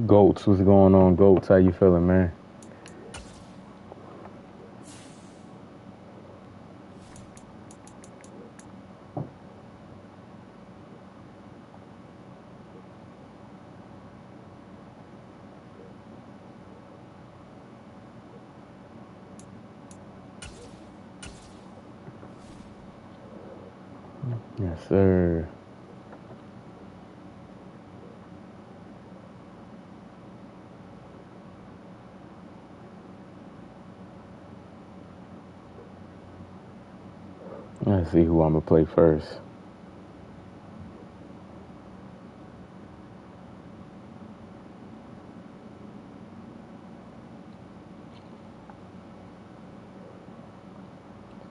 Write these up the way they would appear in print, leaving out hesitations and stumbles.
Goats, what's going on, Goats? How you feeling, man? Yes, sir. Let's see who I'm gonna play first.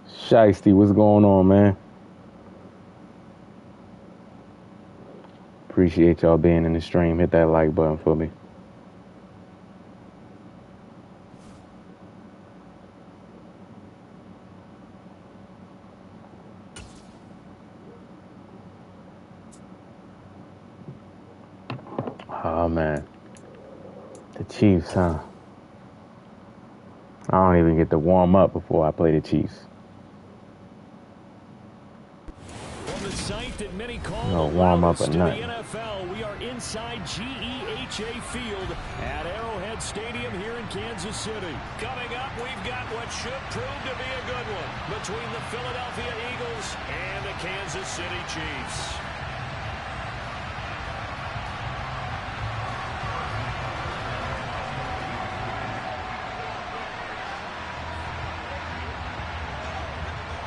Shiesty, what's going on, man? Appreciate y'all being in the stream. Hit that like button for me. Oh, man. The Chiefs, huh? I don't even get to warm up before I play the Chiefs. From the site that many call No warm up or the nothing. NFL, we are inside GEHA Field at Arrowhead Stadium here in Kansas City. Coming up, we've got what should prove to be a good one between the Philadelphia Eagles and the Kansas City Chiefs.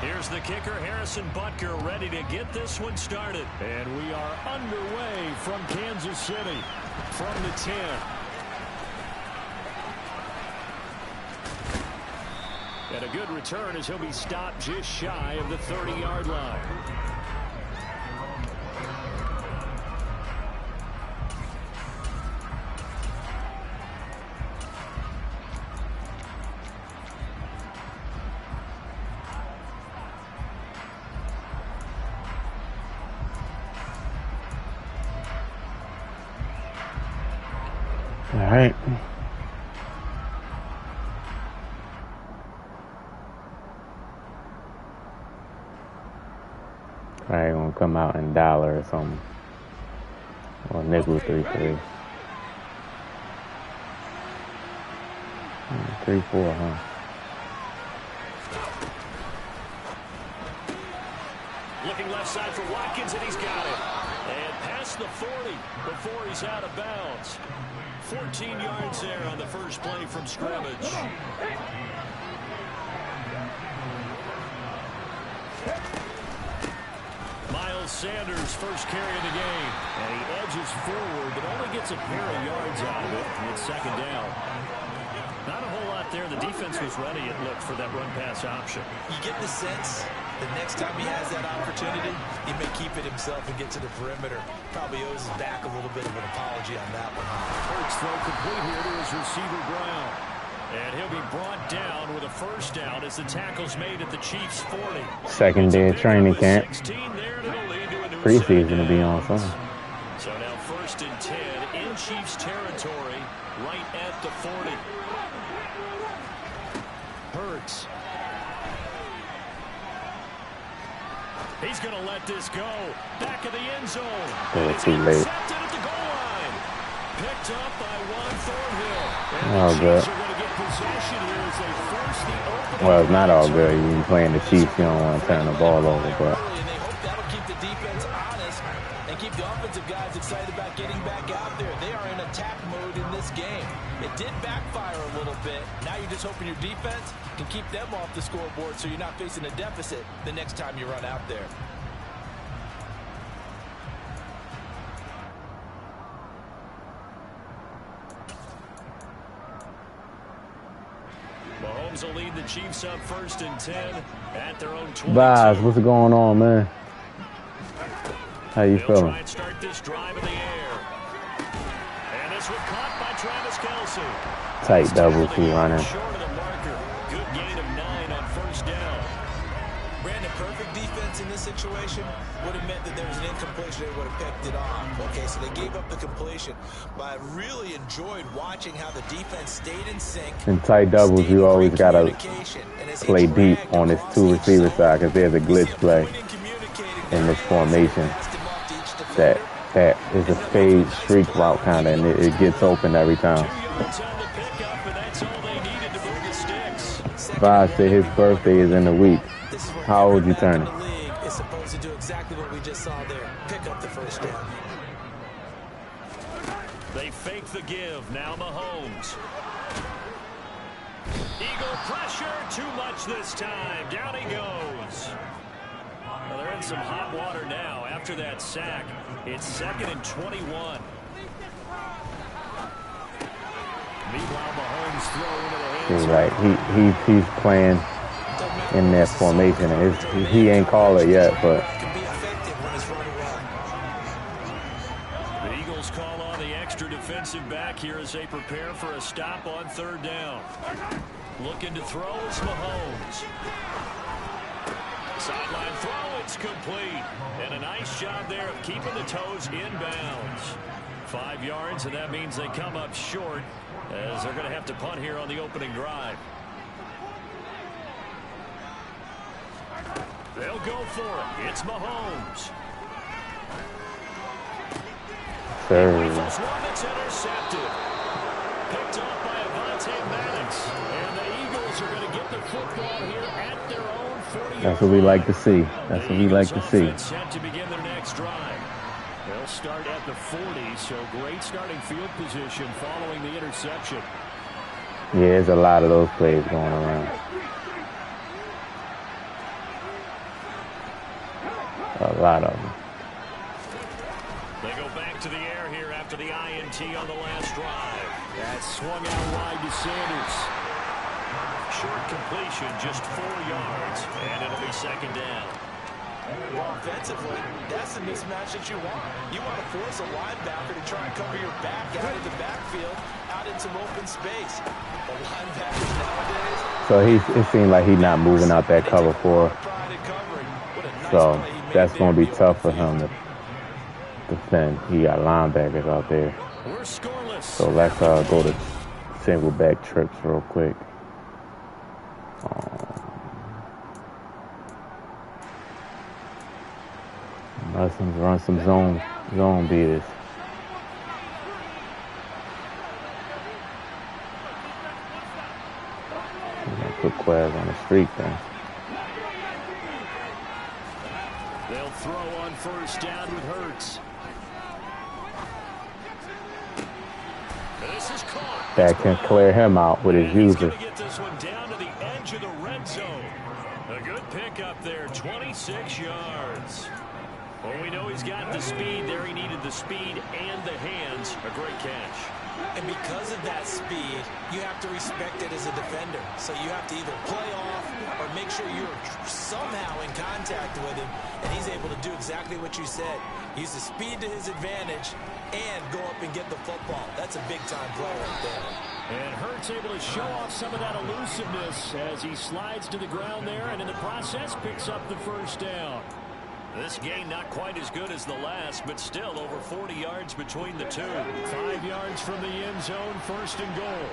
Here's the kicker, Harrison Butker, ready to get this one started. And we are underway from Kansas City, from the 10. And a good return as he'll be stopped just shy of the 30-yard line. All right. Probably gonna come out in dollar or something. Or nickel 3-3. 3-4, huh? Looking left side for Watkins, and he's got it. And past the 40 before he's out of bounds. 14 yards there on the first play from scrimmage. Miles Sanders, first carry of the game. And he edges forward, but only gets a pair of yards out of it. It's second down. Not a whole lot there. The defense was ready, it looked, for that run-pass option. You get the sense the next time he has that opportunity, he may keep it himself and get to the perimeter. Probably owes his back a little bit of an apology on that one. Hurts throw complete here to his receiver, Brown. And he'll be brought down with a first down as the tackle's made at the Chiefs' 40. Second day of training camp. Preseason to be on something. So now first and 10 in Chiefs territory, right at the 40. Hurts. He's going to let this go. Back of the end zone. Oh, it's too late. intercepted at the goal line. Picked up by Juan Thornhill. All good. Well, it's not all good. You're playing the Chiefs, you don't want to turn the ball over, but. And they hope that'll keep the defense honest and keep the offensive guys excited about getting back out there. They are in attack mode in this game. It did backfire a little bit. Now you're just hoping your defense can keep them off the scoreboard so you're not facing a deficit the next time you run out there. Mahomes will lead the Chiefs up first and 10 at their own 22. Vaz, what's going on, man? How you feeling? Try and start this drive in the air. And this one caught by Travis Kelce. Tight double two running. Short of the marker. Good gain of 9 on first down. Brandon, perfect defense defense in this situation would have meant that there was an incompletion. They would have picked it off. Okay, so they gave up the completion. But I really enjoyed watching how the defense stayed in sync. In tight doubles, you always got to play deep on this 2 receiver side because there's a glitch play in this formation that is a fade streak route kind of, and it gets open every time. Vaz said his birthday is in a week. How old you turning? Is supposed to do exactly what we just saw there. Pick up the first down. They fake the give. Now Mahomes. Eagle pressure. Too much this time. Down he goes. Well, they're in some hot water now after that sack. It's 2nd and 21. Meanwhile, Mahomes throw into the hands. He's right. He's playing in that formation, and he ain't called it yet, but the Eagles call on the extra defensive back here as they prepare for a stop on 3rd down. Looking to throw is Mahomes. Sideline throw, it's complete. And a nice job there of keeping the toes inbounds. 5 yards, and that means they come up short as they're going to have to punt here on the opening drive. They'll go for it. It's Mahomes. Rifles one that's intercepted. Picked off by Avonte Maddox. And the Eagles are going to get the football here at their own 40. That's what we like to see. That's what we like to see. Set to begin their next drive. They'll start at the 40, so great starting field position following the interception. Yeah, there's a lot of those plays going around. A lot of them. They go back to the air here after the INT on the last drive. That swung out wide to Sanders. Short completion, just 4 yards, and it'll be 2nd down. Well, offensively, that's the mismatch that you want. You want to force a linebacker to try and cover your back out of the backfield, out in some open space. The linebackers nowadays. So it seemed like he's not moving out that cover 4. So that's going to be tough for him to defend. He got linebackers out there. We're scoreless. So let's go to single back trips real quick. Let's run some zone beaters. Put Quez on the street then. They'll throw on 1st down with Hurts. This is caught. That can clear him out with his user. Get this one down to the edge of the red zone. A good pickup there, 26 yards. Well, we know he's got the speed there. He needed the speed and the hands. A great catch. And because of that speed, you have to respect it as a defender. So you have to either play off or make sure you're somehow in contact with him. And he's able to do exactly what you said. Use the speed to his advantage and go up and get the football. That's a big-time play right there. And Hurts able to show off some of that elusiveness as he slides to the ground there and in the process picks up the 1st down. This gain not quite as good as the last, but still over 40 yards between the two. 5 yards from the end zone, 1st and goal.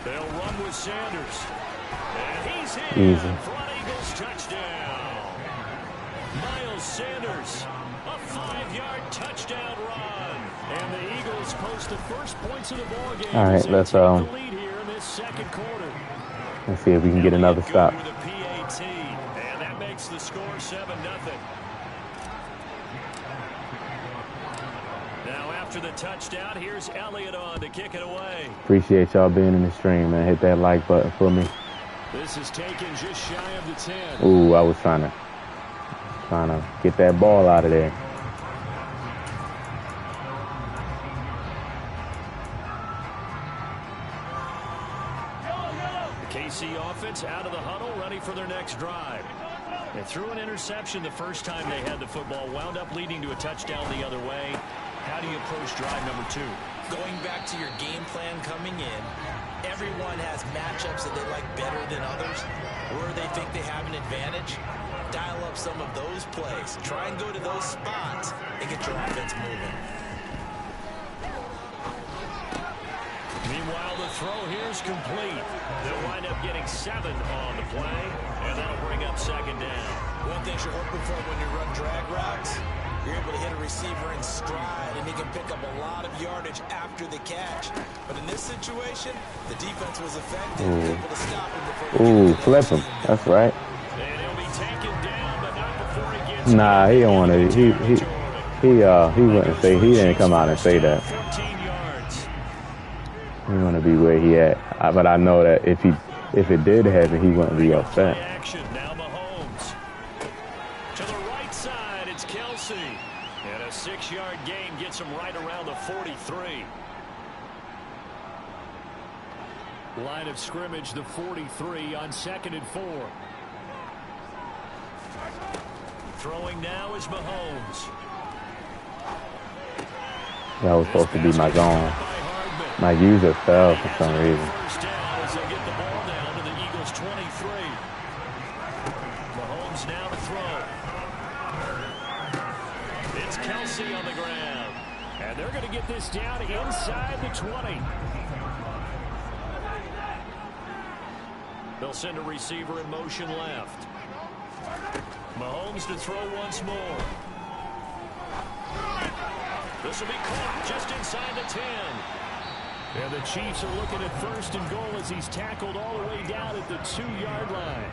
They'll run with Sanders. And he's in. Easy. Front Eagles touchdown. Miles Sanders. A 5-yard touchdown run. And the Eagles post the first points of the ball game. All right, let's the lead here in this 2nd quarter. Let's see if we can get another stop. With a PAT, and that makes the score 7-0. Now after the touchdown, here's Elliott on to kick it away. Appreciate y'all being in the stream, man. Hit that like button for me. This is taken just shy of the 10. Ooh, I was trying to get that ball out of there. The KC offense out of the huddle, ready for their next drive. They threw an interception the first time they had the football, wound up leading to a touchdown the other way. How do you approach drive number 2? Going back to your game plan coming in, everyone has matchups that they like better than others, where they think they have an advantage. Dial up some of those plays. Try and go to those spots and get your offense moving. Meanwhile, the throw here is complete. They'll wind up getting 7 on the play, and that'll bring up 2nd down. One thing you're hoping for when you run drag routes, you're able to hit a receiver in stride, and he can pick up a lot of yardage after the catch. But in this situation, the defense was effective, able to stop him before Ooh, flip him. That's right. And he'll be taken down, but not before he gets Nah, he don't want to. He wouldn't say. He didn't come out and say that. 14 yards. He want to be where he at. But I know that if it did happen, he wouldn't be upset. Action now, Mahomes to the right side. It's Kelsey, and a 6-yard gain gets him right around the 43. Line of scrimmage, the 43 on 2nd and 4. Throwing now is Mahomes. That was supposed to be my zone. My user fell for some reason. First down as they get the ball down to the Eagles 23. Mahomes now to throw. It's Kelsey on the ground. And they're going to get this down inside the 20. They'll send a receiver in motion left. Mahomes to throw once more. This will be caught just inside the 10. And the Chiefs are looking at 1st and goal as he's tackled all the way down at the 2-yard line.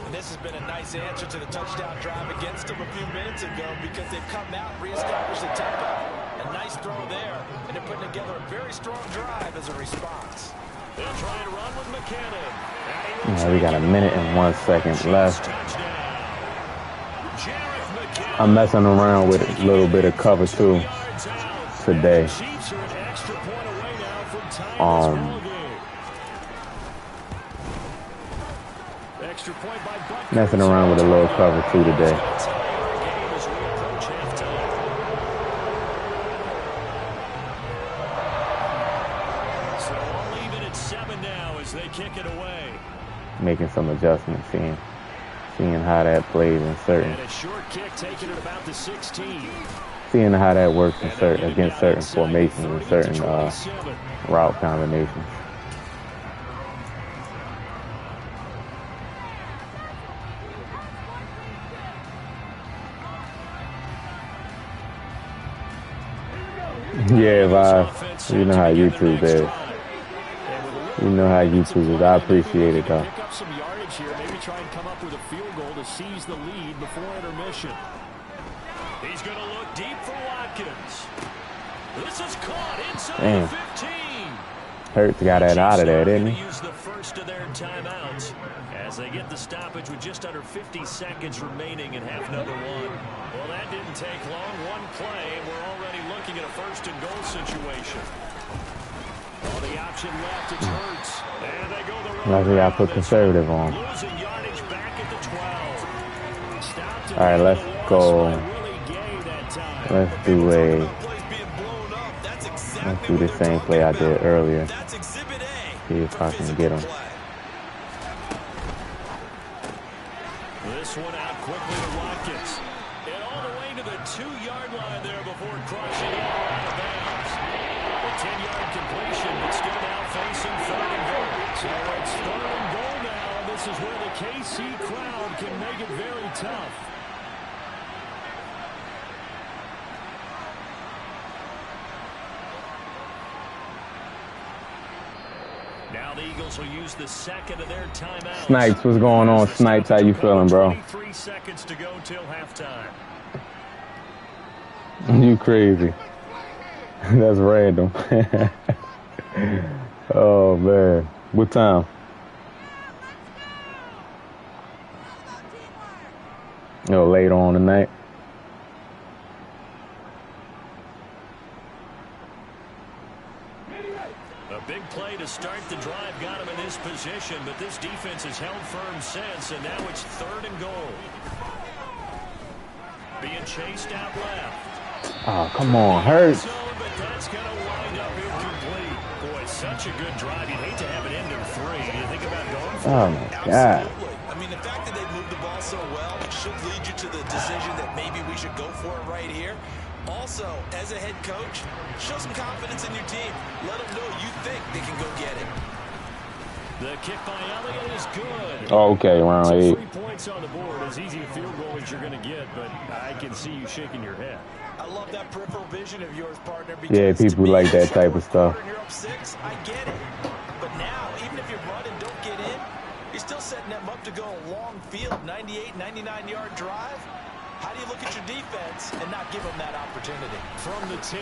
And this has been a nice answer to the touchdown drive against them a few minutes ago, because they've come out and reestablished the tempo. A nice throw there, and they're putting together a very strong drive as a response. They'll try and run with McKinnon. We got a minute and 1 second left. I'm messing around with a little bit of cover 2 today. Messing around with a little cover 2 today. So all even at 7 now as they kick it away. Making some adjustments, seeing how that plays in certain. And a short kick taken at about the 16. Seeing how that works in against certain formations and certain route combinations. Yeah, Vibe. You know how YouTube is. You know how YouTube is. I appreciate it, though. Pick up some yardage here. Maybe try and come up with a field goal to seize the lead before intermission. He's going to look deep for Watkins. This is caught inside the 15. Hurts got that out of there, didn't he? Use the first of their timeouts as they get the stoppage with just under 50 seconds remaining in half number 1. Well, that didn't take long. One play, and we're already looking at a 1st and goal situation. Oh, the option left, it's Hurts. And they go the Like we got to put conservative on. losing yardage back at the 12. All right, let's go. Let's do the same play I did earlier. See if I can get him. This one out quickly to Watkins. And all the way to the 2-yard line there before crossing out of bounds. A 10-yard completion, but still now facing 3rd and goal. So it's 3rd and goal now. This is where the KC crowd can make it very tough. Now the Eagles will use the 2nd of their timeouts. Snipes, what's going on? Snipes, how you feeling, bro? 23 seconds to go till halftime. You crazy. That's random. Oh, man. What time? Oh, later on tonight. A big play play to start the drive got him in this position, but this defense has held firm since, and now it's 3rd and goal. Being chased out left. Oh, come on, Hurts. But that's going to wind up incomplete. Boy, such a good drive. You'd hate to have it end in 3. Do you think about going for it? Oh, my God. Absolutely. I mean, the fact that they moved the ball so well should lead you to the decision that maybe we should go for it right here. Also, as a head coach, show some confidence in your team. Let them know you think they can go get it. The kick by Elliott is good. Oh, okay, round So 8. 3 points on the board. As easy a field goal as you're going to get, but I can see you shaking your head. I love that peripheral vision of yours, partner. Yeah, people like that type of stuff. You're up 6, I get it. But now, even if you run and don't get in, you're still setting them up to go a long field, 98, 99-yard drive. How do you look at your defense and not give them that opportunity? From the 10.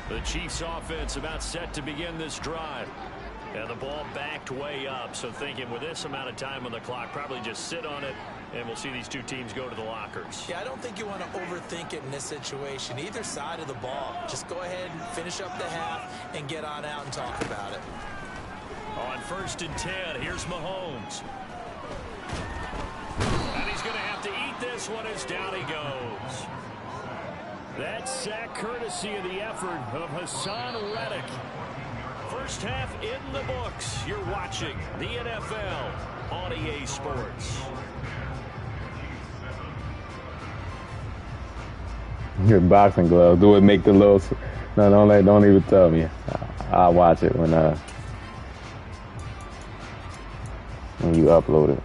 The Chiefs offense about set to begin this drive. And the ball backed way up, so thinking with this amount of time on the clock, probably just sit on it, and we'll see these two teams go to the lockers. Yeah, I don't think you want to overthink it in this situation. Either side of the ball. Just go ahead and finish up the half and get on out and talk about it. On 1st and 10, here's Mahomes. And he's going to have to eat this one as down he goes. That sack courtesy of the effort of Hassan Reddick. First half in the books. You're watching the NFL on EA Sports. Your boxing glove. Do it make the little... No, don't even tell me. I'll watch it when you upload it.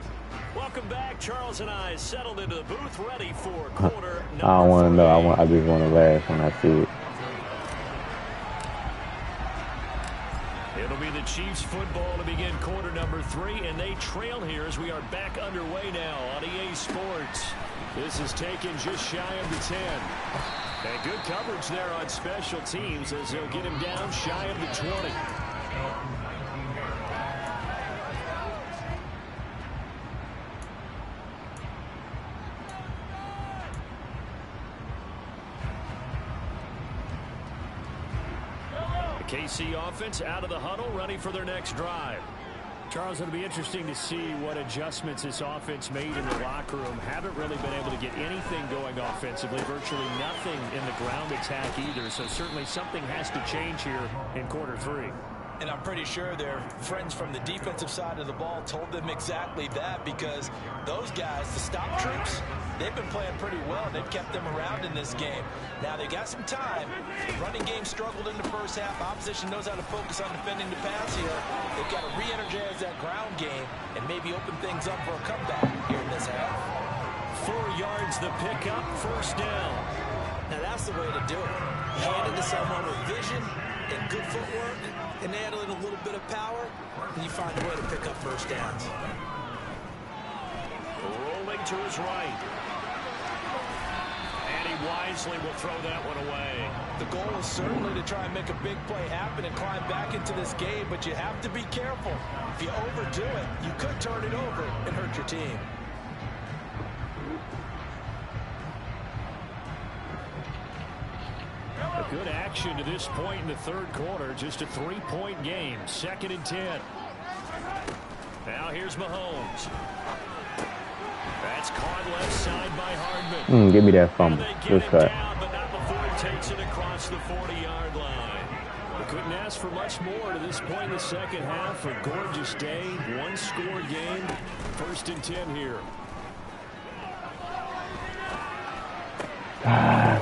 Welcome back. Charles and I settled into the booth ready for quarter number I don't want to 3. know. I just want to laugh when I see it. It'll be the Chiefs football to begin quarter number 3, and they trail here as we are back underway now on EA Sports. This is taken just shy of the 10. And good coverage there on special teams as they'll get him down shy of the 20. KC offense out of the huddle, ready for their next drive. Charles, it'll be interesting to see what adjustments this offense made in the locker room. Haven't really been able to get anything going offensively, virtually nothing in the ground attack either, so certainly something has to change here in quarter 3. And I'm pretty sure their friends from the defensive side of the ball told them exactly that, because those guys, the stop troops, they've been playing pretty well. They've kept them around in this game. Now they got some time. The running game struggled in the first half. Opposition knows how to focus on defending the pass here. They've got to re-energize that ground game and maybe open things up for a comeback here in this half. 4 yards the pickup, first down. Now that's the way to do it. Hand it to someone with vision and good footwork, and add in a little bit of power, and you find a way to pick up first downs. Rolling to his right. And he wisely will throw that one away. The goal is certainly to try and make a big play happen and climb back into this game, but you have to be careful. If you overdo it, you could turn it over and hurt your team. A good action to this point in the third quarter. Just a 3-point game. 2nd and 10. Now here's Mahomes. That's caught left side by Hardman. Give me that fumble. Good cut. Down, but not before he takes it across the 40-yard line. We couldn't ask for much more to this point in the second half. A gorgeous day. One-score game. 1st and 10 here.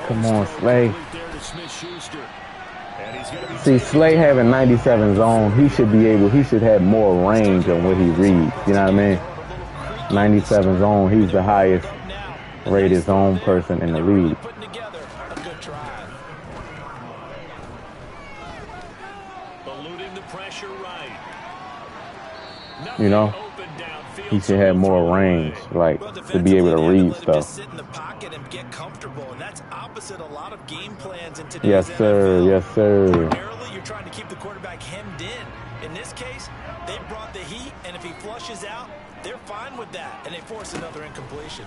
Come on, Slay. See, Slay having 97 zone, he should have more range on what he reads. You know what I mean? 97 zone, he's the highest rated zone person in the league. Eluding the pressure right. You know, he should have more range, like to be able to read stuff. Sit in the pocket and get comfortable, and that's opposite a lot of game plans in today's Yes, sir. NFL. Yes, sir. Ordinarily, you're trying to keep the quarterback hemmed in. In this case, they brought the heat, and if he flushes out, they're fine with that, and they force another incompletion.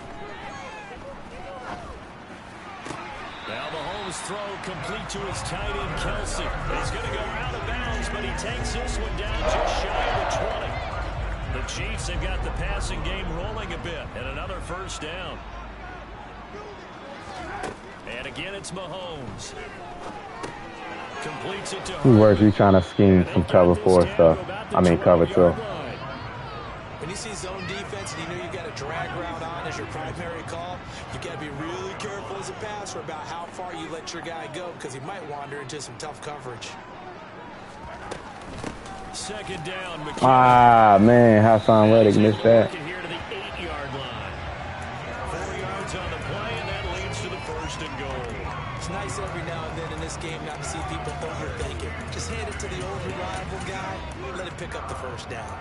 Now Mahomes' throw complete to his tight end, Kelsey. He's going to go out of bounds, but he takes this one down just shy of the 20. The Chiefs have got the passing game rolling a bit, and another first down. And again, it's Mahomes. Completes it to He works. He's trying to scheme some cover 4 stuff. I mean, cover 2. When you see zone defense and you know you got a drag route on as your primary call, you got to be really careful as a passer about how far you let your guy go, because he might wander into some tough coverage. Second down. Ah, man, Hassan Reddick missed that. Here to the 8-yard line. 4 yards on the play, and that leads to the first and goal. It's nice every now and then in this game not to see people overthink it. Just hand it to the old reliable guy, let him pick up the first down.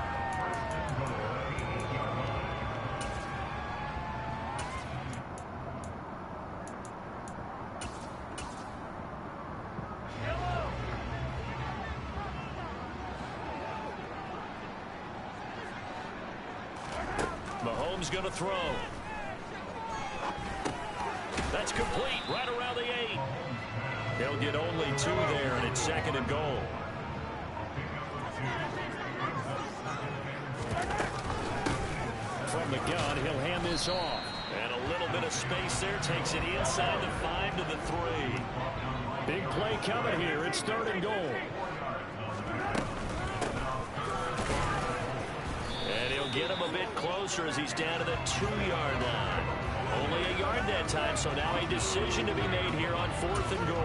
Mahomes going to throw. That's complete right around the 8. He'll get only 2 there, and it's second and goal. From the gun, he'll hand this off. And a little bit of space there. Takes it inside the 5 to the 3. Big play coming here. It's third and goal. And he'll get him a bit closer as he's down to the 2-yard line. Only a yard that time, so now a decision to be made here on 4th and goal.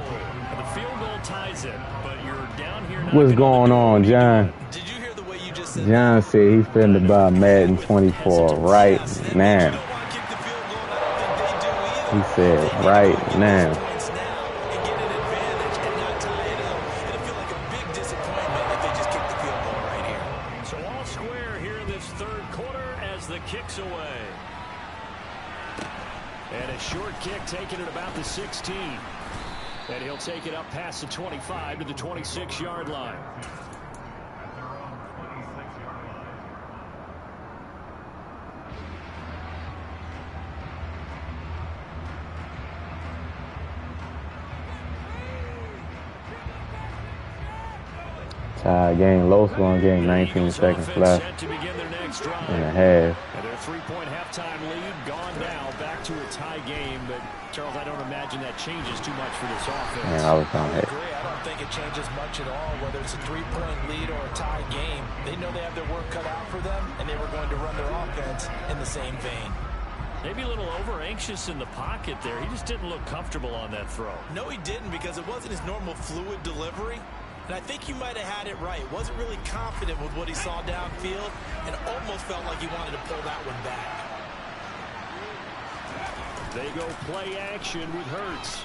The field goal ties it, but you're down here. What's going on, John? Did you hear the way you just said John said he's finna buy Madden 24 right now. He said right now. Kicks away. And a short kick taken at about the 16. And he'll take it up past the 25 to the 26-yard line. Tie game, low scoring game, 19 seconds left in the half. And their 3-point halftime lead gone now, back to a tie game. But Charles, I don't imagine that changes too much for this offense. Man, I was on I agree. I don't think it changes much at all, whether it's a 3-point lead or a tie game. They know they have their work cut out for them, and they were going to run their offense in the same vein. Maybe a little over-anxious in the pocket there. He just didn't look comfortable on that throw. No, he didn't, because it wasn't his normal fluid delivery. And I think you might have had it right. Wasn't really confident with what he saw downfield and almost felt like he wanted to pull that one back. They go play action with Hurts.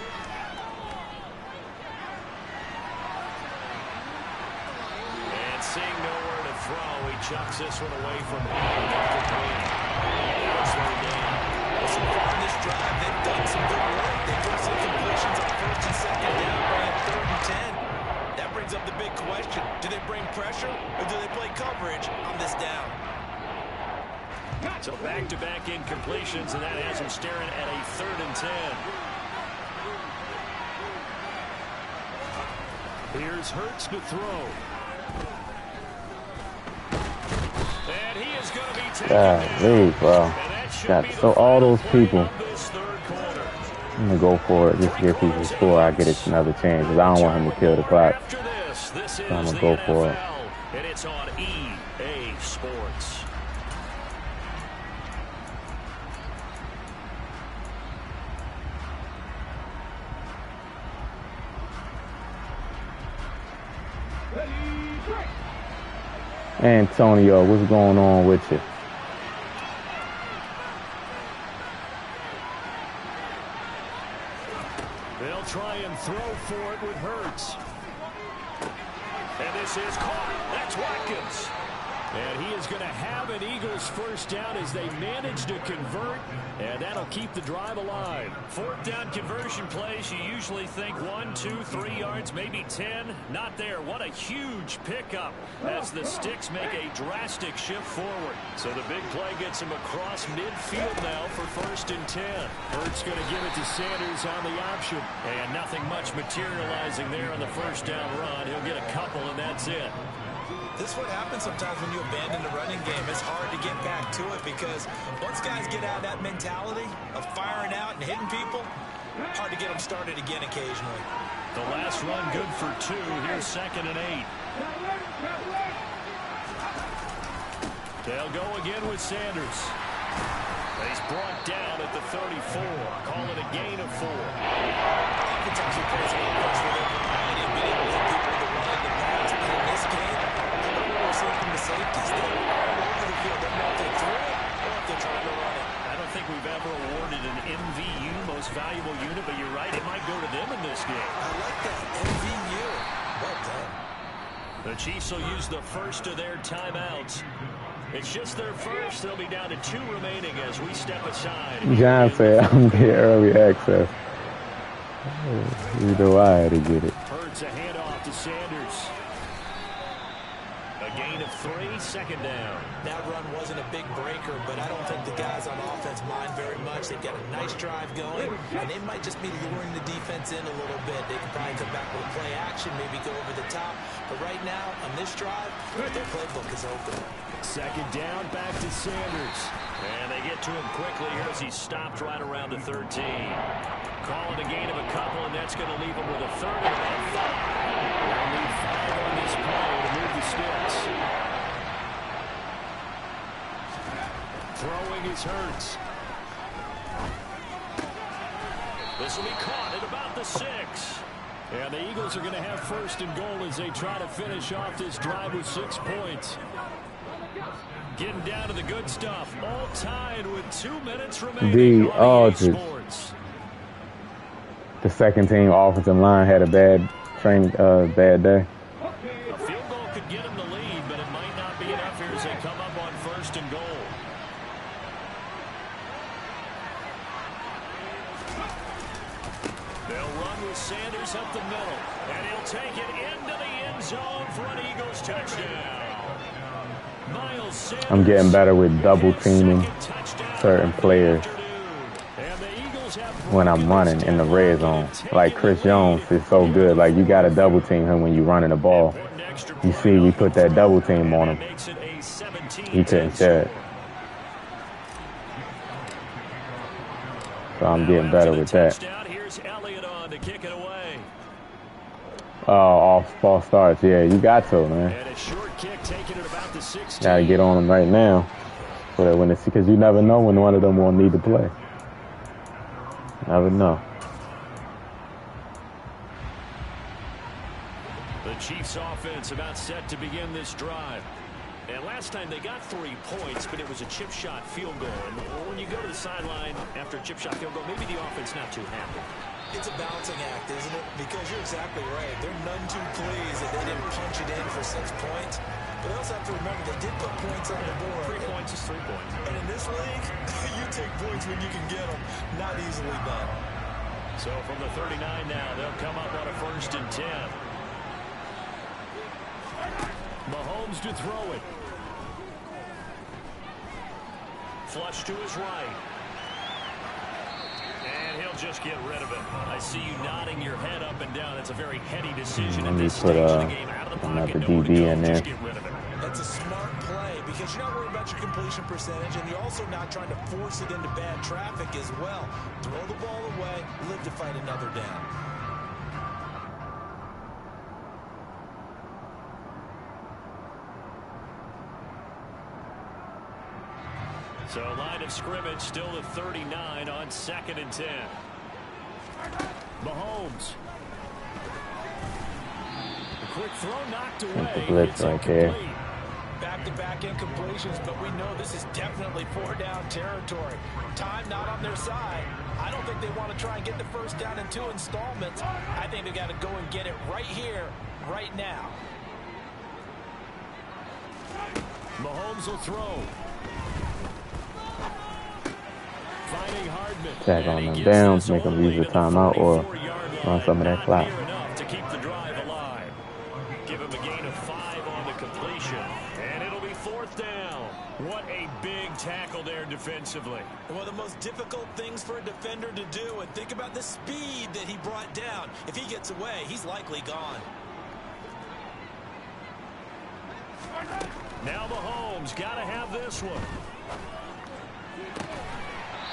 And seeing nowhere to throw, he chucks this one away from him. So far in this drive, they've done some good work. They forced some completions on 1st and 2nd down, right at 3rd and 10. That brings up the big question. Do they bring pressure or do they play coverage on this down? So back-to-back incompletions, and that has him staring at a 3rd and 10. Here's Hurts to throw. And he is going to be taken down. Bro. Got so all those people. I'm going to go for it just to get people to score. I get it another chance because I don't want him to kill the clock. So I'm going to go for it. And it's on EA Sports. Antonio, what's going on with you? They'll try and throw for it with Hurts. And this is caught. That's Watkins. And he is going to have an Eagles first down as they manage to convert, and that'll keep the drive alive. Fourth down conversion plays, you usually think 1, 2, 3 yards, maybe 10. Not there. What a huge pickup as the sticks make a drastic shift forward. So the big play gets him across midfield now for 1st and 10. Hurts going to give it to Sanders on the option, and nothing much materializing there on the first down run. He'll get a couple, and that's it. This is what happens sometimes when you abandon the running game. It's hard to get back to it because once guys get out of that mentality of firing out and hitting people, hard to get them started again occasionally. The last run good for 2. Here's 2nd and 8. They'll go again with Sanders. He's brought down at the 34. Call it a gain of 4. Oftentimes we praise a lot for their variety of being able to hit people with the run and the pass. But in this game, we're seeing from the safeties. They're all over the field. They know if they throw it or if they're trying to run it. I don't think we've ever awarded an MVU, most valuable unit, but you're right, it might go to them in this game. I like that. MVU. Well done. The Chiefs will use the first of their timeouts. It's just their first. They'll be down to 2 remaining as we step aside. John said, I'm getting early access. You know I had to get it. Hurts a handoff to Sanders. A gain of 3, 2nd down. That run wasn't a big breaker, but I don't think the guys on offense mind very much. They've got a nice drive going, and they might just be luring the defense in a little bit. They can probably come back with play action, maybe go over the top. But right now, on this drive, their playbook is open. 2nd down, back to Sanders. And they get to him quickly here as he stopped right around the 13. Call it a gain of a couple, and that's going to leave him with a 3rd and about 5. They'll need 5 on this play to move the sticks. Throwing is Hurts. This will be caught at about the 6. And the Eagles are going to have 1st and goal as they try to finish off this drive with 6 points. Getting down to the good stuff. All tied with 2 minutes remaining on EA Sports. The second team offensive line had a bad bad day. A field goal could get them the lead, but it might not be enough here as they come up on 1st and goal. They'll run with Sanders up the middle, and he'll take it into the end zone for an Eagles touchdown. Miles Sanders, I'm getting better with double teaming certain players when I'm running in the red zone. Like Chris Jones is so good. Like you got to double team him when you're running the ball. You see, we put that double team on him. He couldn't share it. So I'm getting better with that. Off false starts. Yeah, you got to, man. Gotta get on them right now. So that when it's, because you never know when one of them will need to play. Never know. The Chiefs offense about set to begin this drive. And last time they got 3 points, but it was a chip shot field goal. And when you go to the sideline after a chip shot field goal, maybe the offense not too happy. It's a balancing act, isn't it? Because you're exactly right. They're none too pleased that they didn't punch it in for 6 points. But they also have to remember they did put points on the board. 3 points is 3 points. And in this league, you take points when you can get them. Not easily done. So from the 39 now, they'll come up on a 1st and 10. Mahomes to throw it. Flush to his right. And he'll just get rid of it. I see you nodding your head up and down. That's a very heady decision at this stage of the game. Out of the pocket, another DB in there. Just get rid of it. That's a smart play because you're not worried about your completion percentage, and you're also not trying to force it into bad traffic as well. Throw the ball away, live to fight another down. So line of scrimmage still at 39 on 2nd and 10. Mahomes. A quick throw knocked away. Blitz right there. Back-to-back incompletions, but we know this is definitely 4-down territory. Time not on their side. I don't think they want to try and get the first down in 2 installments. I think they got to go and get it right here, right now. Mahomes will throw. Finding Hardman. Tag on them down, make them use the timeout or run some of that clock. To keep the drive alive. Give him a gain of 5 on the completion. And it'll be 4th down. What a big tackle there defensively. One of the most difficult things for a defender to do. And think about the speed that he brought down. If he gets away, he's likely gone. Now Mahomes got to have this one.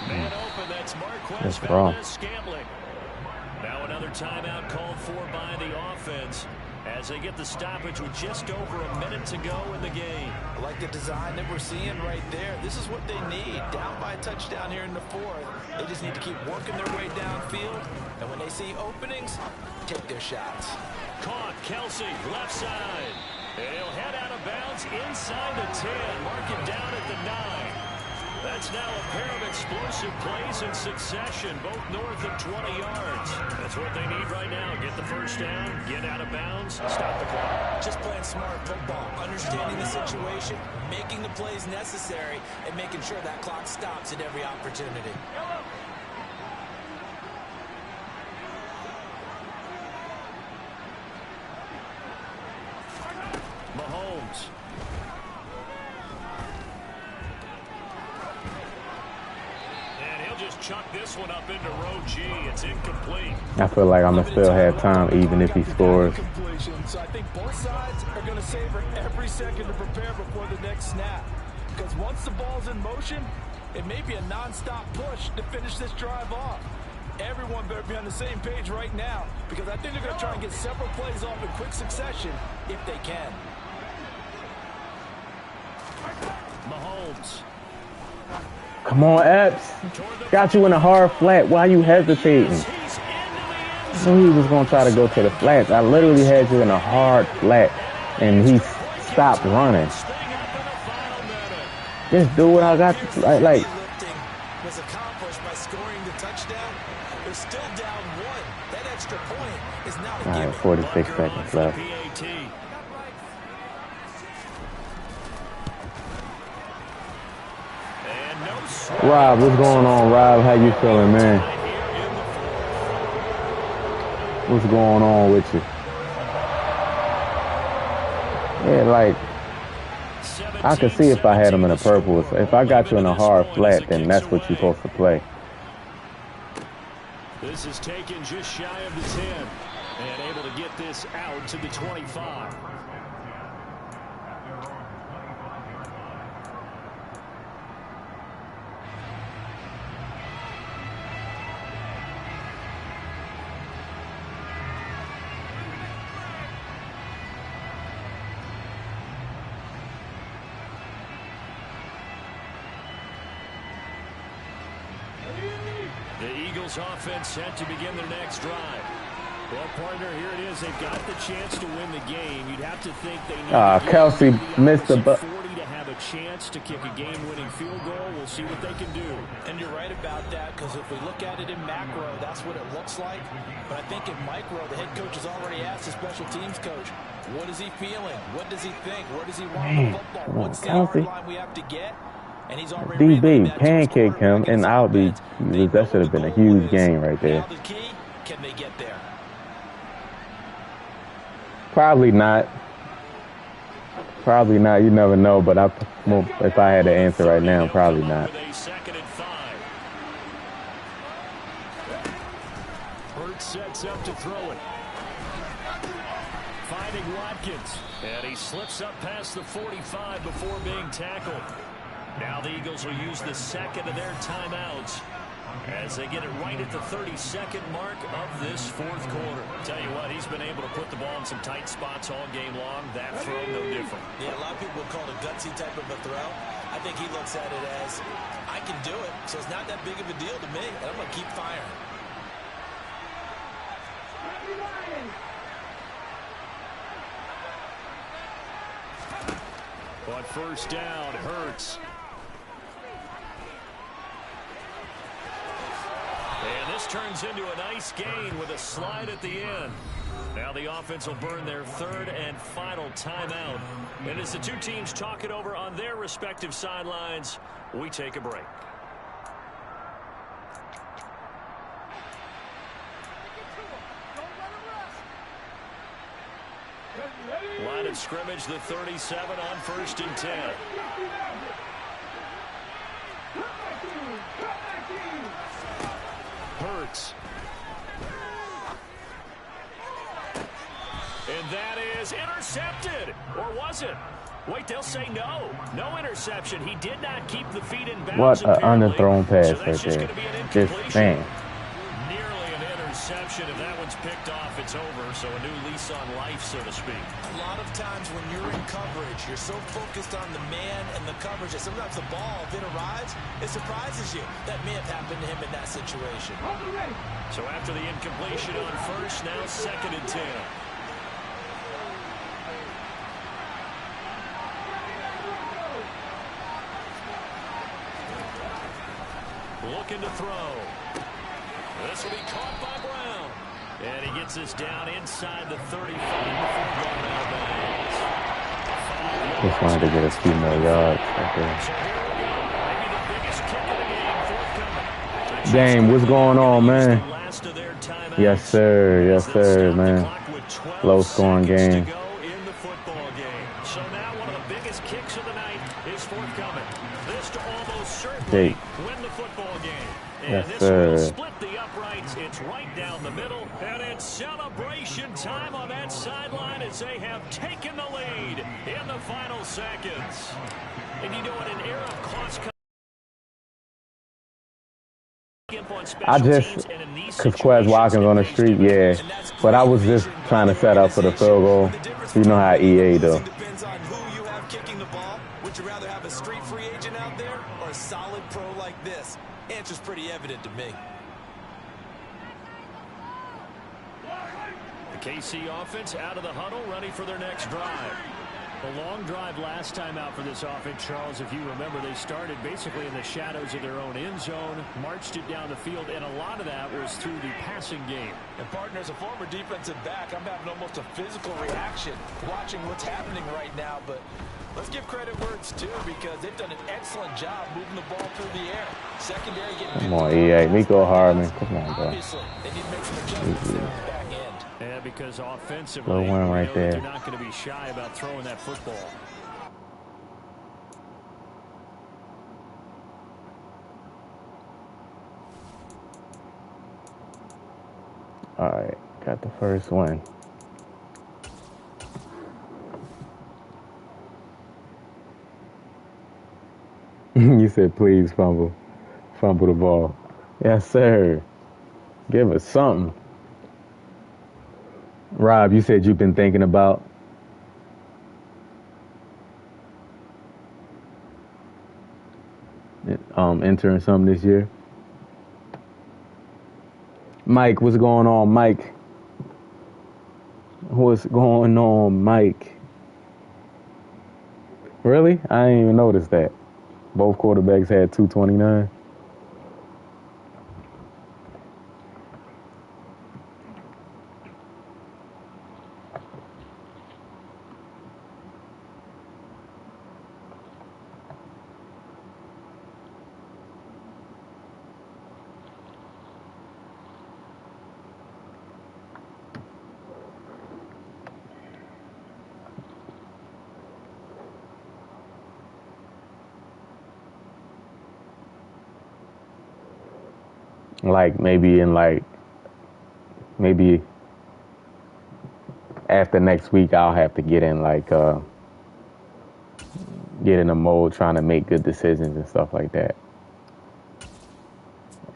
Man open, that's Marquez Valdez-Scantling. Now another timeout called for by the offense as they get the stoppage with just over a minute to go in the game. I like the design that we're seeing right there. This is what they need. Down by a touchdown here in the 4th. They just need to keep working their way downfield. And when they see openings, take their shots. Caught, Kelsey, left side. And he'll head out of bounds inside the 10. Mark it down at the 9. That's now a pair of explosive plays in succession, both north of 20 yards. That's what they need right now. Get the first down, get out of bounds, stop the clock. Just playing smart football, understanding the situation, making the plays necessary, and making sure that clock stops at every opportunity. Mahomes. Just chuck this one up into row G. It's incomplete. I feel like I'm going to still have time even if he scores. So I think both sides are going to savor every second to prepare before the next snap. Because once the ball's in motion, it may be a non-stop push to finish this drive off. Everyone better be on the same page right now because I think they're going to try and get several plays off in quick succession if they can. Mahomes. Come on, Epps. Got you in a hard flat. Why are you hesitating? I knew he was going to try to go to the flats. I literally had you in a hard flat, and he stopped running. Just do what I got. Like. Was accomplished by scoring the touchdown. They're still down 1. That extra point is now a All right, 46 seconds left. Rob, what's going on, Rob? How you feeling, man? What's going on with you? Yeah, like, I could see if I had him in a purple. If I got you in a hard flat, then that's what you're supposed to play. This is taken just shy of the 10 and able to get this out to the 25. Offense set to begin their next drive. Well, partner, here it is. They've got the chance to win the game. You'd have to think they need Kelsey missed the 40 to have a chance to kick a game-winning field goal. We'll see what they can do. And you're right about that, because if we look at it in macro, that's what it looks like. But I think in micro, the head coach has already asked the special teams coach, what is he feeling? What does he think? Where does he want the football? What's the yard line we have to get? And he's already DB pancaked him, and I'll be. That should have been a huge game right there. Now the key, can they get there? Probably not. Probably not. You never know. But if I had to answer right now, probably not. Hurts sets up to throw it. Finding Watkins, and he slips up past the 45 before being tackled. Now the Eagles will use the second of their timeouts as they get it right at the 32nd mark of this 4th quarter. Tell you what, he's been able to put the ball in some tight spots all game long. That throw, no different. Yeah, a lot of people would call it a gutsy type of a throw. I think he looks at it as, I can do it, so it's not that big of a deal to me, and I'm going to keep firing. But first down, Hurts. And this turns into a nice gain with a slide at the end. Now the offense will burn their third and final timeout. And as the two teams talk it over on their respective sidelines, we take a break. Line of scrimmage, the 37 on 1st and 10. Hurts. And that is intercepted. Or was it? Wait, they'll say no. No interception. He did not keep the feet in bounds. What an underthrown pass right there. Just, man. Nearly an interception. If that one's picked off, it's over. So a new lease on life, so to speak. A lot of times when you're in coverage, you're so focused on the man and the coverage that sometimes the ball, if it arrives, it surprises you. That may have happened to him in that situation. So after the incompletion on 1st, now 2nd and 10. Looking to throw. This will be caught by Brown. And he gets this down inside the 35 before going out of bounds. Just wanted to get a few more yards right there. Maybe the biggest kick of the game forthcoming. Dame, what's going on, man? Yes, sir. Yes, sir, man. Low scoring game. So now one of the biggest kicks of the night is forthcoming. This to almost certainly Jake. win the football game. And Yes, this sir. will split the uprights. It's right down the middle. And it's celebration time on that sideline as they have taken the lead in the final seconds. And you know, in an era of cost I just, because Quez Watkins on the street, yeah. But I was just trying to set up for the field goal. You know how EA do. Depends on who you have kicking the ball. Would you rather have a street free agent out there or a solid pro like this? Answer's pretty evident to me. The KC offense out of the huddle, ready for their next drive. A long drive last time out for this offense, Charles. If you remember, they started basically in the shadows of their own end zone, marched it down the field, and a lot of that was through the passing game. And, partner, as a former defensive back, I'm having almost a physical reaction watching what's happening right now. But let's give credit where it's due because they've done an excellent job moving the ball through the air. Secondary getting Come on, EA. Nico Hardman. Come on, bro. Obviously, they need to make some adjustments there in the back end. Yeah, because offensively, Low one right there. they're not going to be shy about throwing that football. All right, got the first one. You said, please fumble the ball. Yes, sir. Give us something. Rob, you said you've been thinking about entering something this year. Mike, what's going on, Mike? What's going on, Mike? Really? I didn't even notice that. Both quarterbacks had 229. Like maybe after next week I'll have to get in get in a mode trying to make good decisions and stuff like that.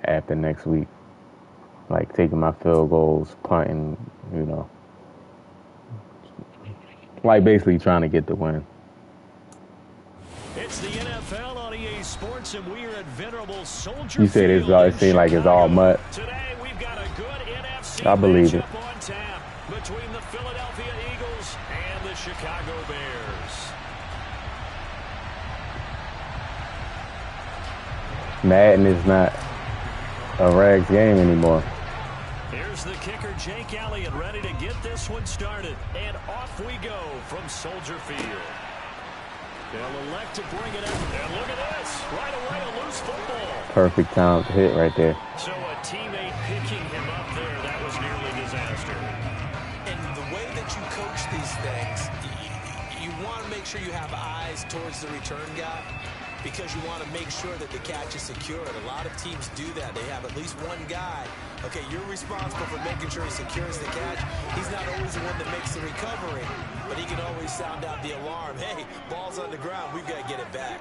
After next week. Like taking my field goals, punting, you know. Like basically trying to get the win. It's the NFL on EA Sports, and we are at Venerable Soldier You said it seems like it's all mud. Today we've got a good NFC I believe it. matchup on tap between the Philadelphia Eagles and the Chicago Bears. Madden is not a rags game anymore. Here's the kicker, Jake Elliott, ready to get this one started. And off we go from Soldier Field. They'll elect to bring it up. And look at this. Right away, a loose football. Perfect time to hit right there. So a teammate picking him up there, that was nearly disaster. And the way that you coach these things, you want to make sure you have eyes towards the return guy because you want to make sure that the catch is secured. A lot of teams do that. They have at least one guy. Okay, you're responsible for making sure he secures the catch. He's not always the one that makes the recovery, but he can always sound out the alarm. Hey, ball's on the ground. We've got to get it back.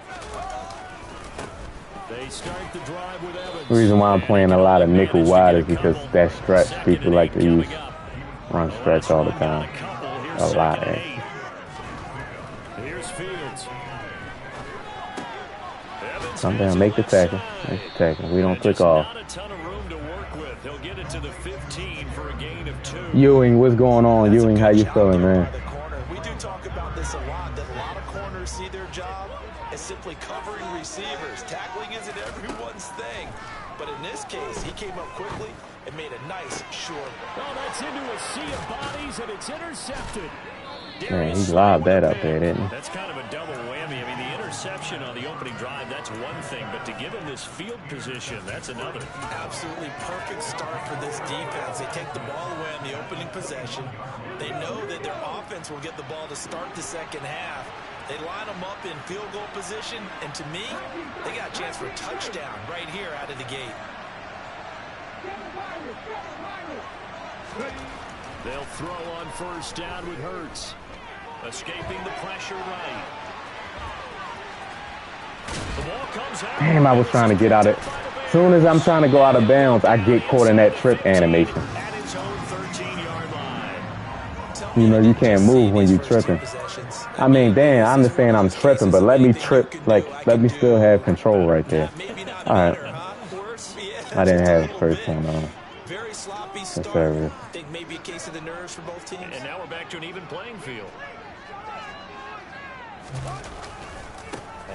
They start the drive with Evans. The reason why I'm playing a lot of nickel wide is because that stretch, people like to use run stretch all the time. A lot, eh? Here's Fields. Come down, make the tackle. Make the tackle. We don't click off. Not a ton of room to work with. He'll get it to the 15 for a gain of 2. Ewing, what's going on? Ewing, how you feeling, man? We do talk about this a lot, that a lot of corners see their job as simply covering receivers. Tackling isn't everyone's thing. But in this case, he came up quickly and made a nice short. Oh, that's into a sea of bodies, and it's intercepted. Man, he lobbed that up there, didn't he? That's kind of a double whammy. I mean, the interception on the opening drive, that's one thing, but to give him this field position, that's another. Absolutely perfect start for this defense. They take the ball away on the opening possession. They know that their offense will get the ball to start the second half. They line them up in field goal position, and to me, they got a chance for a touchdown right here out of the gate. They'll throw on first down with Hurts. Escaping the pressure right. The ball comes out. Damn, I was trying to get out of it. As soon as I'm trying to go out of bounds, I get caught in that trip animation. At his own 13-yard line. You know, you can't move when you're tripping. I mean, damn, I understand I'm tripping, but let me trip, like, let me still have control right there. All right. I didn't have the first one on. Very sloppy That's start. serious. I think maybe a case of the nerves for both teams. And now we're back to an even playing field.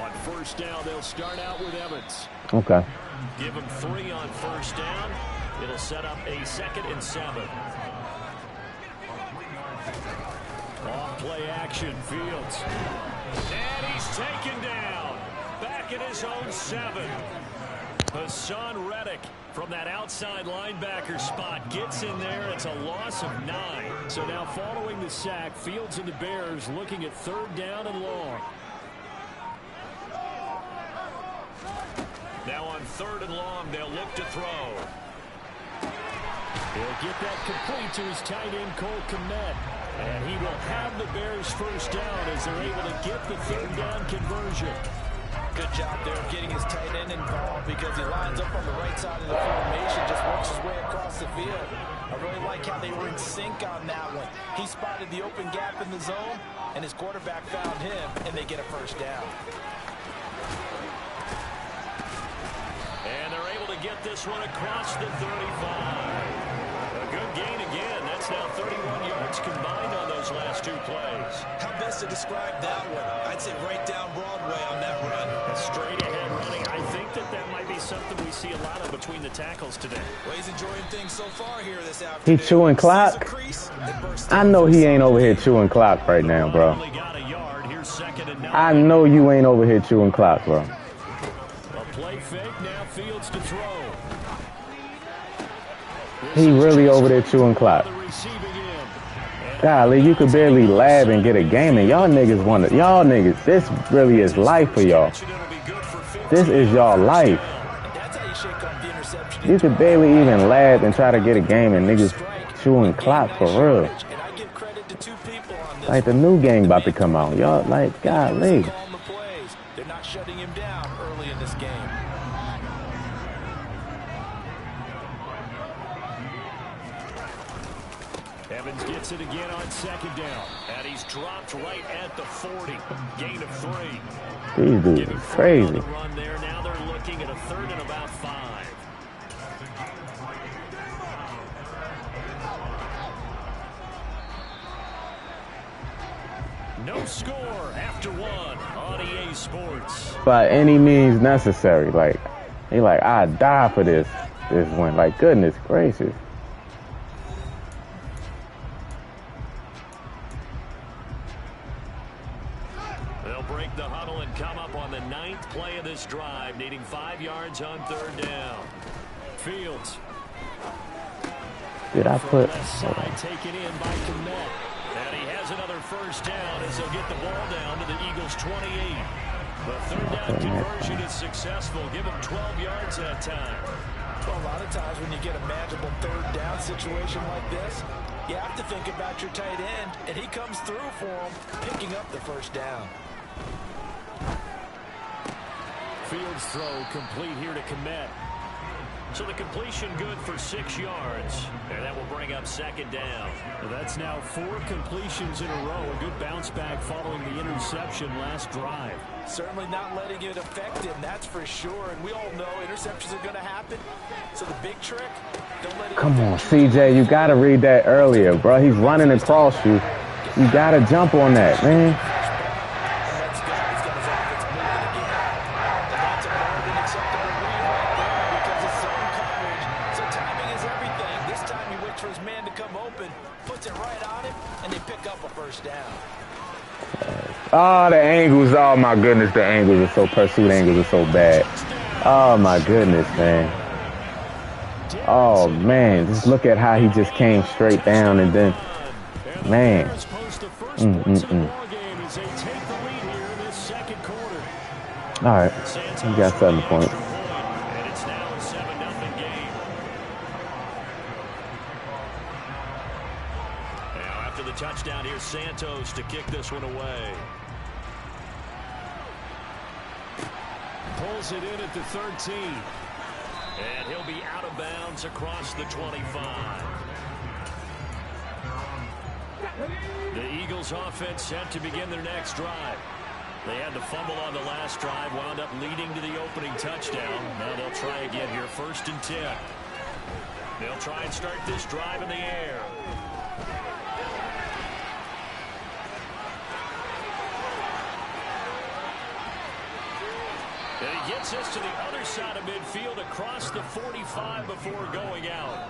On first down, they'll start out with Evans. Okay. Give him 3 on first down. It'll set up a 2nd and 7. Off play action, Fields. And he's taken down. Back at his own 7. Hassan Reddick from that outside linebacker spot gets in there. It's a loss of 9. So now following the sack, Fields and the Bears looking at 3rd down and long. Now on 3rd and long, they'll look to throw. He'll get that complete to his tight end, Cole Kmet. And he will have the Bears first down as they're able to get the 3rd down conversion. Good job there of getting his tight end involved because he lines up on the right side of the formation, just works his way across the field. I really like how they were in sync on that one. He spotted the open gap in the zone, and his quarterback found him, and they get a first down. And they're able to get this one across the 35. A good gain again. That's now 31 yards combined on those last 2 plays. How best to describe that one? I'd say right down Broadway on that run. A straight ahead running. I think that might be something we see a lot of between the tackles today. Well, he's enjoying things so far here this afternoon. He chewing clock. I know he ain't over here chewing clock right now, bro. Only got a yard. Here's 2nd and 9. I know you ain't over here chewing clock, bro. A play fake. Now Fields to throw. He really over there chewing clock. Golly, you could barely lab and get a game, and y'all niggas, this really is life for y'all. This is y'all life. You could barely even lab and try to get a game, and niggas chewing clock for real. Like the new game about to come out. Y'all, like, golly. They're not shutting him down early in this game. Evans gets it again on 2nd down. And he's dropped right at the 40. Gain of 3. These dudes are crazy. Run there. Now they're looking at a 3rd and about 5. No score after 1 on EA Sports. By any means necessary. Like, he like, I'd die for this. this one. Like, goodness gracious. They'll break the huddle and come up on the 9th play of this drive, needing 5 yards on 3rd down. Fields. Did I put? Side taken in by Komet. And he has another first down as they'll get the ball down to the Eagles' 28. The 3rd down conversion is successful. Give him 12 yards that time. Well, a lot of times when you get a manageable 3rd down situation like this, you have to think about your tight end, and he comes through for him, picking up the first down. Fields throw complete here to Komet. So the completion good for 6 yards, and that will bring up 2nd down. Well, that's now 4 completions in a row. A good bounce back following the interception last drive. Certainly not letting it affect him, that's for sure. And we all know interceptions are going to happen. So the big trick, don't let it. Come on, CJ, you got to read that earlier, bro. He's running across you. You got to jump on that, man. Oh, the angles. Oh, my goodness. The angles are so, pursuit angles are so bad. Oh, my goodness, man. Oh, man. Just look at how he just came straight down and then, man. All right. You got 7 points. And it's now a 7-0 game. Now, after the touchdown, here's Santos to kick this one away. Pulls it in at the 13. And he'll be out of bounds across the 25. The Eagles offense set to begin their next drive. They had the fumble on the last drive, wound up leading to the opening touchdown. Now they'll try again here, 1st and 10. They'll try and start this drive in the air. And he gets us to the other side of midfield across the 45 before going out.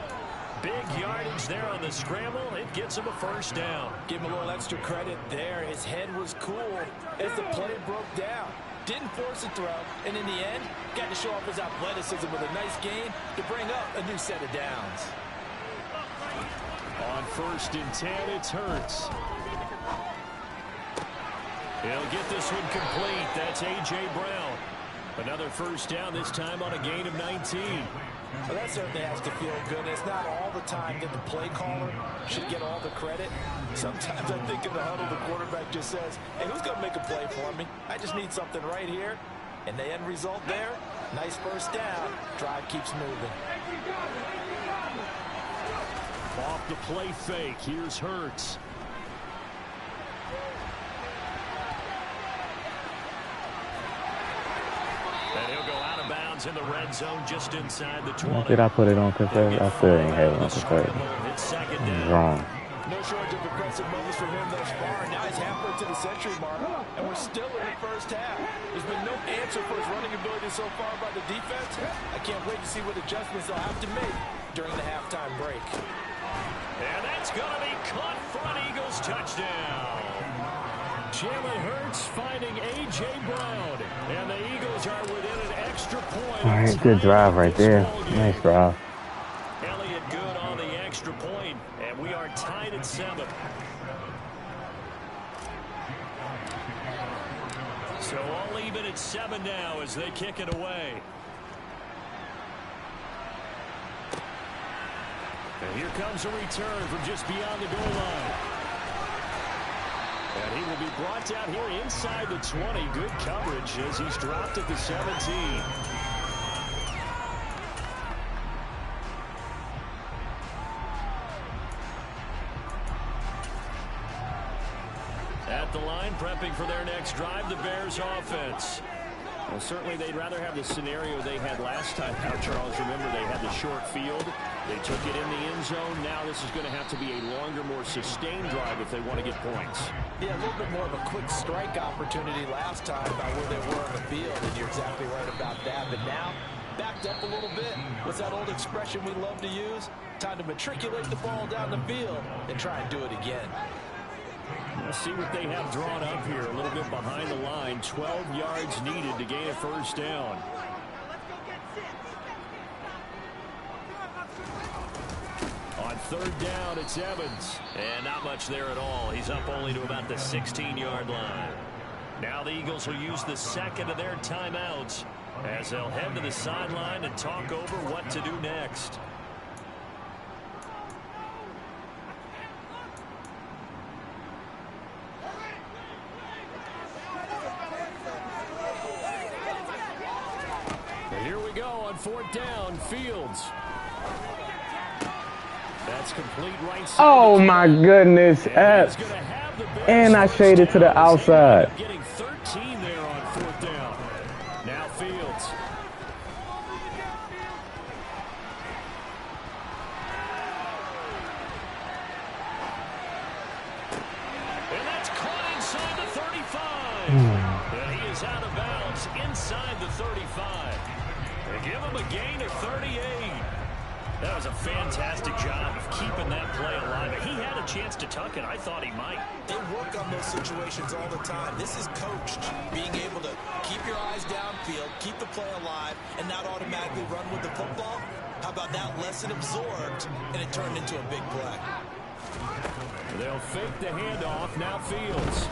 Big yardage there on the scramble. It gets him a first down. Give him a little extra credit there. His head was cool as the play broke down. Didn't force a throw, and in the end, got to show off his athleticism with a nice gain to bring up a new set of downs. On 1st and 10, it's Hurts. He'll get this one complete. That's A.J. Brown. Another first down, this time on a gain of 19. Well, that certainly has to feel good. It's not all the time that the play caller should get all the credit. Sometimes I think in the huddle, the quarterback just says, hey, who's going to make a play for me? I just need something right here. And the end result there, nice first down. Drive keeps moving. Off the play fake, here's Hurts. And he'll go out of bounds in the red zone just inside the 20. Did I put it on conservative? I still ain't have it on conservative. It's wrong. No shortage of impressive moments from him thus far. Now he's halfway to the century mark, and we're still in the first half. There's been no answer for his running ability so far by the defense. I can't wait to see what adjustments they'll have to make during the halftime break. And that's going to be caught for an Eagles touchdown. Jalen Hurts finding A.J. Brown. And the Eagles are within an extra point. All right, good drive right there. Nice drive. Elliott good on the extra point, and we are tied at 7. So all even at 7 now as they kick it away. And here comes a return from just beyond the goal line. And he will be brought down here inside the 20. Good coverage as he's dropped at the 17. At the line, prepping for their next drive, the Bears offense. Well, certainly they'd rather have the scenario they had last time out, Charles. Remember, they had the short field. They took it in the end zone. Now this is going to have to be a longer, more sustained drive if they want to get points. Yeah, a little bit more of a quick strike opportunity last time by where they were on the field, and you're exactly right about that. But now backed up a little bit. What's that old expression we love to use? Time to matriculate the ball down the field and try and do it again. Let's see what they have drawn up here. A little bit behind the line. 12 yards needed to gain a first down. On third down, it's Evans. And not much there at all. He's up only to about the 16-yard line. Now the Eagles will use the second of their timeouts as they'll head to the sideline and talk over what to do next. Here we go on fourth down. Fields. That's complete right side. Oh my goodness. And I shaded to the outside. Getting 13 there on fourth down. Now Fields. And that's caught inside the 35. And he is out of bounds inside the 35. They give him a gain of 38. That was a fantastic job of keeping that play alive. He had a chance to tuck it. I thought he might. They work on those situations all the time. This is coached. Being able to keep your eyes downfield, keep the play alive, and not automatically run with the football. How about that lesson absorbed, and it turned into a big play? They'll fake the handoff. Now Fields.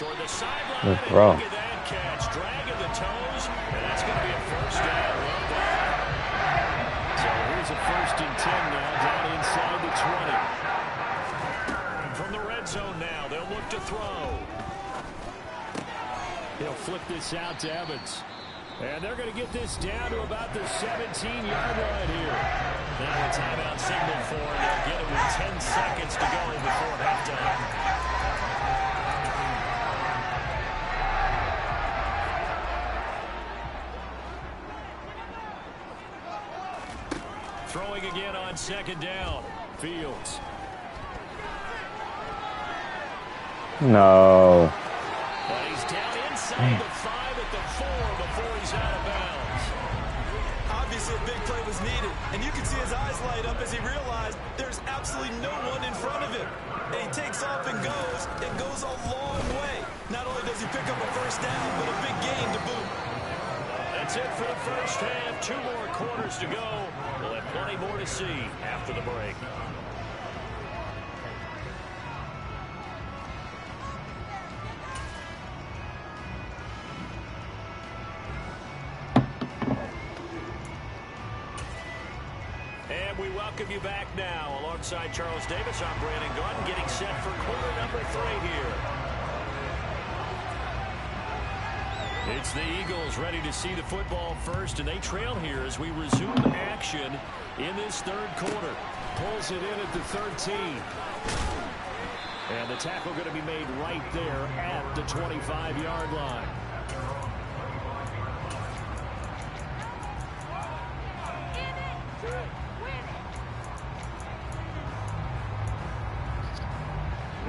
Toward the sideline. Look at that catch. Dragging the toes. And that's going to be a first down. Well done. So here's a 1st and 10 now down inside the 20. From the red zone now, they'll look to throw. He'll flip this out to Evans. And they're going to get this down to about the 17-yard line here. Now a timeout signal for him. They'll get it with 10 seconds to go before halftime. Throwing again on second down. Fields. No. But he's down inside the 5 at the 4 before he's out of bounds. Obviously a big play was needed, and you can see his eyes light up as he realized there's absolutely no one in front of him. And he takes off and goes. It goes a long way. Not only does he pick up a first down, but a big gain to boot. That's it for the first half. 2 more quarters to go. We'll have plenty more to see after the break. And we welcome you back now. Alongside Charles Davis, I'm Brandon Gunn, getting set for quarter number 3 here. It's the Eagles ready to see the football first, and they trail here as we resume action in this third quarter. Pulls it in at the 13. And the tackle going to be made right there at the 25-yard line.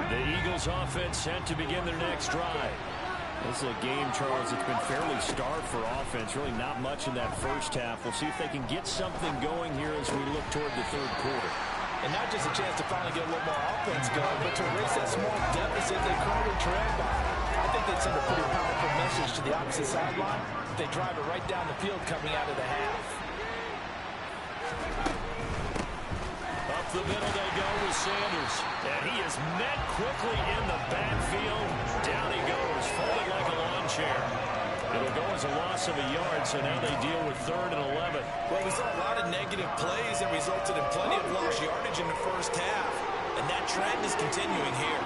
The Eagles offense set to begin their next drive. This is a game, Charles, that's been fairly starved for offense. Really not much in that first half. We'll see if they can get something going here as we look toward the third quarter. And not just a chance to finally get a little more offense going, but to erase that small deficit they currently trail by. I think they'd send a pretty powerful message to the opposite sideline if they drive it right down the field coming out of the half. Up the middle they go with Sanders. And he is met quickly in the backfield. Down he goes, folded like a lawn chair. It'll go as a loss of a yard, so now they deal with 3rd and 11. Well, we saw a lot of negative plays that resulted in plenty of lost yardage in the first half. And that trend is continuing here.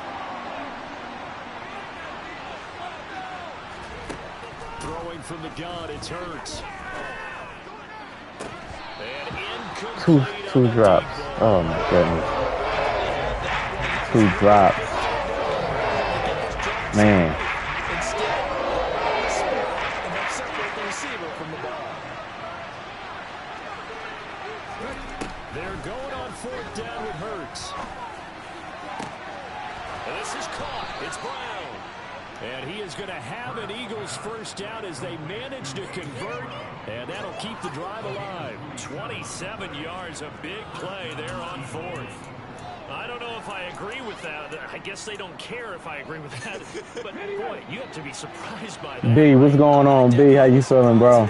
Throwing from the gun, it's Hurts. And incomplete. Two drops. Oh my goodness. 2 drops. Man. They're going on 4th down with Hurts. And this is caught. It's Brown. And he is going to have an Eagles first down as they manage to convert, and that'll keep the drive alive. 27 yards, a big play there on fourth. I don't know if I agree with that. I guess they don't care if I agree with that. But, boy, you have to be surprised by that. B, what's going on, B? How you feeling, bro?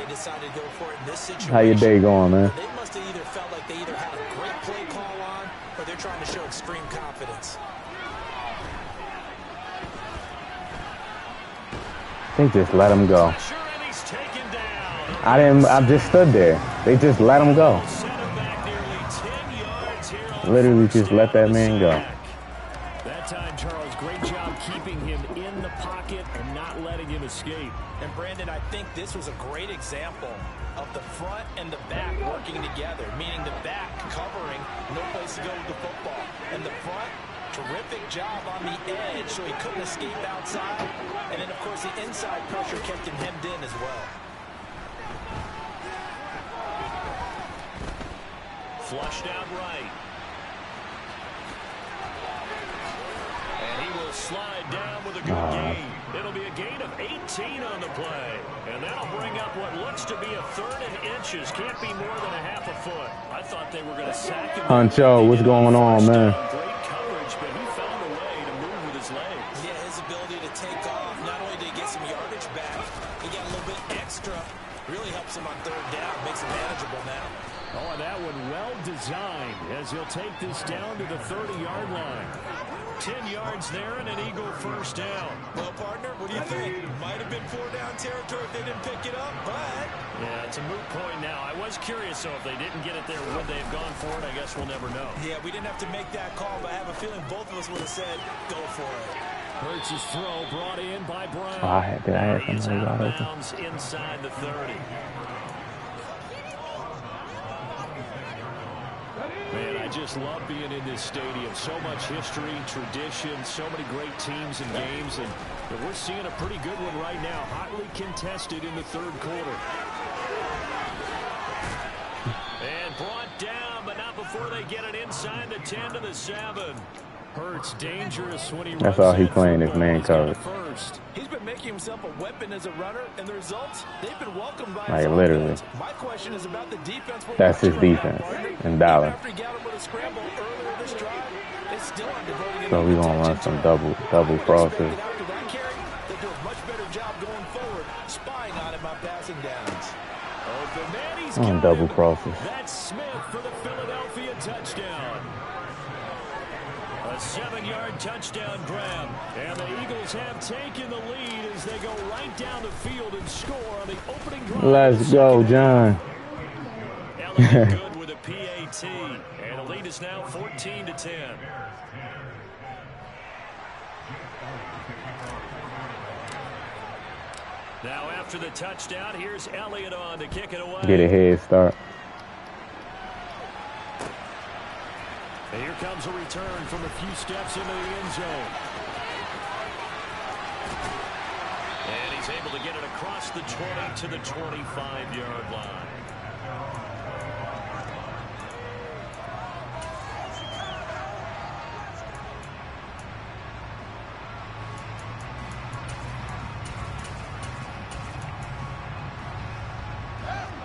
How your day going, man? They must have either felt like they either had a great play call on or they're trying to show extreme confidence. They just let him go. I just stood there. They just let him go. Literally just let that man go. That time, Charles, great job keeping him in the pocket and not letting him escape. And Brandon, I think this was a great example of the front and the back working together, meaning the back covering, no place to go with the football. And the front, terrific job on the edge so he couldn't escape outside. And then, of course, the inside pressure kept him hemmed in as well. Flushed out right. And he will slide down with a good gain. It'll be a gain of 18 on the play. And that'll bring up what looks to be a 3rd and inches. Can't be more than a half a foot. I thought they were going to sack him. Huncho, what's going on, man? Great coverage, but he found a way to move with his legs. Yeah, his ability to take off. Not only did he get some yardage back, he got a little bit extra. Really helps him on 3rd down. Makes it manageable now. Oh, and that one well designed as he'll take this down to the 30-yard line. 10 yards there and an Eagle first down. Well, partner, what do you think? Might have been 4-down territory if they didn't pick it up, but... Yeah, it's a moot point now. I was curious, though, if they didn't get it there, would they have gone for it? I guess we'll never know. Yeah, we didn't have to make that call, but I have a feeling both of us would have said, go for it. Hurts' throw brought in by Brown. I had He's somebody out of wide open. bounds inside the 30. Man, I just love being in this stadium. So much history, tradition, so many great teams and games, and we're seeing a pretty good one right now. Hotly contested in the 3rd quarter. And brought down, but not before they get it inside the 10 to the 7. Hurts dangerous when he That's all he playing is man coverage. He's been making himself a weapon as a runner, and the results, they've been welcomed by Like, literally. My question is about the defense. That's his defense in Dallas. So we're going to run some double crosses. They do a much better job going forward, spying on him on passing downs. On double crosses. That's Smith for the Philadelphia touchdown. A 7-yard touchdown grab. And the Eagles have taken the lead as they go right down the field and score on the opening drive. Let's go, John. Good with a PAT. And the lead is now 14-10. Now after the touchdown, here's Elliott on to kick it away. Get a head start. And here comes a return from a few steps into the end zone. And he's able to get it across the 20 to the 25-yard line.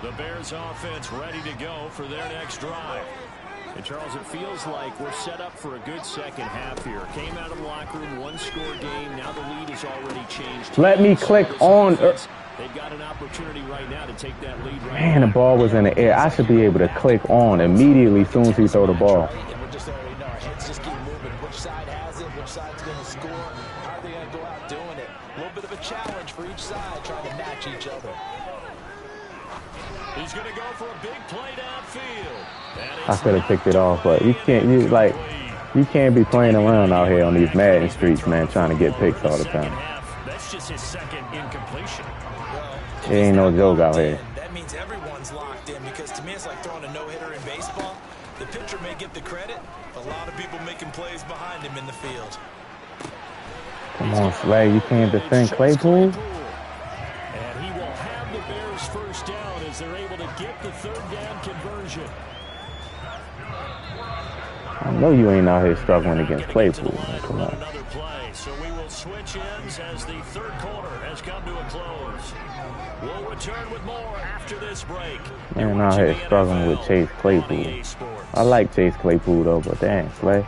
The Bears offense ready to go for their next drive. And Charles, it feels like we're set up for a good second half here. Came out of the locker room, 1-score game. Now the lead is already changed. Let me click on. They've got an opportunity right now to take that lead right Man, the ball was in the air. I should be able to click on immediately as soon as he throw the ball. And we're just already know our heads just keep moving. Which side has it? Which side's going to score? How are they going to go out doing it? A little bit of a challenge for each side, trying to match each other. He's going to go for a big play downfield. I could have picked it off, but you can't be playing around out here on these Madden streets, man, trying to get picks all the time. That's just his second incompletion. It ain't no joke out here. That means everyone's locked in, because to me it's like throwing a no-hitter in baseball. The pitcher may get the credit, a lot of people making plays behind him in the field. Come on, Slay, you can't defend Claypool? And he will have the Bears first down as they're able to get the 3rd down conversion. I know you ain't out here struggling against Claypool, man. Come on. Another play, so we will switch ends as the third quarter has come to a close. We'll return with more after this break. Man, out here struggling with Chase Claypool. I like Chase Claypool though, but dang, Slay.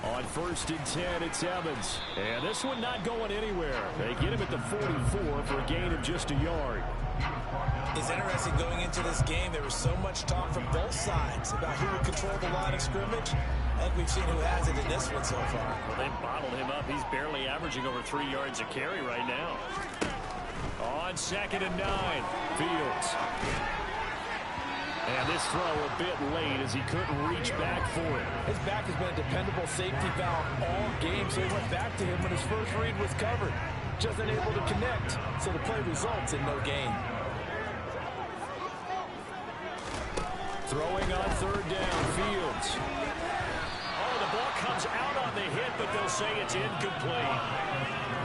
On 1st and 10, it's Evans. And this one not going anywhere. They get him at the 44 for a gain of just a yard. It's interesting going into this game. There was so much talk from both sides about who would control the line of scrimmage. I think we've seen who has it in this one so far. Well, they bottled him up. He's barely averaging over 3 yards a carry right now. On 2nd and 9, Fields. And this throw a bit late as he couldn't reach back for it. His back has been a dependable safety valve all game, so he went back to him when his first read was covered. Just unable to connect, so the play results in no gain. Throwing on 3rd down, Fields. Oh, the ball comes out on the hit, but they'll say it's incomplete.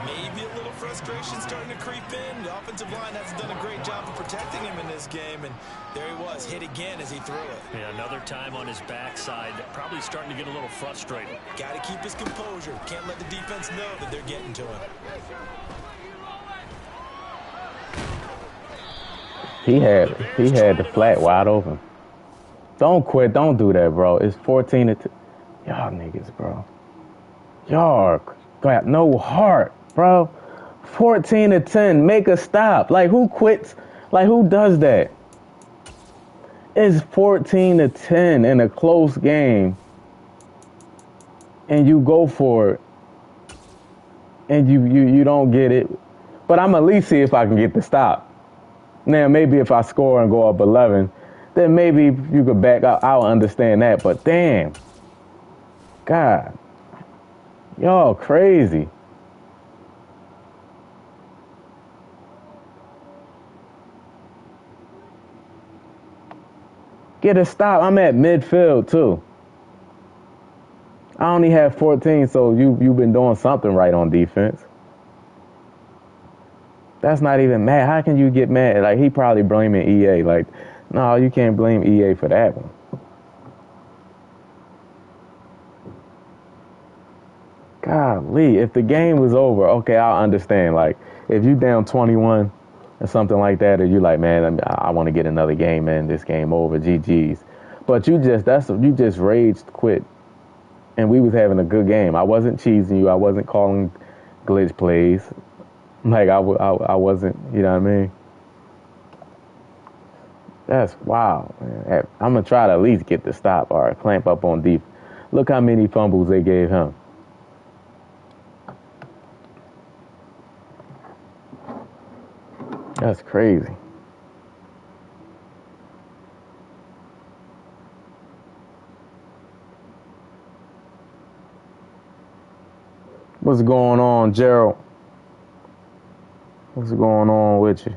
Maybe a little frustration starting to creep in. The offensive line hasn't done a great job of protecting him in this game, and there he was, hit again as he threw it. Yeah, another time on his backside, probably starting to get a little frustrated. Got to keep his composure. Can't let the defense know that they're getting to him. He had the flat wide open. Don't quit. Don't do that, bro. It's 14 to 2. Y'all niggas, bro. Y'all got no heart, bro. 14 to 10. Make a stop. Like, who quits? Like, who does that? It's 14 to 10 in a close game. And you go for it. And you don't get it. But I'm at least see if I can get the stop. Now, maybe if I score and go up 11, then maybe you could back out. I'll understand that. But damn. God. Y'all crazy. Get a stop. I'm at midfield, too. I only have 14, so you've been doing something right on defense. That's not even mad. How can you get mad? Like, he probably blaming EA. Like, no, you can't blame EA for that one. Golly, if the game was over, okay, I'll understand. Like, if you down 21 or something like that, or you like, man, I want to get another game, man, this game over, GG's. But you just raged quit, and we was having a good game. I wasn't cheesing you. I wasn't calling glitch plays. Like, I wasn't, you know what I mean? That's wild, man. I'm going to try to at least get the stop or clamp up on deep. Look how many fumbles they gave him. That's crazy. What's going on, Gerald? What's going on with you?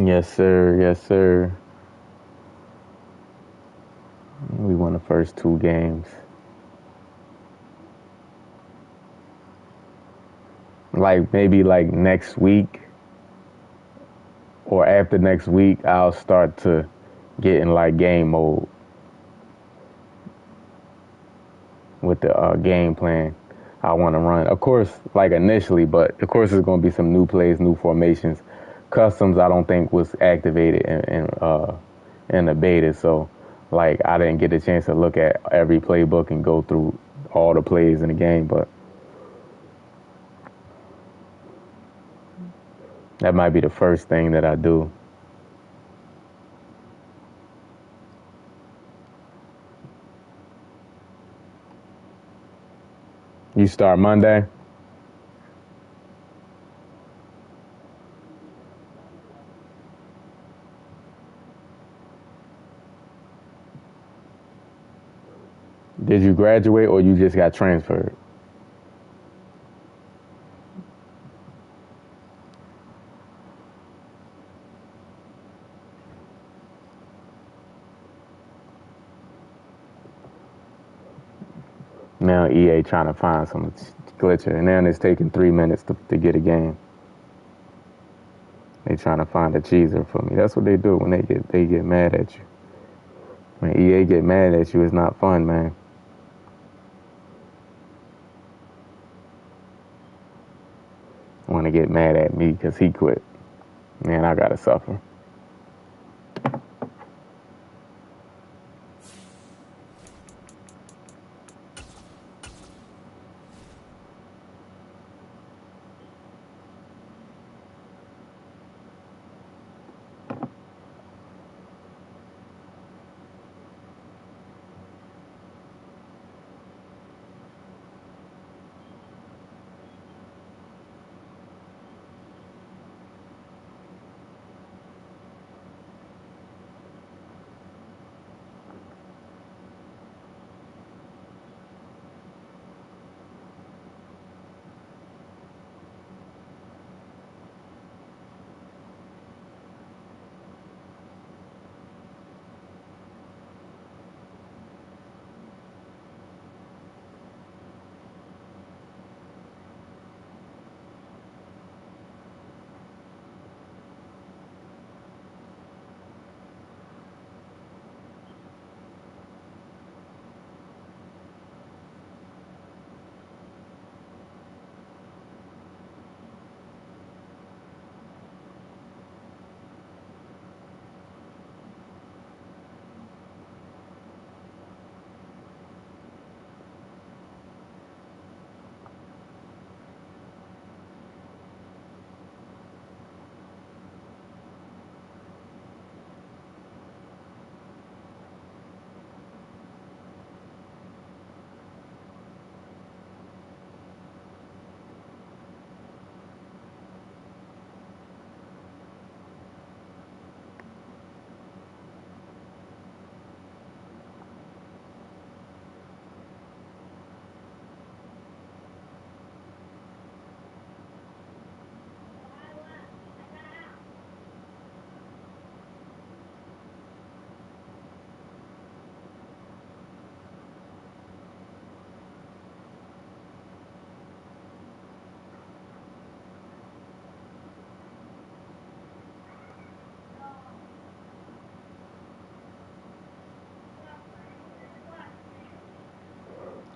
Yes, sir. Yes, sir. We won the first 2 games. Like, maybe like next week or after next week, I'll start to get in like game mode with the game plan I want to run. Of course, like initially, but of course there's going to be some new plays, new formations. Customs I don't think was activated in the beta, so like I didn't get a chance to look at every playbook and go through all the plays in the game, but that might be the first thing that I do. You start Monday? Did you graduate or you just got transferred? Now EA trying to find some glitcher, and now it's taking 3 minutes to get a game. They trying to find a cheeser for me. That's what they do when they get mad at you. When EA get mad at you, it's not fun, man. Want to get mad at me because he quit. Man, I gotta suffer.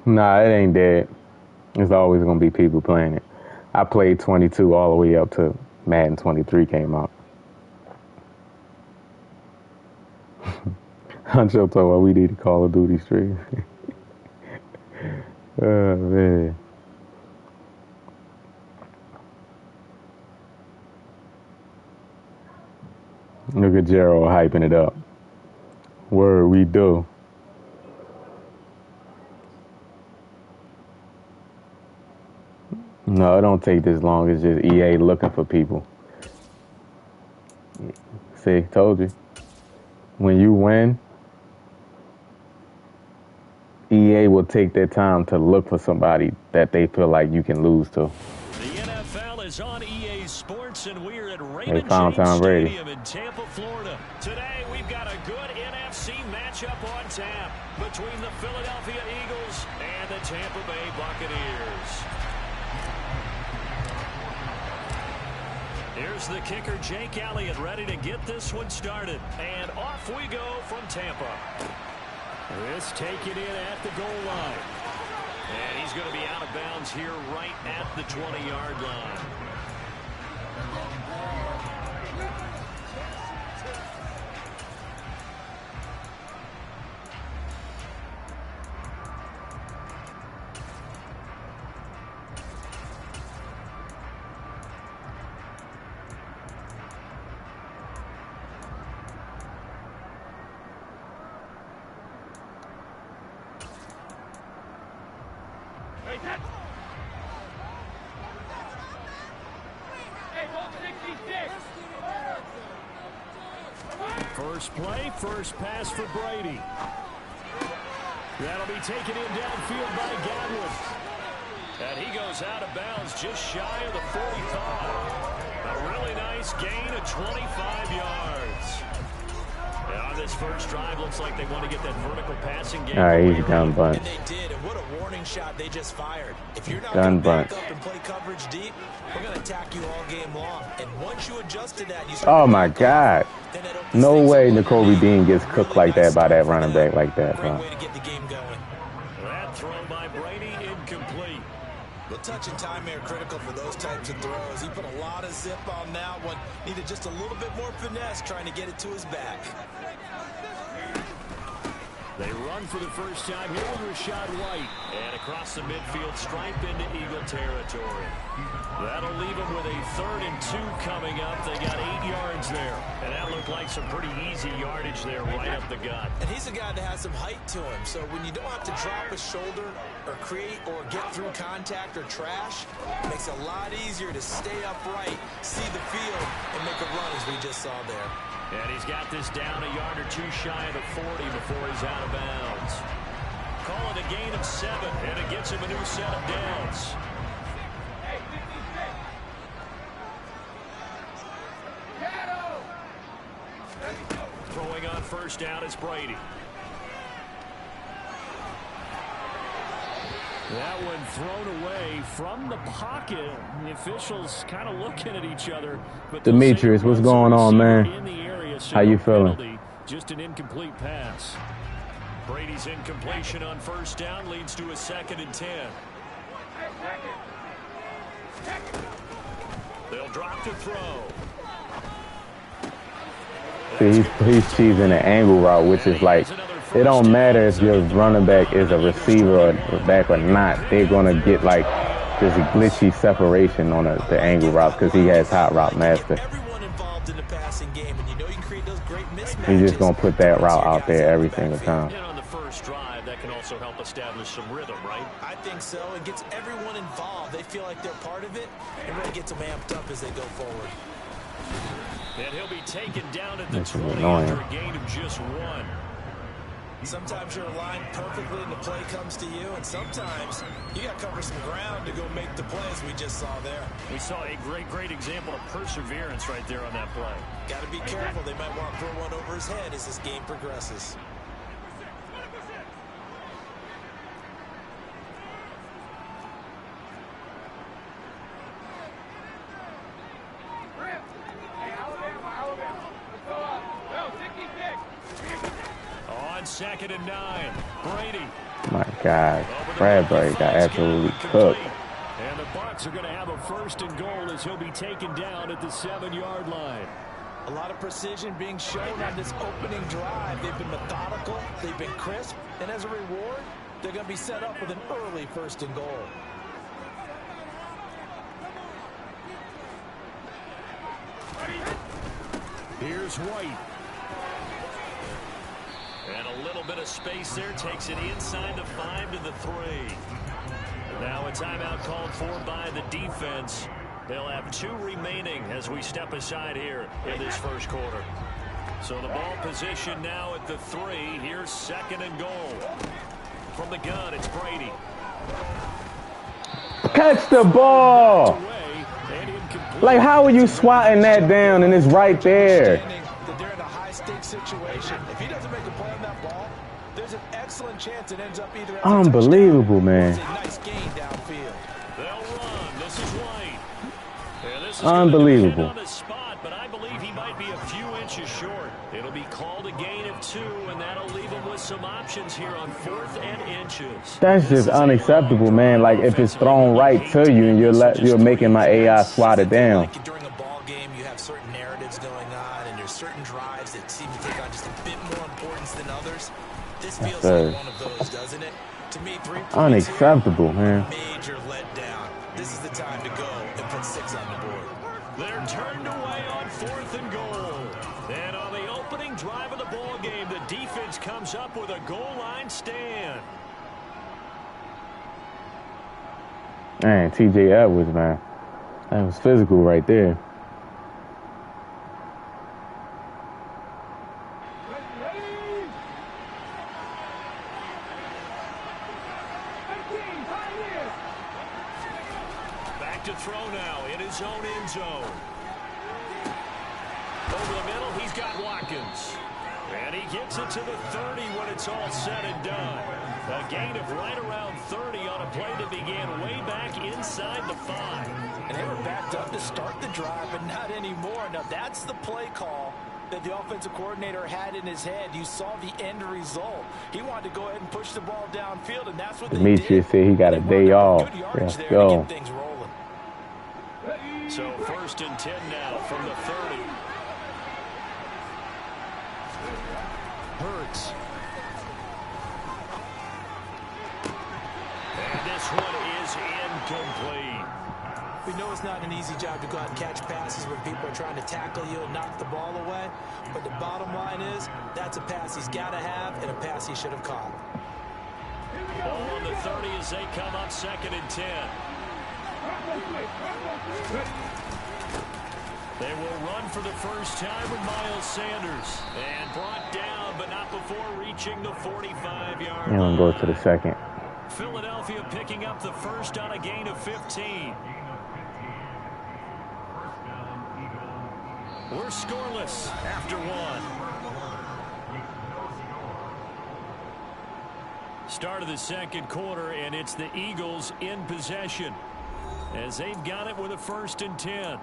Nah, it ain't dead. There's always going to be people playing it. I played 22 all the way up to Madden 23 came out. Huncho told me we need a Call of Duty stream. Oh, man. Look at Gerald hyping it up. Word, we do. No, it don't take this long. It's just EA looking for people. See, told you. When you win, EA will take their time to look for somebody that they feel like you can lose to. The NFL is on EA Sports, and we're at Raymond found James Tom Brady. Stadium in Tampa, Florida. Today, we've got a good NFC matchup on tap between the Philadelphia Eagles and the Tampa Bay Buccaneers. Here's the kicker, Jake Elliott, ready to get this one started. And off we go from Tampa. This taken in at the goal line. And he's going to be out of bounds here right at the 20-yard line. First play, first pass for Brady. That'll be taken in downfield by Godwin. And he goes out of bounds just shy of the 45. A really nice gain of 25 yards. And on this first drive, looks like they want to get that vertical passing game. All right, he's gun bunt. And they did, and what a warning shot they just fired. If you're not Gun going to back bunt. up and play coverage deep, we're going to attack you all game long. And once you adjust to that, you Oh my God. No way N'Kobe Dean gets cooked like that by that running back like that, bro. Great way to get the game going. That throw by Brady incomplete. The touch and time are critical for those types of throws. He put a lot of zip on that one. Needed just a little bit more finesse trying to get it to his back. They run for the first time here with Rachaad White. And across the midfield stripe into Eagle territory. That'll leave them with a 3rd and 2 coming up. They got 8 yards there. And that looked like some pretty easy yardage there right up the gut. And he's a guy that has some height to him. So when you don't have to drop a shoulder or create or get through contact or trash, it makes it a lot easier to stay upright, see the field, and make a run as we just saw there. And he's got this down a yard or 2 shy of the 40 before he's out of bounds. Call it a gain of 7, and it gets him a new set of downs. Throwing on first down is Brady. That one thrown away from the pocket. The officials kind of looking at each other. But Demetrius, what's going on, man? How you feeling? Penalty, just an incomplete pass. Brady's incompletion on first down leads to a 2nd and 10. They'll drop to throw. See, he's cheesing an angle route, which is like, it don't matter if your running back is a receiver or back or not. They're going to get like this glitchy separation on the angle route because he has hot route master. He's just going to put that route out there every single time. And on the first drive, that can also help establish some rhythm, right? I think so. It gets everyone involved. They feel like they're part of it. It really gets them amped up as they go forward. And he'll be taken down at the 20 after a gain of just 1. Sometimes you're aligned perfectly and the play comes to you, and sometimes you got to cover some ground to go make the play as we just saw there. We saw a great example of perseverance right there on that play. Got to be careful. They might want to throw one over his head as this game progresses. On 2nd and 9, Brady. My God, Bradbury got absolutely cooked. And the Bucs are going to have a 1st and goal as he'll be taken down at the 7-yard line. A lot of precision being shown on this opening drive. They've been methodical, they've been crisp, and as a reward, they're going to be set up with an early 1st and goal. Here's White. And a little bit of space there, takes it inside the 5 to the 3. Now a timeout called for by the defense. They'll have 2 remaining as we step aside here in this first quarter. So the ball position now at the 3. Here's 2nd and goal. From the gun, it's Brady. Catch the ball! Like, how are you swatting that down and it's right there? That they're in a high-stakes situation. If he doesn't make a play on that ball, there's an excellent chance it ends up either as unbelievable, man. nice gain downfield. They'll run. This is White. Yeah, this is unbelievable. on the spot, but I believe he might be a few inches short. It'll be called a gain of 2, and that'll leave him with some options here on 4th and inches. That's just unacceptable, man. Like, if it's thrown right to you and you're making my AI swat it down. During a ball game, you have certain narratives going on, and there's certain drives that seem to take on just a bit more importance than others. This feels like one of those, doesn't it? To me, 3 points unacceptable, man. Major letdown. This is the time to go and put 6 on the board. They're turned away on 4th and goal. And on the opening drive of the ball game, the defense comes up with a goal line stand. Man, TJ Edwards, man. That was physical right there. Back to throw now in his own end zone. Over the middle, he's got Watkins. And he gets it to the 30 when it's all said and done. A gain of right around 30 on a play that began way back inside the 5. And they were backed up to start the drive, but not anymore. Now, that's the play call that the offensive coordinator had in his head. You saw the end result. He wanted to go ahead and push the ball downfield, and that's what they did. Demetrius said he got a day off. Let's go. So 1st and 10 now from the 30. Hurts. And this one is incomplete. We know it's not an easy job to go out and catch passes when people are trying to tackle you and knock the ball away. But the bottom line is, that's a pass he's got to have and a pass he should have caught. Ball on the 30 as they come up 2nd and 10. They will run for the first time with Miles Sanders. And brought down, but not before reaching the 45-yard line. And go to the 2nd. Philadelphia picking up the first on a gain of 15. We're scoreless after 1. Start of the 2nd quarter, and it's the Eagles in possession as they've got it with a 1st and 10.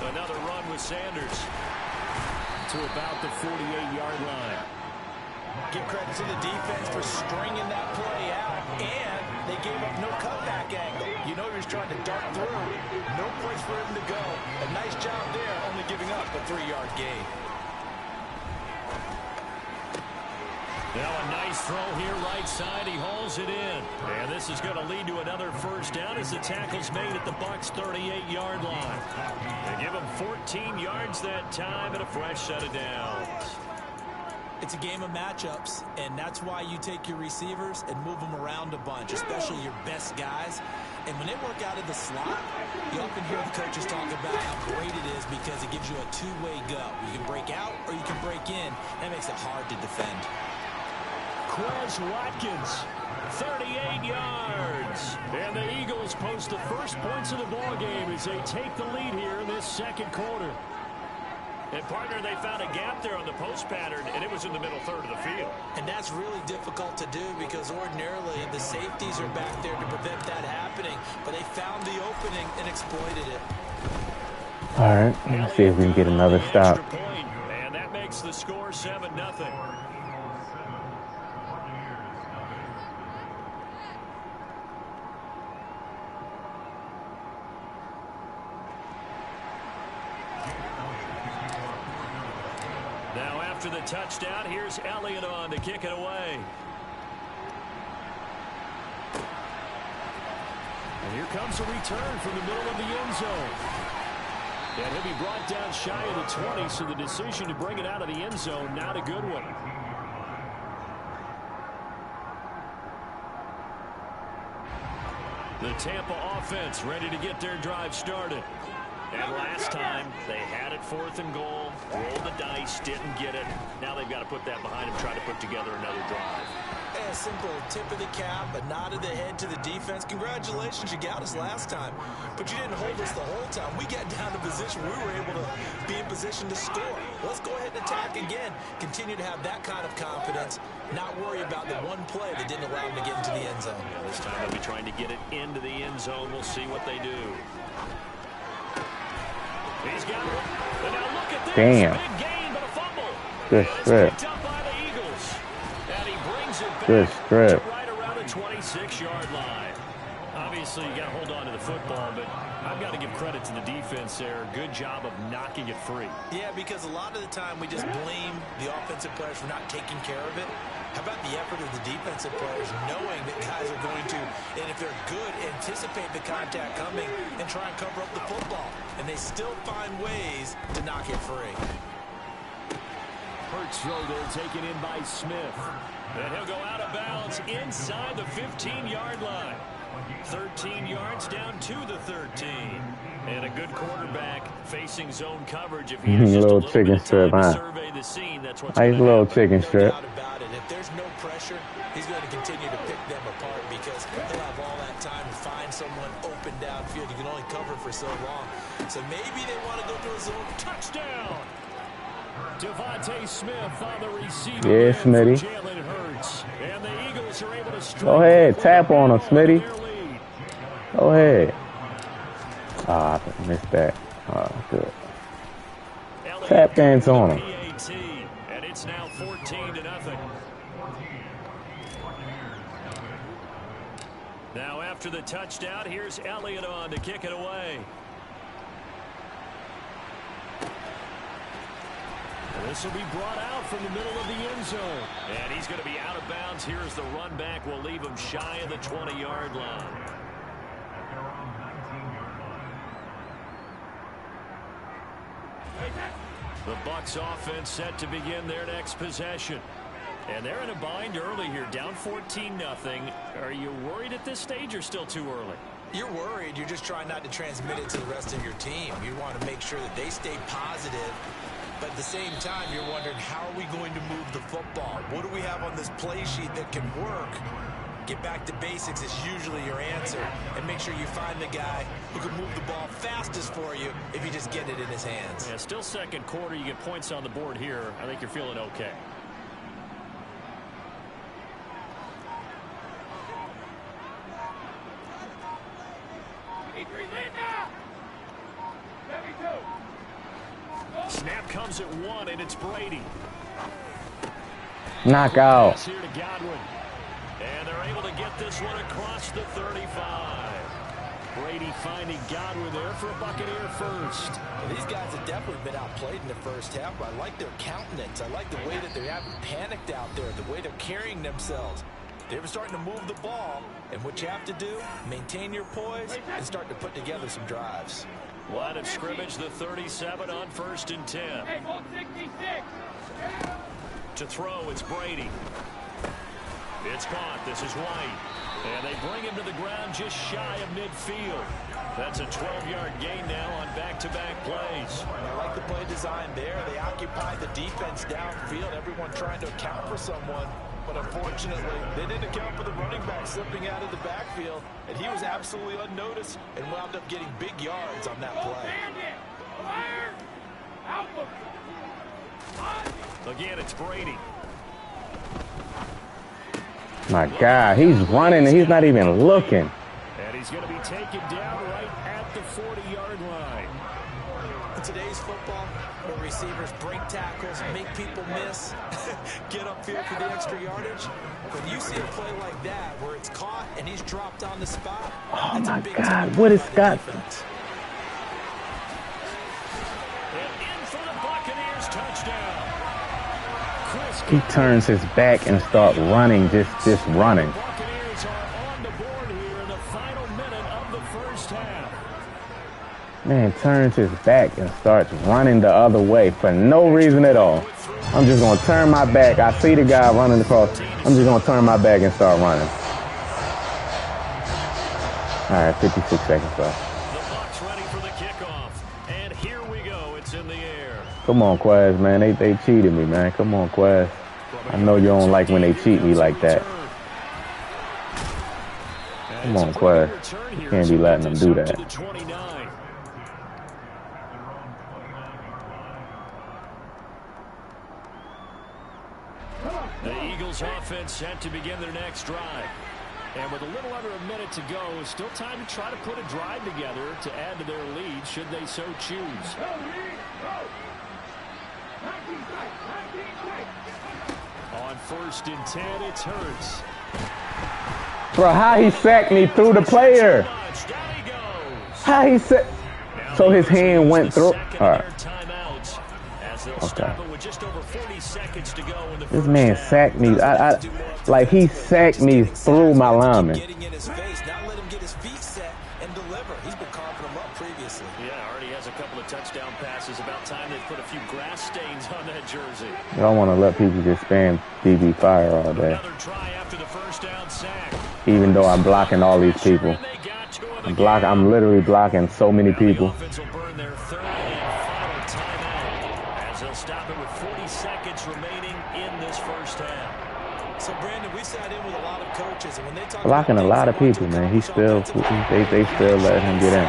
Another run with Sanders to about the 48-yard line. Give credit to the defense for stringing that play out, and they gave up no cutback angle. You know, he was trying to dart through. No place for him to go. A nice job there, only giving up a 3-yard gain. Now a nice throw here right side. He hauls it in. And this is going to lead to another first down as the tackle's made at the Bucs' 38-yard line. They give him 14 yards that time and a fresh set of downs. It's a game of matchups, and that's why you take your receivers and move them around a bunch, especially your best guys. And when they work out of the slot, you often hear the coaches talk about how great it is because it gives you a two-way go. You can break out or you can break in. That makes it hard to defend. Quez Watkins, 38 yards. And the Eagles post the first points of the ball game as they take the lead here in this 2nd quarter. And, partner, they found a gap there on the post pattern, and it was in the middle 3rd of the field. And that's really difficult to do because ordinarily the safeties are back there to prevent that happening. But they found the opening and exploited it. All right, let's see if we can get another stop. And that makes the score 7-0. Now after the touchdown, here's Elliott on to kick it away. And here comes a return from the middle of the end zone. And he'll be brought down shy of the 20, so the decision to bring it out of the end zone, not a good one. The Tampa offense ready to get their drive started. And last time, they had it 4th and goal, rolled the dice, didn't get it. Now they've got to put that behind them, try to put together another drive. A simple tip of the cap, a nod of the head to the defense. Congratulations, you got us last time. But you didn't hold us the whole time. We got down to position. We were able to be in position to score. Let's go ahead and attack again. Continue to have that kind of confidence. Not worry about the one play that didn't allow them to get into the end zone. Yeah, this time they'll be trying to get it into the end zone. We'll see what they do. He's got it. And now look at this. Damn. Big gain, but a fumble. Good strip. Picked up by the Eagles. And he brings it back Good strip. to right around the 26-yard line. Obviously, you got to hold on to the football, but I've got to give credit to the defense there. Good job of knocking it free. Yeah, because a lot of the time we just blame the offensive players for not taking care of it. How about the effort of the defensive players knowing that guys are going to, and if they're good, anticipate the contact coming and try and cover up the football. And they still find ways to knock it free. Hurts throw there taken in by Smith. And he'll go out of bounds inside the 15-yard line. 13 yards down to the 13. And a good quarterback facing zone coverage. If he has just a little chicken strip, to huh? survey the scene, that's what's Nice little chicken strip. No doubt about it. If there's no pressure, he's going to continue to pick them apart because he'll have all that time to find someone open downfield. You can only cover for so long. So maybe they want to go to a zone. Touchdown! Devontae Smith on the receiving. Yeah, Smitty. Jalen Hurts. And the Eagles are able to Go ahead, tap on him, Smitty. Go ahead. Ah, I missed that. Oh, good. Tap dance on him. And it's now 14-0. Now after the touchdown, here's Elliott on to kick it away. This will be brought out from the middle of the end zone. And he's going to be out of bounds. Here's the run back. Will leave him shy of the 20-yard line. The Bucs offense set to begin their next possession. And they're in a bind early here, down 14-0. Are you worried at this stage or still too early? You're worried. You're just trying not to transmit it to the rest of your team. You want to make sure that they stay positive. But at the same time, you're wondering, how are we going to move the football? What do we have on this play sheet that can work? Get back to basics is usually your answer. And make sure you find the guy who can move the ball fastest for you if you just get it in his hands. Yeah, still second quarter. You get points on the board here. I think you're feeling okay. Snap comes at 1, and it's Brady. Knockout. Here to Godwin. And they're able to get this one across the 35. Brady finding Godwin there for a Buccaneer first. Well, these guys have definitely been outplayed in the first half, but I like their countenance. I like the way that they haven't panicked out there, the way they're carrying themselves. They were starting to move the ball, and what you have to do, maintain your poise and start to put together some drives. Line of scrimmage, the 37 on 1st and 10. To throw, it's Brady. It's caught. This is White. And they bring him to the ground just shy of midfield. That's a 12-yard gain now on back-to-back plays. I like the play design there. They occupied the defense downfield, everyone trying to account for someone. But unfortunately, they didn't account for the running back slipping out of the backfield, and he was absolutely unnoticed and wound up getting big yards on that play. Again, it's Brady. My God, he's running and he's not even looking. And he's going to be taken down right at the 40-yard line. In today's football, where receivers break tackles, make people miss, get upfield for the extra yardage, when you see a play like that where it's caught and he's dropped on the spot, oh my God, what is Scott? And in for the Buccaneers touchdown. He turns his back and starts running, just running. Buccaneers are on the board here in the final minute of the first half. Man turns his back and starts running the other way for no reason at all. I'm just going to turn my back. I see the guy running across. I'm just going to turn my back and start running. All right, 56 seconds left. The Bucs ready for the kickoff. And here we go. It's in the air. Come on, Quaz, man. They cheated me, man. Come on, Quaz. I know you don't like when they cheat me like that. Come on, Quaz. You can't be letting them do that. The Eagles offense set to begin their next drive. And with a little under a minute to go, it's still time to try to put a drive together to add to their lead should they so choose. On 1st and 10, it's Hurts. Bro, how he sacked me through the player? How he sacked? So his hand went through. All right. Okay. This man sacked me. Like he sacked me through my lineman. Getting in his face, not let him get his feet set and deliver. He's been carving them up previously. Yeah, already has a couple of touchdown passes. About time they put a few grass stains on that jersey. You don't want to let people just spam DB fire all day. Another try after the first down sack. Even though I'm blocking all these people. I'm literally blocking so many people. Offense will burn their third and final timeout as they'll stop it with 40 seconds remaining in this first half. So Brandon, we sat in with a lot of coaches, and when they talk blocking a lot of people, man. They still let him get in.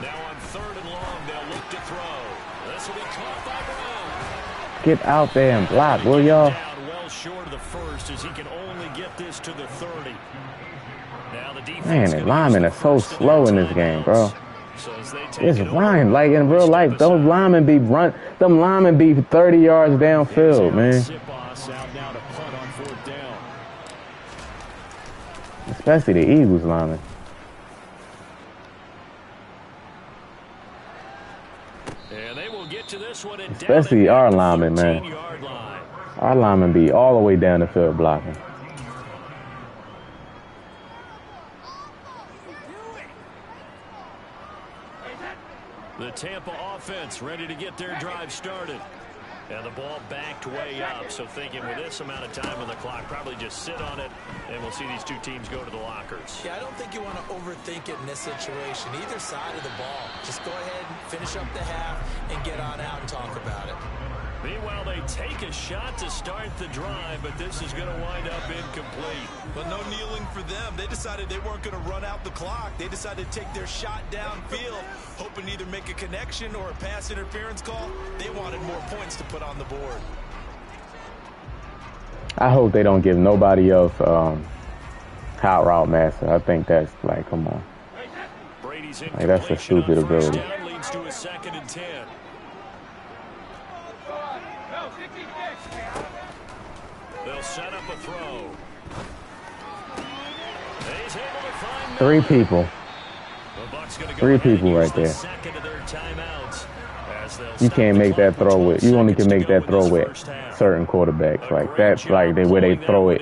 Now on 3rd and long, they'll look to throw. This will be caught by Brown. Get out there and block, will y'all? Well short of the first, as he can only get this to the 30. Now the defense, Man, the linemen are so slow in this game, bro. It's Ryan, like in real life, those linemen be them linemen be 30 yards downfield, man. Especially the Eagles linemen. And they will get to this one, especially our linemen, man. Our linemen be all the way down the field blocking. The Tampa offense ready to get their drive started. And the ball backed way up, so thinking with this amount of time on the clock, probably just sit on it, and we'll see these two teams go to the lockers. Yeah, I don't think you want to overthink it in this situation. Either side of the ball, just go ahead and finish up the half and get on out and talk about it. Meanwhile, they take a shot to start the drive, but this is going to wind up incomplete. But no kneeling for them. They decided they weren't going to run out the clock. They decided to take their shot downfield, hoping to either make a connection or a pass interference call. They wanted more points to put on the board. I hope they don't give nobody else hot route master. I think that's like, come on. Like, that's a stupid ability. Leads to a 2nd and 10. They'll set up a throw. He's able to find 3 people. Three people right there. You can't make that throw with. You only can make that throw with certain quarterbacks. Like that's like where they throw it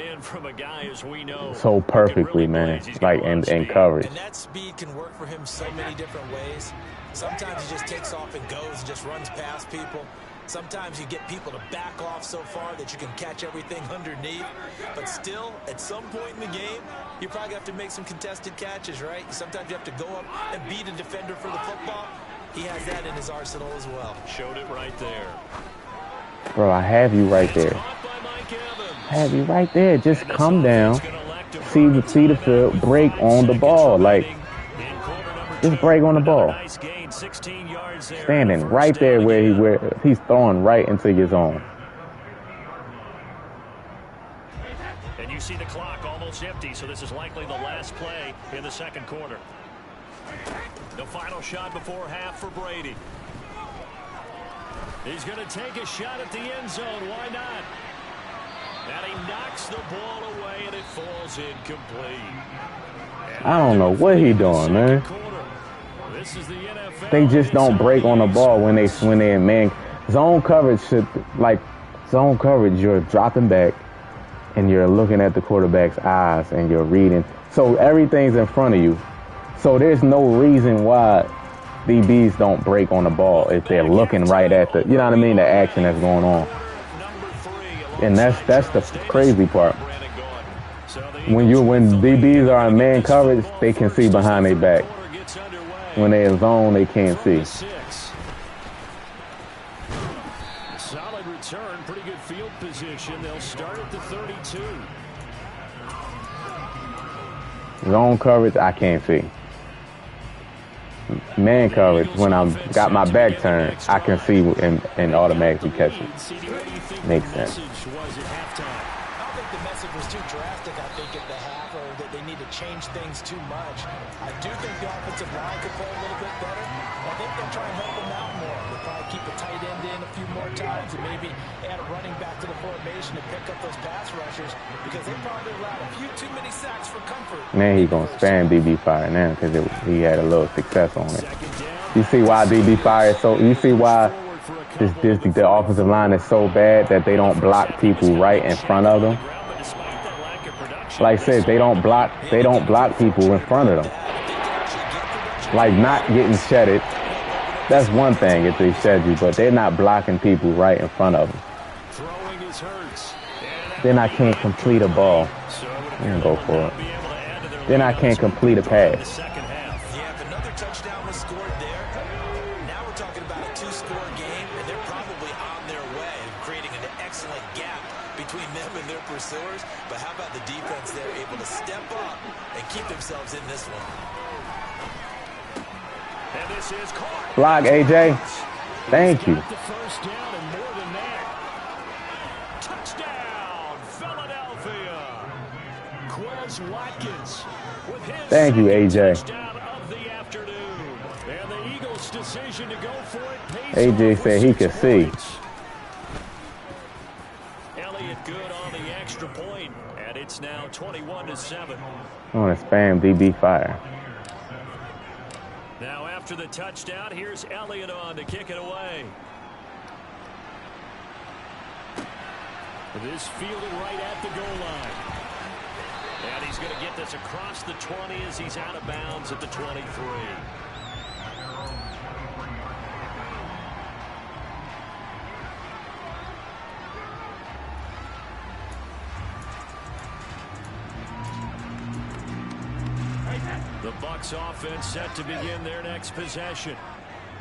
so perfectly, man. Like and coverage. And that speed can work for him so many different ways. Sometimes he just takes off and goes and just runs past people. Sometimes you get people to back off so far that you can catch everything underneath. But still, at some point in the game, you probably have to make some contested catches, right? Sometimes you have to go up and beat a defender for the football. He has that in his arsenal as well. Showed it right there. Bro, I have you right there. I have you right there. Just come down, see the field, break on the ball. Like, just break on the ball. Standing right there where he's throwing right into your zone. And you see the clock almost empty, so this is likely the last play in the 2nd quarter. The final shot before half for Brady. He's going to take a shot at the end zone. Why not? And he knocks the ball away, and it falls incomplete. I don't know what he's doing, man. They just don't break on the ball when they in man. Zone coverage zone coverage, you're dropping back and you're looking at the quarterback's eyes and you're reading. So everything's in front of you. So there's no reason why DBs don't break on the ball if they're looking right at the, you know what I mean, the action that's going on. And that's the crazy part. When DBs are in man coverage, they can see behind their back. When they're in zone, they can't see. Solid return, pretty good field position. They'll start at the 32. Zone coverage, I can't see. Man coverage, when I got my back turned, I can see and automatically catch it. Makes sense. I don't think the message was too drastic, I think, at the half, or that they need to change things too much. I do think the offensive line could play a little bit better. I think they'll try and help them out more. They'll probably keep a tight end in a few more times and maybe add a running back to the formation to pick up those pass rushers because they probably allowed a few too many sacks for comfort. Man, he's going to spam DB fire now because he had a little success on it. You see why DB fire is so, you see why the offensive line is so bad that they don't block people right in front of them? Like I said, they don't block people in front of them. Like not getting shedded. That's one thing if they shed you, but they're not blocking people right in front of them. Then I can't complete a ball. I'm gonna go for it. Then I can't complete a pass. Yeah, if another touchdown was scored there, now we're talking about a two-score game, and they're probably on their way, creating an excellent gap between them and their pursuers. But how about the defense there, able to step up and keep themselves in this one? And this is caught. Block, AJ. Thank you. The first down and more than that. Touchdown, Philadelphia. Quez Watkins with his Thank you, AJ. touchdown of the afternoon. And the Eagles' decision to go for it pays AJ off said with he 6 could see. points. Elliott good on the extra point, and it's now 21-7. I want to spam DB fire. Now after the touchdown, here's Elliott on to kick it away. This fielded right at the goal line. And he's going to get this across the 20 as he's out of bounds at the 23. The Bucs offense set to begin their next possession.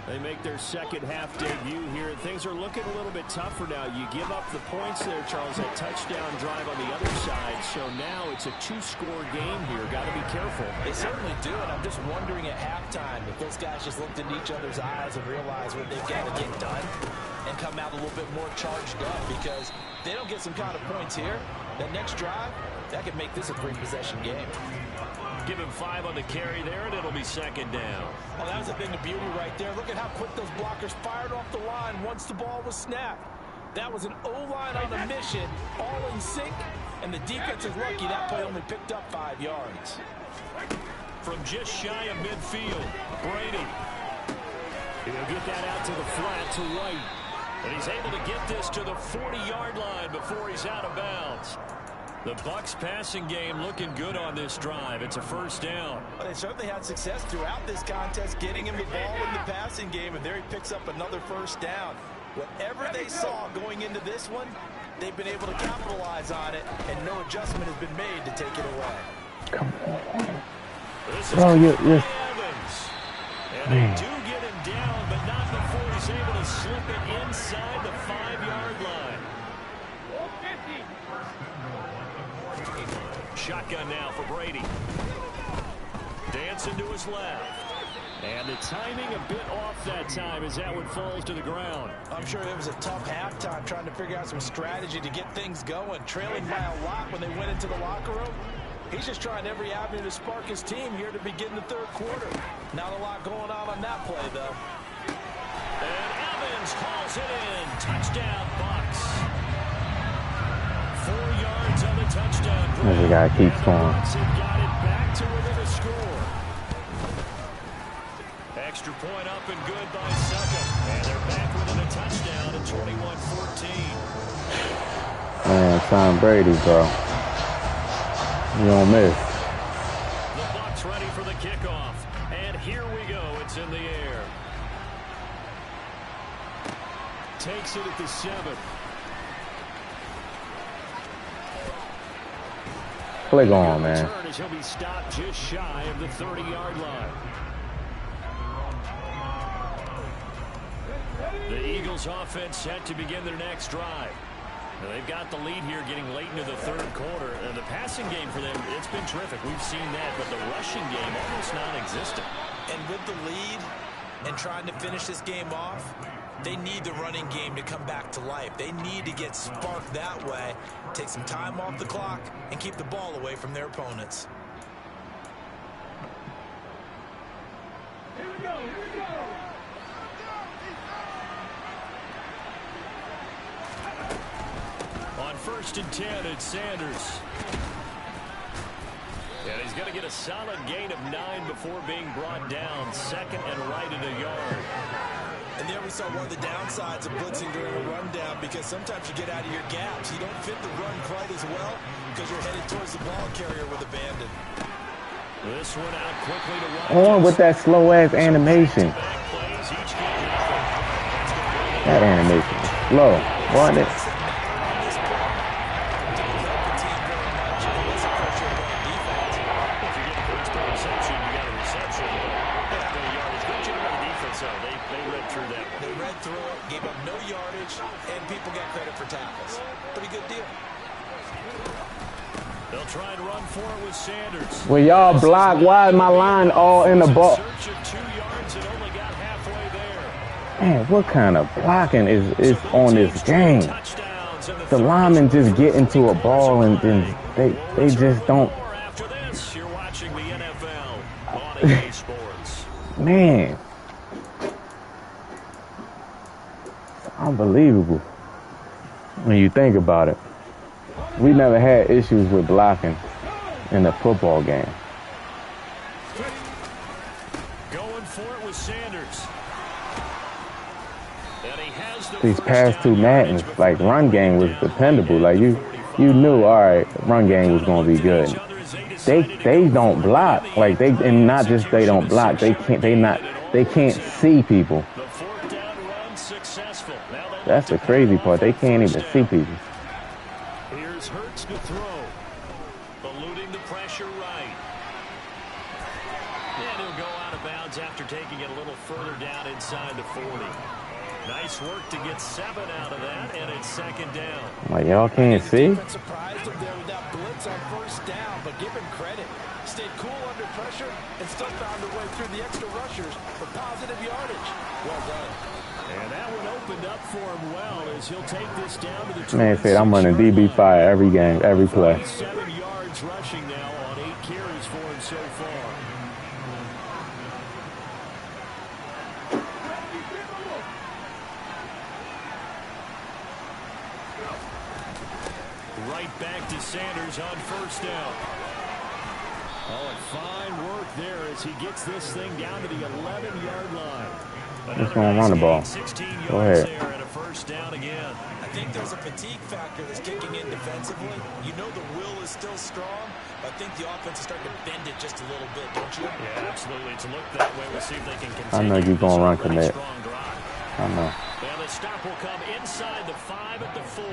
They make their second half debut here, and things are looking a little bit tougher now. You give up the points there, Charles, that touchdown drive on the other side. So now it's a two-score game here. Got to be careful. They certainly do, and I'm just wondering at halftime if those guys just looked into each other's eyes and realized what they've got to get done and come out a little bit more charged up, because they don't get some kind of points here. That next drive, that could make this a three-possession game. Give him 5 on the carry there, and it'll be second down. Oh, that was a thing of beauty right there. Look at how quick those blockers fired off the line once the ball was snapped. That was an O-line on a mission, all in sync, and the defense is lucky that play only picked up 5 yards. From just shy of midfield, Brady. He'll get that out to the flat to right. And he's able to get this to the 40-yard line before he's out of bounds. The Bucs passing game looking good on this drive. It's a first down. Well, they certainly had success throughout this contest, getting him the ball in the passing game, and there he picks up another first down. Whatever they saw going into this one, they've been able to capitalize on it, and no adjustment has been made to take it away. Come on. Bro, you're... And they do get him down, but not before he's able to slip it inside the 5-yard line. Shotgun now for Brady. Dancing to his left. And the timing a bit off that time as that one falls to the ground. I'm sure it was a tough halftime trying to figure out some strategy to get things going. Trailing by a lot when they went into the locker room. He's just trying every avenue to spark his team here to begin the third quarter. Not a lot going on that play, though. And Evans hauls it in. Touchdown, Bucs. 4 yards on the touchdown. The guy keeps going. Bucs have got it back to within a score. Extra point up and good by Suckup. And they're back within a touchdown at 21-14. Man, Tom Brady, bro. You don't miss. The Bucs ready for the kickoff. And here we go. It's in the air. Takes it at the 7. Click on, man. He'll be stopped just shy of the 30-yard line. The Eagles offense set to begin their next drive. Now they've got the lead here getting late into the third quarter. And the passing game for them, it's been terrific. We've seen that, but the rushing game almost non-existent. And with the lead and trying to finish this game off, they need the running game to come back to life. They need to get sparked that way, take some time off the clock, and keep the ball away from their opponents. Here we go, here we go. On 1st and 10, it's Sanders. And he's going to get a solid gain of 9 before being brought down. Second and right at a yard. And there we saw one of the downsides of blitzing during a rundown, because sometimes you get out of your gaps. You don't fit the run quite as well. because you're headed towards the ball carrier with abandon. This one out quickly to Rodgers. On with that slow-ass animation. That animation is slow, wasn't it? Well, y'all block. Why is my line all in the ball? Man, what kind of blocking is on this game? The linemen just get into a ball and then they just don't. Man, it's unbelievable when you think about it. We never had issues with blocking in a football game. Going for it with Sanders. These past two Maddens, like run game was dependable. Like you knew, all right, run game was gonna be good. They don't block. Like and not just they don't block. They can't see people. That's the crazy part. They can't even see people. Here's Hurts to throw. Eluding the pressure right. And he'll go out of bounds after taking it a little further down inside the 40. Nice work to get 7 out of that, and it's second down. Like, y'all can't see? Surprised him there with that blitz on first down, but give him credit. Stayed cool under pressure and still found a way through the extra rushers for positive yardage. Well done. And that one opened up for him well as he'll take this down to the Man said, I'm running DB fire every game, every play. 7 yards rushing now on 8 carries for him so far. Right back to Sanders on first down. Oh, and fine work there as he gets this thing down to the 11-yard line. Just gonna run the ball. Go ahead. And a first down again. I think there's a fatigue factor that's kicking in defensively. You know the will is still strong, but I think the offense is starting to bend it just a little bit, don't you? Yeah, absolutely. It's looked that way. We'll see if they can continue. I know you're gonna run commit. I know. And the stop will come inside the 5 at the 4.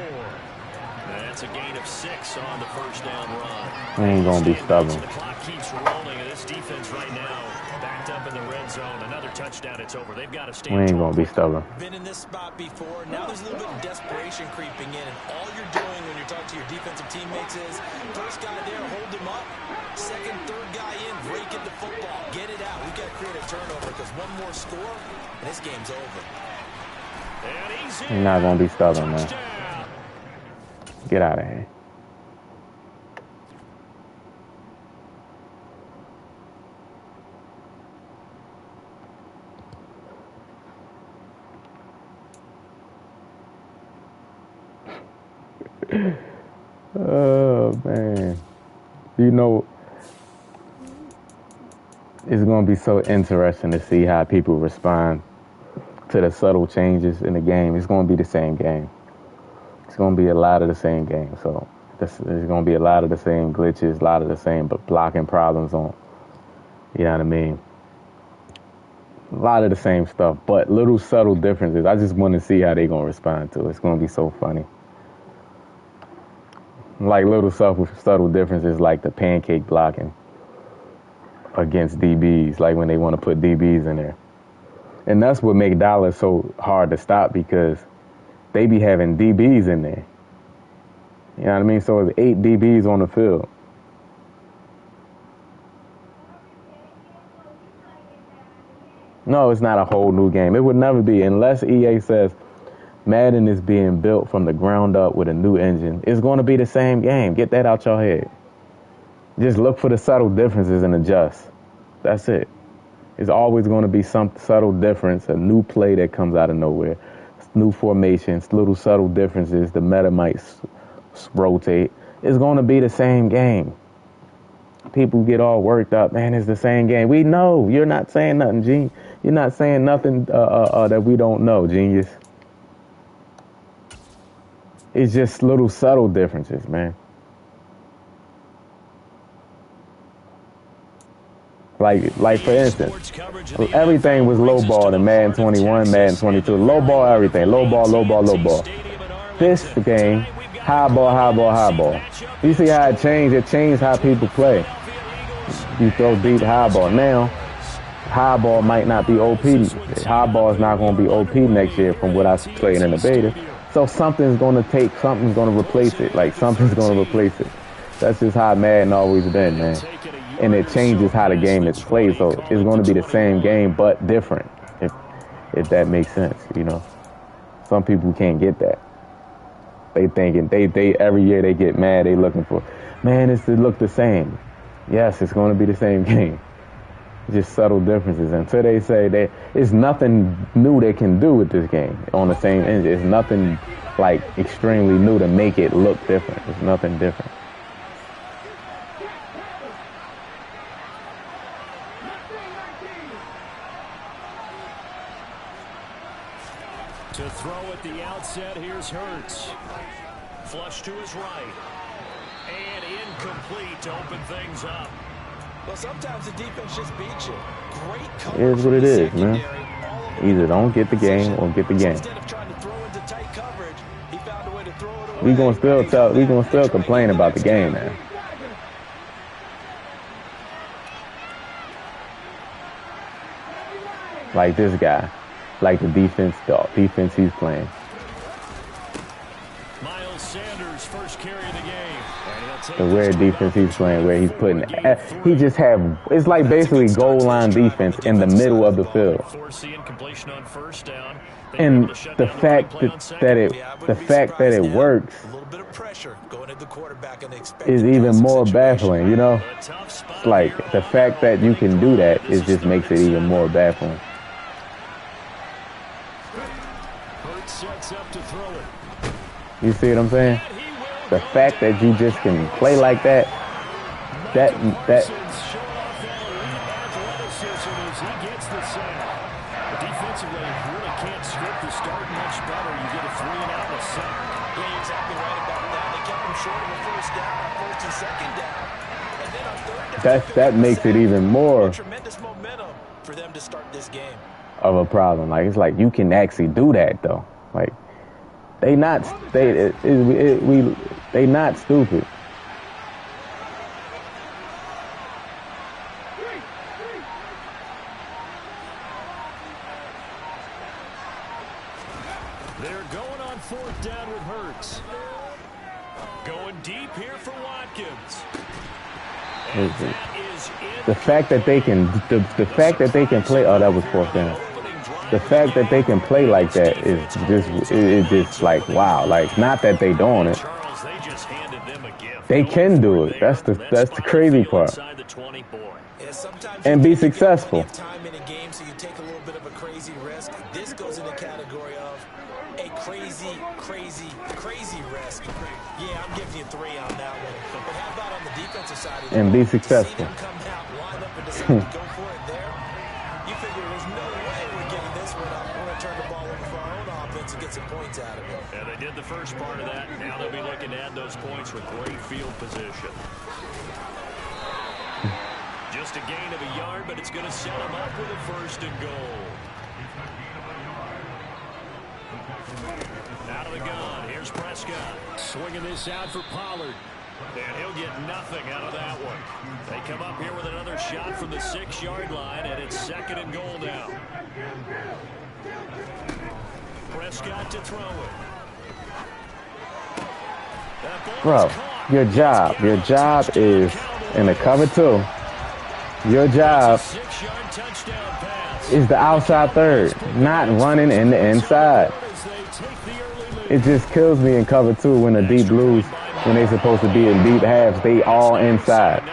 That's a gain of 6 on the first down run. We ain't gonna be stubborn. The clock keeps rolling, and this defense right now backed up in the red zone. Another touchdown, it's over. They've got to stay. We ain't gonna be stubborn. Been in this spot before. Now there's a little bit of desperation creeping in, and all you're doing when you're talking to your defensive teammates is first guy there, hold him up. Second, third guy in, break it the football, get it out. We got to create a turnover because one more score, and this game's over. You're not gonna be stubborn, man. Get out of here. Oh, man. You know, it's going to be so interesting to see how people respond to the subtle changes in the game. It's going to be the same game. It's going to be a lot of the same game. So there's going to be a lot of the same glitches, a lot of the same blocking problems on, you know what I mean? A lot of the same stuff, but little subtle differences. I just want to see how they're going to respond to it. It's going to be so funny. Like little subtle differences like the pancake blocking against DBs, like when they want to put DBs in there. And that's what make Dallas so hard to stop because they be having DBs in there. You know what I mean? So it's 8 DBs on the field. No, it's not a whole new game. It would never be unless EA says Madden is being built from the ground up with a new engine. It's going to be the same game. Get that out your head. Just look for the subtle differences and adjust. That's it. It's always going to be some subtle difference, a new play that comes out of nowhere, new formations, little subtle differences. The meta might rotate. It's going to be the same game. People get all worked up. Man, it's the same game. We know. You're not saying nothing, Gene. You're not saying nothing that we don't know, genius. It's just little subtle differences, man. Like for instance, everything was low ball in Madden 21, Madden 22. Low ball, everything. Low ball, low ball, low ball. This game, high ball, high ball, high ball. You see how it changed? It changed how people play. You throw deep high ball. Now, high ball might not be OP. High ball is not going to be OP next year from what I played in the beta. So something's going to replace it. Like something's going to replace it. That's just how Madden always been, man. And it changes how the game is played. So it's going to be the same game, but different. If that makes sense, you know. Some people can't get that. They thinking they every year they get mad. They looking for, man, it look the same. Yes, it's going to be the same game. Just subtle differences. Until they say it's nothing new they can do with this game on the same engine. It's nothing like extremely new to make it look different. It's nothing different. To throw at the outset, here's Hurts. Flush to his right. And incomplete to open things up. Well, sometimes the defense just beats you. Great coverage. It is what it is, man. Either don't get the game or get the game. Instead of trying to throw into tight coverage, he found a way to throw it away. We gonna still complain about the game, man. Like this guy. Like the defense he's playing. Miles Sanders first carry of the game. The weird defense he's playing, where he's putting, he just have, it's like basically goal line defense in the middle of the field. And the fact that it works is even more baffling, you know? It's like the fact that you can do that just makes it even more baffling. You see what I'm saying? The fact that you just can play like that. Defensively, really can't script the start much better. You get a 3 and out in a second. Yeah, you're exactly right about that. They kept him short of a first down on first and second down. And then on third down, that makes it even more tremendous momentum for them to start this game. Of a problem. Like it's like you can actually do that though. Like they not stupid. They're going on fourth down with Hurts. Going deep here for Watkins. The fact that they can play. Oh, that was fourth down. The fact that they can play like that is just like wow. Like not that they doing it. They can do it. That's the crazy part. And be successful. Time in a game, so you take a little bit of a crazy risk. This goes in the category of a crazy risk. Yeah, I'm giving you 3 on that one. But how about on the defensive side? And be successful. Come out, line up, and decide to go for it there. You figure there's no way we're getting this one up. We're going to turn the ball over for our own offense and get some points out of it. Yeah, they did the first part of that. Now they'll be looking to add those points with great field position. Just a gain of a yard, but it's going to set them up with a first and goal. Out of the gun, here's Prescott. Swinging this out for Pollard. And he'll get nothing out of that one. They come up here with another shot from the 6-yard line, and it's second and goal now. Prescott to throw it. Bro, your job is in the cover 2. Your job is the outside third, not running in the inside. It just kills me in cover 2 when the deep blues, when they're supposed to be in deep halves, they all inside.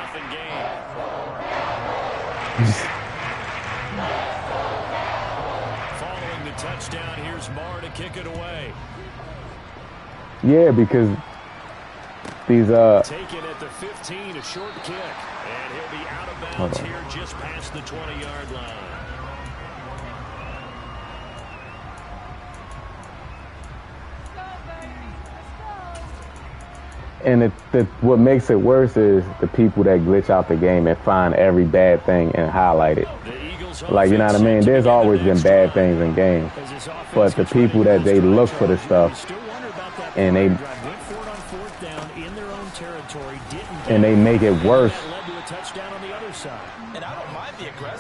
Following the touchdown, here's Marr to kick it away. Yeah, because these taken at the 15, a short kick, and he'll be out of bounds here just past the 20-yard line. And what makes it worse is the people that glitch out the game and find every bad thing and highlight it. Like, you know what I mean? There's always been bad things in games. But the people that they look for the stuff and they make it worse.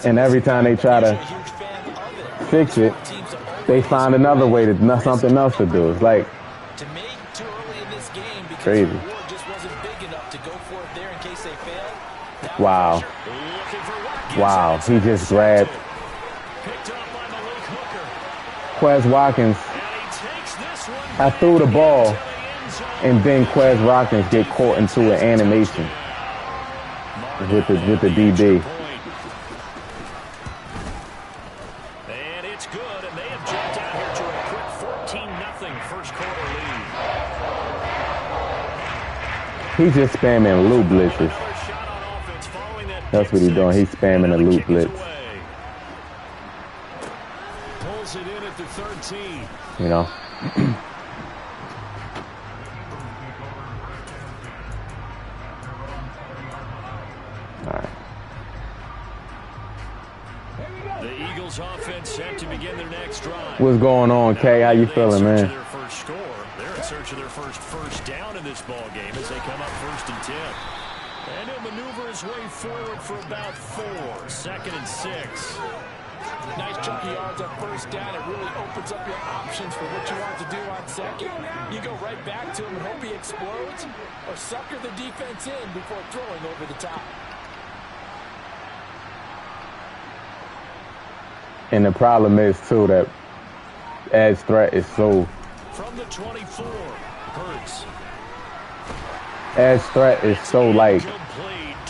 And every time they try to fix it, they find another way to something else to do. It's like crazy. Wow. Wow. He just grabbed Quez Watkins. I threw the ball, and then Quez Watkins get caught into an animation with the DB. And it's good, and they have jumped out here to a quick 14-0 first quarter lead. He's just spamming loop blitzes. That's what he's doing. He's spamming a loop blitz. Pulls it in at the 13. You know. All right. The Eagles offense set to begin their next drive. What's going on, Kay? How you feeling, man? Their first score. They're in search of their first down in this ball game as they come up 1st and 10. And he'll maneuver his way forward for about 4. 2nd and 6. Nice chunky yards on first down. It really opens up your options for what you want to do on second. You go right back to him and hope he explodes, or sucker the defense in before throwing over the top. And the problem is, too, that edge threat is so... From the 24, Hurts. Edge threat is so, like,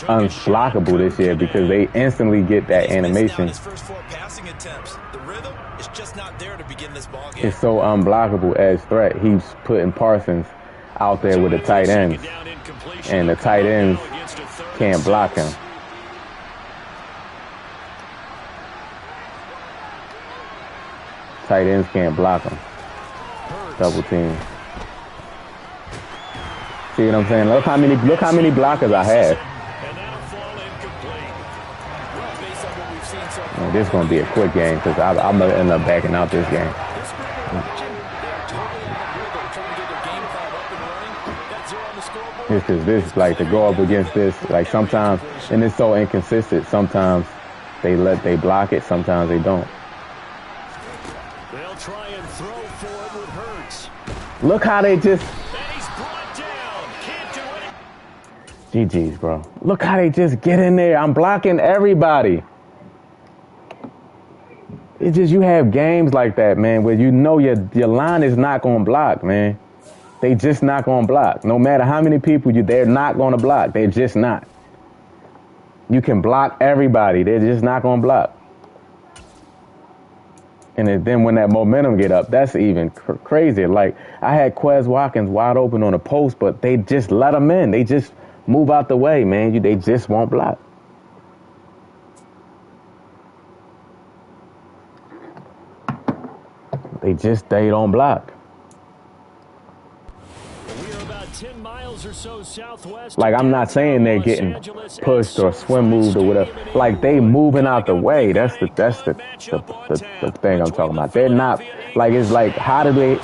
unblockable this year because they instantly get that animation. His first 4 passing attempts. The rhythm is just not there to begin this ball game. It's so unblockable edge threat. He's putting Parsons out there with the tight ends, and the tight ends can't block him. Tight ends can't block him. Double team. See what I'm saying? Look how many blockers I have. Man, this is gonna be a quick game because I'm gonna end up backing out this game. It's because this, like, to go up against this, like, sometimes, and it's so inconsistent. Sometimes they block it, sometimes they don't. They'll try and throw for it with Hurts. Look how they just... And he's brought down. Can't do it. GG's, bro. Look how they just get in there. I'm blocking everybody. It's just, you have games like that, man, where you know your line is not going to block, man. They just not going to block. No matter how many people they're not going to block. They're just not. You can block everybody. They're just not going to block. And then when that momentum get up, that's even crazier. Like, I had Quez Watkins wide open on the post, but they just let him in. They just move out the way, man. They just won't block. They don't block. We are about 10 miles or so southwest. Like, I'm not saying they're getting pushed or swim moved or whatever. Like, they moving out the way. That's the thing I'm talking about. They're not, like, it's like, how do they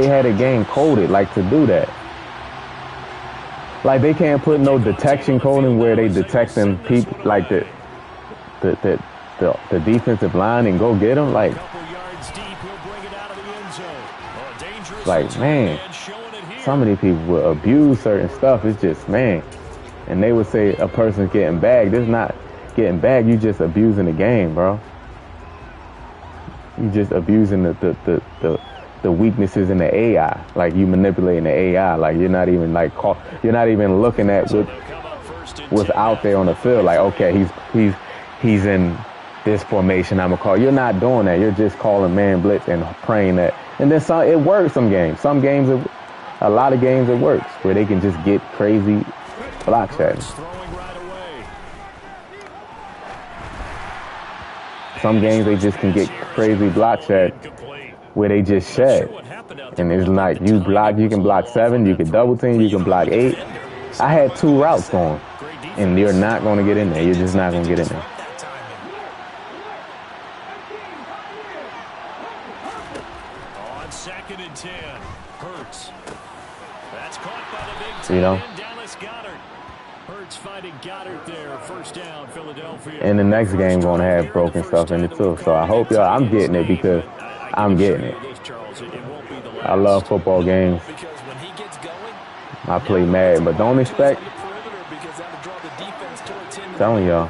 have a game coded, like, to do that? Like, they can't put no detection coding where they detecting people, like, the defensive line and go get them. Like, man, some of these people will abuse certain stuff. It's just, man. And they would say a person's getting bagged. It's not getting bagged. You just abusing the game, bro. You just abusing the weaknesses in the AI. Like, you manipulating the AI. Like, you're not even looking at what's out there on the field. Like, okay, he's in this formation, I'm gonna call. You're not doing that. You're just calling man blitz and praying that. And then it works some games. A lot of games it works where they can just get crazy block shedding. Some games they just can get crazy block shed where they just shed. And it's like you can block 7, you can double team, you can block 8. I had 2 routes going, and you're not going to get in there. You're just not going to get in there. On 2nd and 10, Hurts. That's caught by the big You know? Dallas Goedert. Hurts finding Goddard there. First down, Philadelphia. And the next game going to have broken stuff in it too. So I hope y'all, I'm getting it because I'm getting it. I love football games. I play Madden, but don't expect. I'm telling y'all.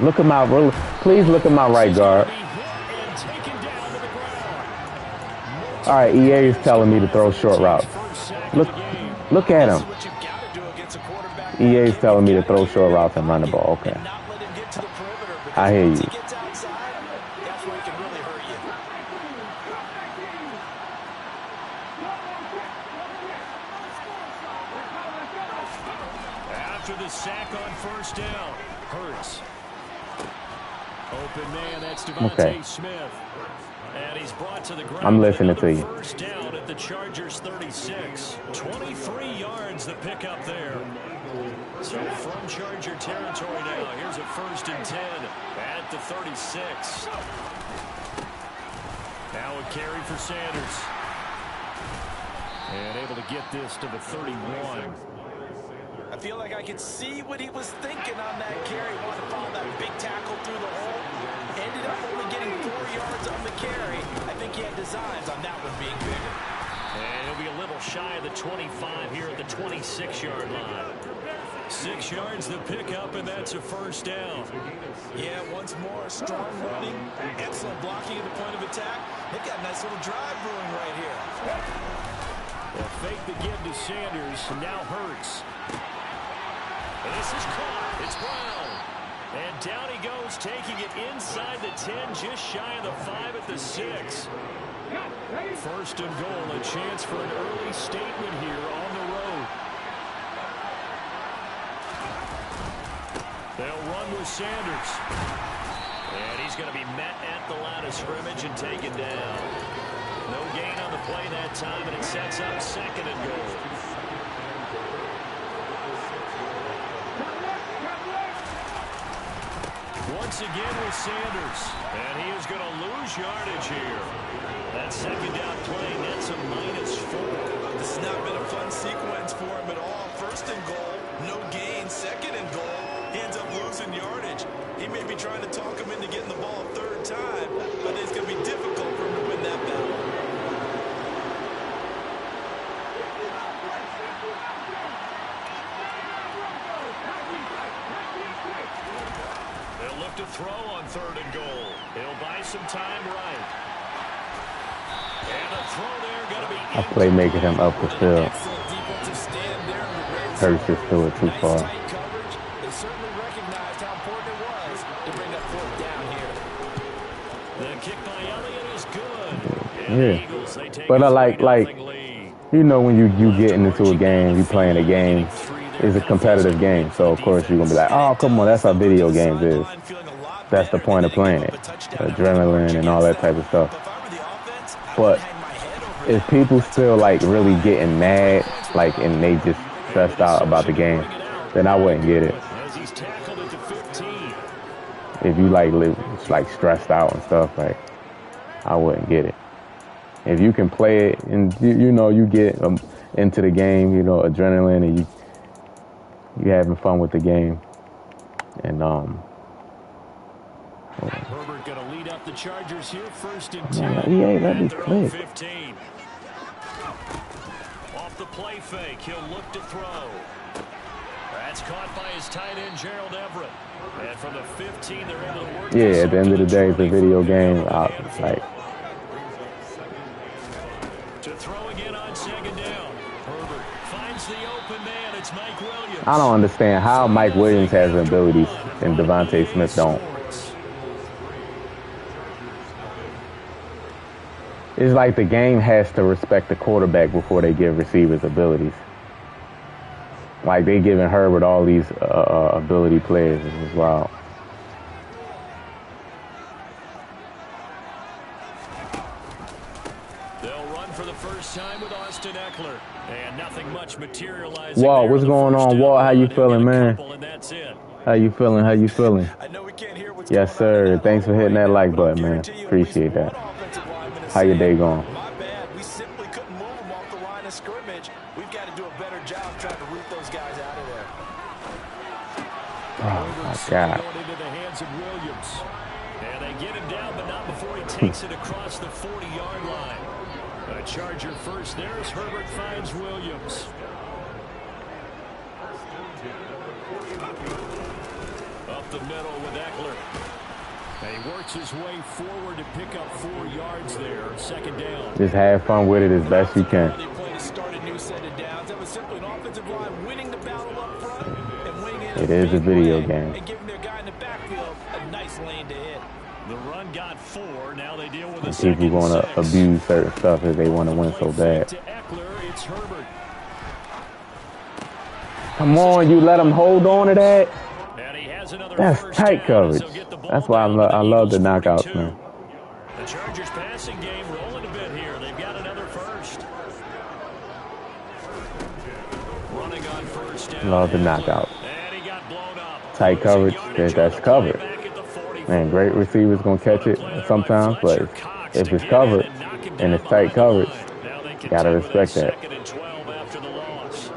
Look at my, please look at my right guard. All right, EA is telling me to throw short routes. Look at him. EA is telling me to throw short routes and run the ball. Okay. I hear you. After the sack on first down, Hurts. Open man, that's Devontae Smith. And he's brought to the ground. I'm listening to you. First down at the Chargers 36. 23 yards the pickup there. So from Charger territory now, here's a 1st and 10 at the 36. Now a carry for Sanders. And able to get this to the 31. I feel like I could see what he was thinking on that carry. Wanted to follow that big tackle through the hole. Ended up only getting 4 yards on the carry. I think he had designs on that one being bigger. And he'll be a little shy of the 25 here at the 26-yard line. 6 yards the pickup, and that's a first down. Yeah, once more, strong running, excellent blocking at the point of attack. They've got a nice little drive brewing right here. They'll fake the give to Sanders, and now Hurts. And this is caught. It's Brown. And down he goes, taking it inside the 10, just shy of the 5 at the 6. First and goal, a chance for an early statement here on the road. They'll run with Sanders. And he's going to be met at the line of scrimmage and taken down. No gain on the play that time, and it sets up 2nd and goal. Once again with Sanders, and he is going to lose yardage here. That 2nd down play nets a -4. This has not been a fun sequence for him at all. 1st and goal, no gain. 2nd and goal, he ends up losing yardage. He may be trying to talk him into getting the ball 3rd time, but it's going to be difficult for him to win that battle. To throw on 3rd and goal. He'll buy some time right. And a throw there going to be I play making him up the field. Hurts just threw it too far. They certainly recognized how important it was to bring that 4th down here. The kick by Elliott is good. Yeah. But I like you know, when you getting into a game, you playing a game, it's a competitive game. So of course you're gonna be like, oh come on, that's how video games is. That's the point of playing it. Adrenaline and all that type of stuff. But if people still like really getting mad, like, and they just stressed out about the game, then I wouldn't get it. If you like stressed out and stuff, like, I wouldn't get it. If you can play it and you know you get into the game, you know, adrenaline, and you having fun with the game, and Herbert going to lead up the Chargers here, 1st and 10. Yeah, let me play. 15. Off the play fake, he'll look to throw. That's caught by his tight end, Gerald Everett. And from the 15, they're able to work. Yeah, at the end of the day, it's a video game. Like. To throw again on 2nd down. Herbert finds the open man. It's Mike Williams. I don't understand how Mike Williams has the abilities and Devontae Smith don't. It's like the game has to respect the quarterback before they give receivers abilities. Like they giving Herbert all these ability players as well. Eckler. And nothing much materializing. Walt, what's going on, Walt? How you feeling, man? How you feeling? How you feeling? Yes, sir. Thanks for hitting that like button, man. Appreciate that. How your day going? My bad. We simply couldn't move them off the line of scrimmage. We've got to do a better job trying to root those guys out of there. Oh, my God. Into the hands of Williams. And they get him down, but not before he takes it across the 40-yard line. A Charger first there as Herbert finds Williams. Up the middle with Eckler. And he works his way forward to pick up 4 yards there. Second down. Just have fun with it as best you can. It is a video game. And giving their guy in the backfield a nice lane to hit. The run got 4. Now they deal with And people going to abuse certain stuff if they want to win so bad. To Eckler, it's Herbert. Come on, you let them hold on to that. And he has another That's tight coverage. That's why I love the knockouts, man. The Chargers passing game rolling a bit here. They've got another first. Running on first down. Love the knockout. And he got blown up. Tight coverage, that's covered. Man, great receivers going to catch it sometimes, but if it's covered and it's tight coverage, you got to respect that. Second and 12 after the loss.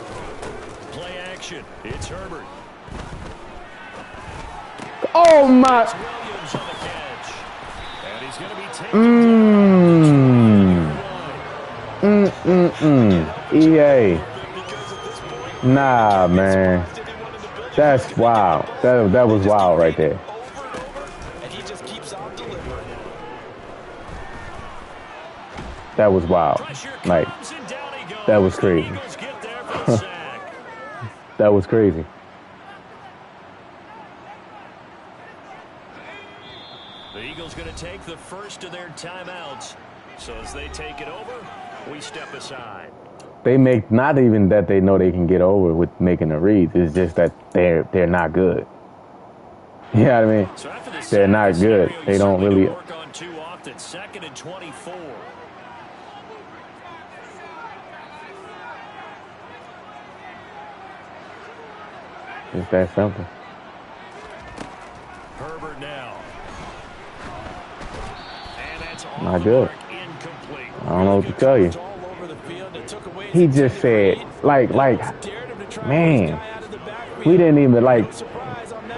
Play action. It's Herbert. Oh, my. Williams on the catch. And he's going to be taken EA. Nah, man. That's wild. That was wild right there. That was wild. Like, that was crazy. That was crazy. The Eagles going to take the first of their timeouts. So as they take it over, we step aside. They make not even that they know they can get over with making the reads. It's just that they're not good. You know what I mean? So they're not good. They don't really work on 2 off at 2nd and 24. It's that simple. Herbert now. And that's not good. Incomplete. I don't know what to tell you. He just said, like, man, we didn't even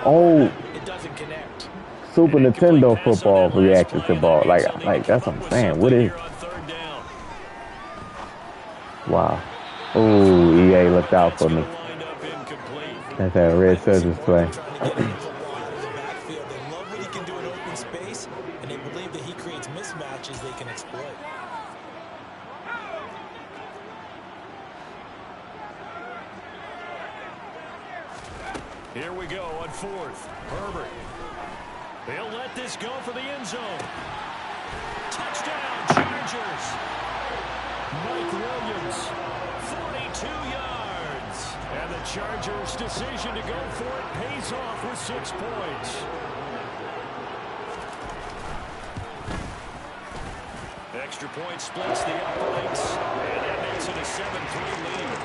old Super Nintendo football reacted to ball. Like that's what I'm saying. What is? Wow. Oh, EA looked out for me. That's that red surface play. They love what he can do in open space, and they believe that he creates mismatches they can exploit. Here we go on 4th. Herbert. They'll let this go for the end zone. Touchdown, Chargers. Mike Williams, 42 yards. And the Chargers' decision to go for it pays off with 6 points. Extra point splits the uprights, and that makes it a 7-3 lead.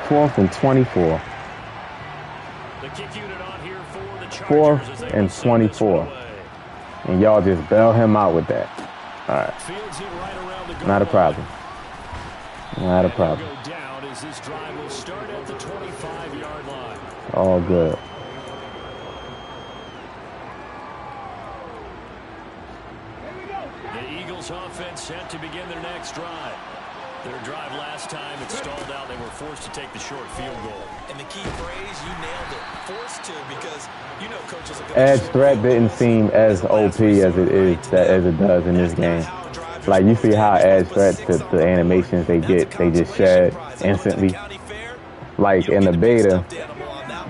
Fourth and 24. The kick unit on here for the Chargers. 4th and 24. And y'all just bail him out with that. All right. Not a problem. Not a problem. Down as this drive will start at the 25-yard line. All good. The Eagles offense set to begin their next drive. Their drive last time, it stalled out. They were forced to take the short field goal. And the key phrase, you nailed it. Forced to, because you know coaches are Edge threat didn't seem as OP as it does in this game. Like, you see how edge threat to the animations they get, they just shed instantly. Like in the beta,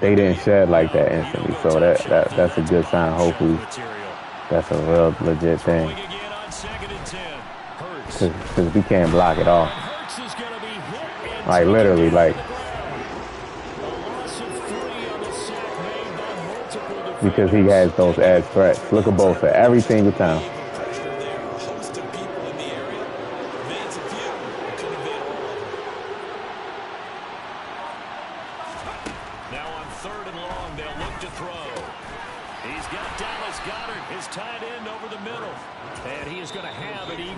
they didn't shed like that instantly. So that's a good sign. Hopefully that's a real legit thing. Because we can't block it all. Like, literally, like. Because he has those edge threats. Look at both every single time.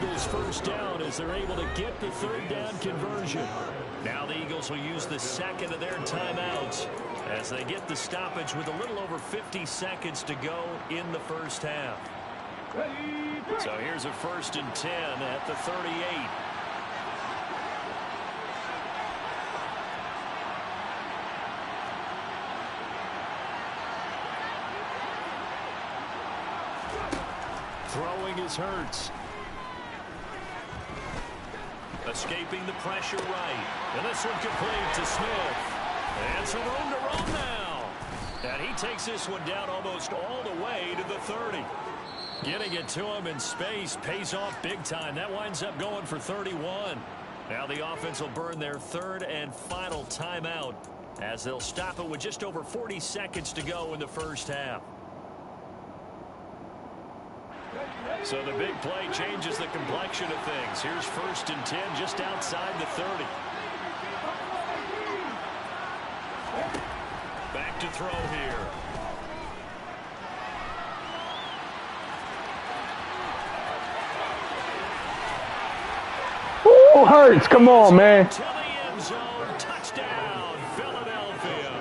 Eagles first down as they're able to get the third down conversion. Now the Eagles will use the second of their timeouts as they get the stoppage with a little over 50 seconds to go in the first half. So here's a 1st and 10 at the 38. Throwing is Hurts. Escaping the pressure right. And this one complete to Smith. And some room to run now. And he takes this one down almost all the way to the 30. Getting it to him in space pays off big time. That winds up going for 31. Now the offense will burn their third and final timeout as they'll stop it with just over 40 seconds to go in the first half. So the big play changes the complexion of things. Here's 1st and 10 just outside the 30. Back to throw here. Ooh, Hurts, come on, man. To the end zone, touchdown, Philadelphia.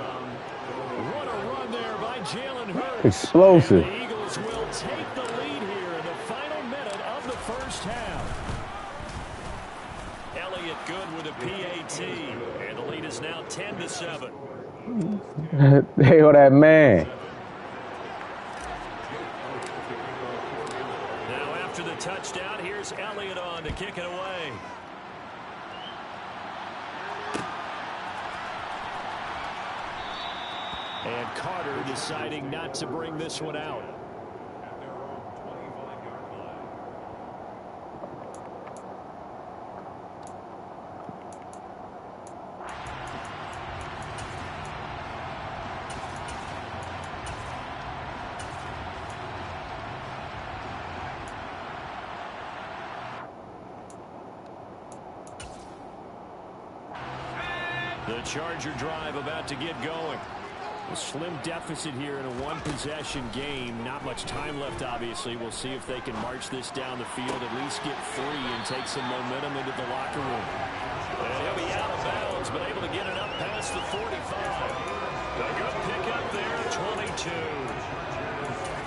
What a run there by Jalen Hurts. Explosive. And the Eagles will take the lead here in the final minute of the first half. Elliott good with a PAT, and the lead is now 10-7. Hell, that man. Now after the touchdown, here's Elliott on to kick it away. And Carter deciding not to bring this one out. The Charger drive about to get going. A slim deficit here in a one-possession game. Not much time left, obviously. We'll see if they can march this down the field, at least get free and take some momentum into the locker room. And he'll be out of bounds, but able to get it up past the 45. A good pickup there, 22.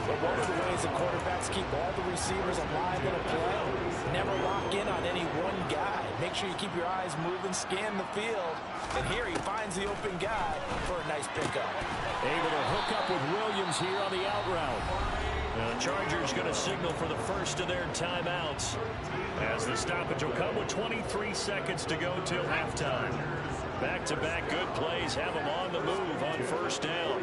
But one of the ways the quarterbacks keep all the receivers alive in a play, never lock in on any one guy. Make sure you keep your eyes moving, scan the field. And here he finds the open guy for a nice pickup. Able to hook up with Williams here on the out route. The Chargers going to signal for the first of their timeouts as the stoppage will come with 23 seconds to go till halftime. Back-to-back good plays have them on the move on first down.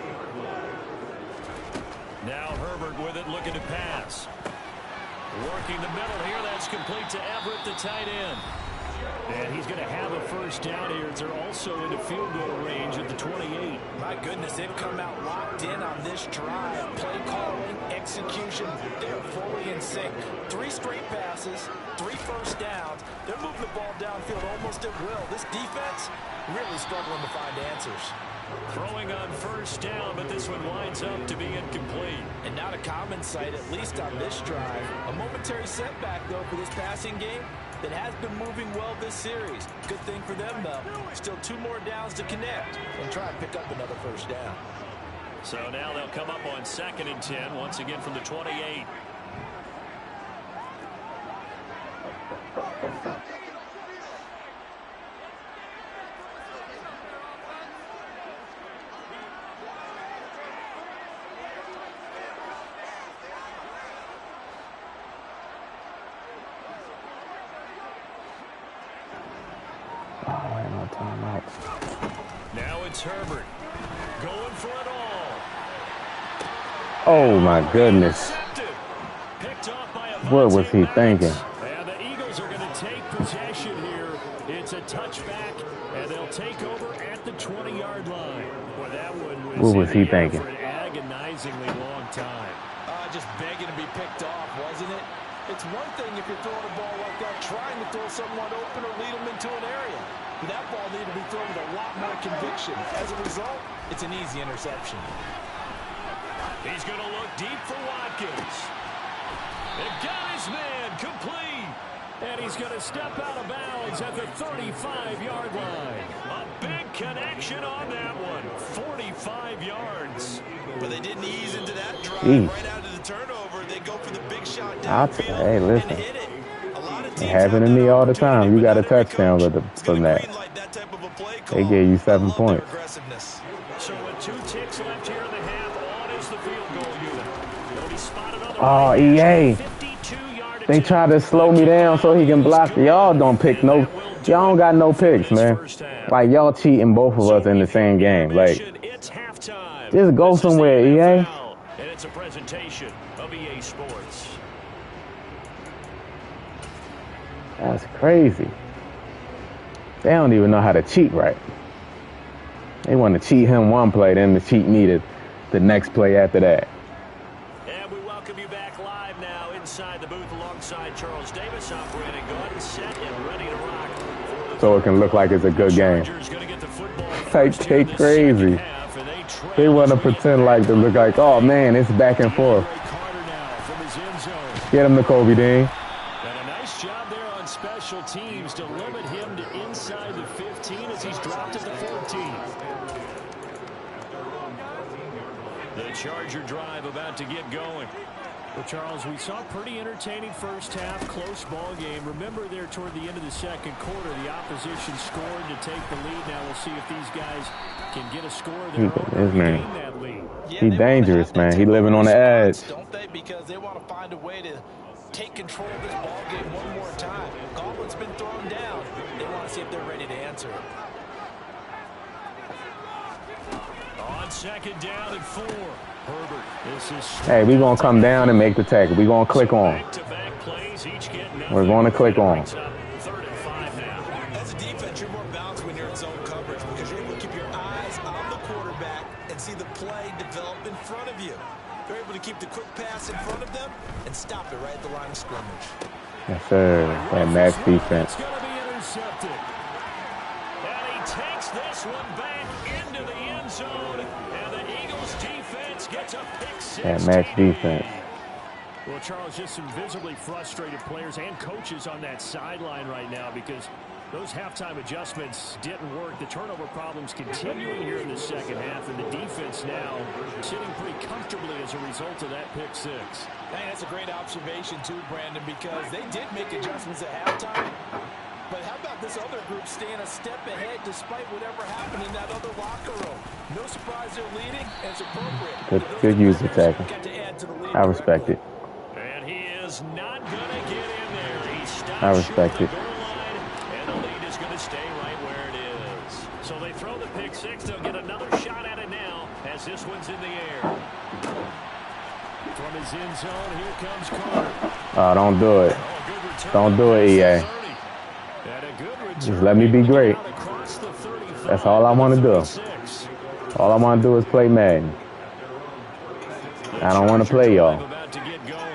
Now Herbert with it, looking to pass. Working the middle here, that's complete to Everett, the tight end. And he's going to have a first down here. They're also into field goal range at the 28. My goodness, they've come out locked in on this drive. Play calling, execution, they're fully in sync. 3 straight passes, 3 first downs. They're moving the ball downfield almost at will. This defense really struggling to find answers. Throwing on first down, but this one winds up to be incomplete. And not a common sight, at least on this drive. A momentary setback, though, for this passing game that has been moving well this series. Good thing for them, though. Still 2 more downs to connect and try and pick up another first down. So now they'll come up on 2nd and 10, once again from the 28. Now it's Herbert going for it all. Oh my goodness. What was he thinking? And the Eagles are going to take possession here. It's a touchback, and they'll take over at the 20-yard line. Boy, that one What was he thinking? For an agonizingly long time. Just begging to be picked off, wasn't it? It's one thing if you're throwing a ball like that, trying to throw someone open or lead them into an area. But that ball needed to be thrown with a lot more conviction. As a result, it's an easy interception. He's going to look deep for Watkins. They've got his man complete. He's going to step out of bounds at the 35-yard line. A big connection on that one. 45 yards. But they didn't ease into that drive right out of the turnover. They go for the big shot downfield hey, listen. and hit it. It happened to me all the time. You got a touchdown from that. They gave you 7 points. So with 2 ticks left here in the half, on is the field goal unit. It'll be spotted on the Oh, EA. They try to slow me down so he can block. Y'all don't pick no. Y'all don't got no picks, man. Like, y'all cheating both of us in the same game. Like, just go somewhere, EA. And it's a presentation of EA Sports. That's crazy. They don't even know how to cheat right. They want to cheat him one play, then to cheat me the next play after that. And we welcome you back live now inside the booth alongside Charles Davis, operating gun, set, and ready to rock. So it can look like it's a good game. Like, they crazy. They want to pretend like they look like, oh man, it's back and forth. Get him to Kobe Dean. And a nice job there on special teams to limit him to inside the 15 as he's dropped at the 14. The Charger drive about to get going. Well, Charles, we saw a pretty entertaining first half, close ball game. Remember there toward the end of the second quarter, the opposition scored to take the lead. Now we'll see if these guys can get a score of their own and gain that lead. He dangerous, man. He living on the edge. Don't they? Because they want to find a way to take control of this ball game one more time. Gauntlet's been thrown down. They want to see if they're ready to answer it. On second down and 4. Herbert, this is hey, we're going to come down and make the tackle. We're going to click on. We're going to click on. Third and 5 now. As a defense, you're more balanced when you're in zone coverage because you're able to keep your eyes on the quarterback and see the play develop in front of you. You're able to keep the quick pass in front of them and stop it right at the line of scrimmage. Yes, sir. That match defense. It's going to be intercepted. And he takes this one back into the end zone. And the Eagles defense gets a pick 6. That match defense. Well, Charles, just some visibly frustrated players and coaches on that sideline right now because those halftime adjustments didn't work. The turnover problems continuing here in the second half, and the defense now sitting pretty comfortably as a result of that pick 6. Hey, that's a great observation too, Brandon, because they did make adjustments at halftime. But how about this other group staying a step ahead despite whatever happened in that other locker room? No surprise they're leading, and it's appropriate. Good use of tackle. I respect it. And he is not going to get in there. He stops I respect it. and the lead is going to stay right where it is. So they throw the pick 6. They'll get another shot at it now as this one's in the air. From his end zone, here comes Carter. Oh, don't do it. Don't do it, EA. Just let me be great. That's all I want to do. All I want to do is play Madden. I don't want to play y'all.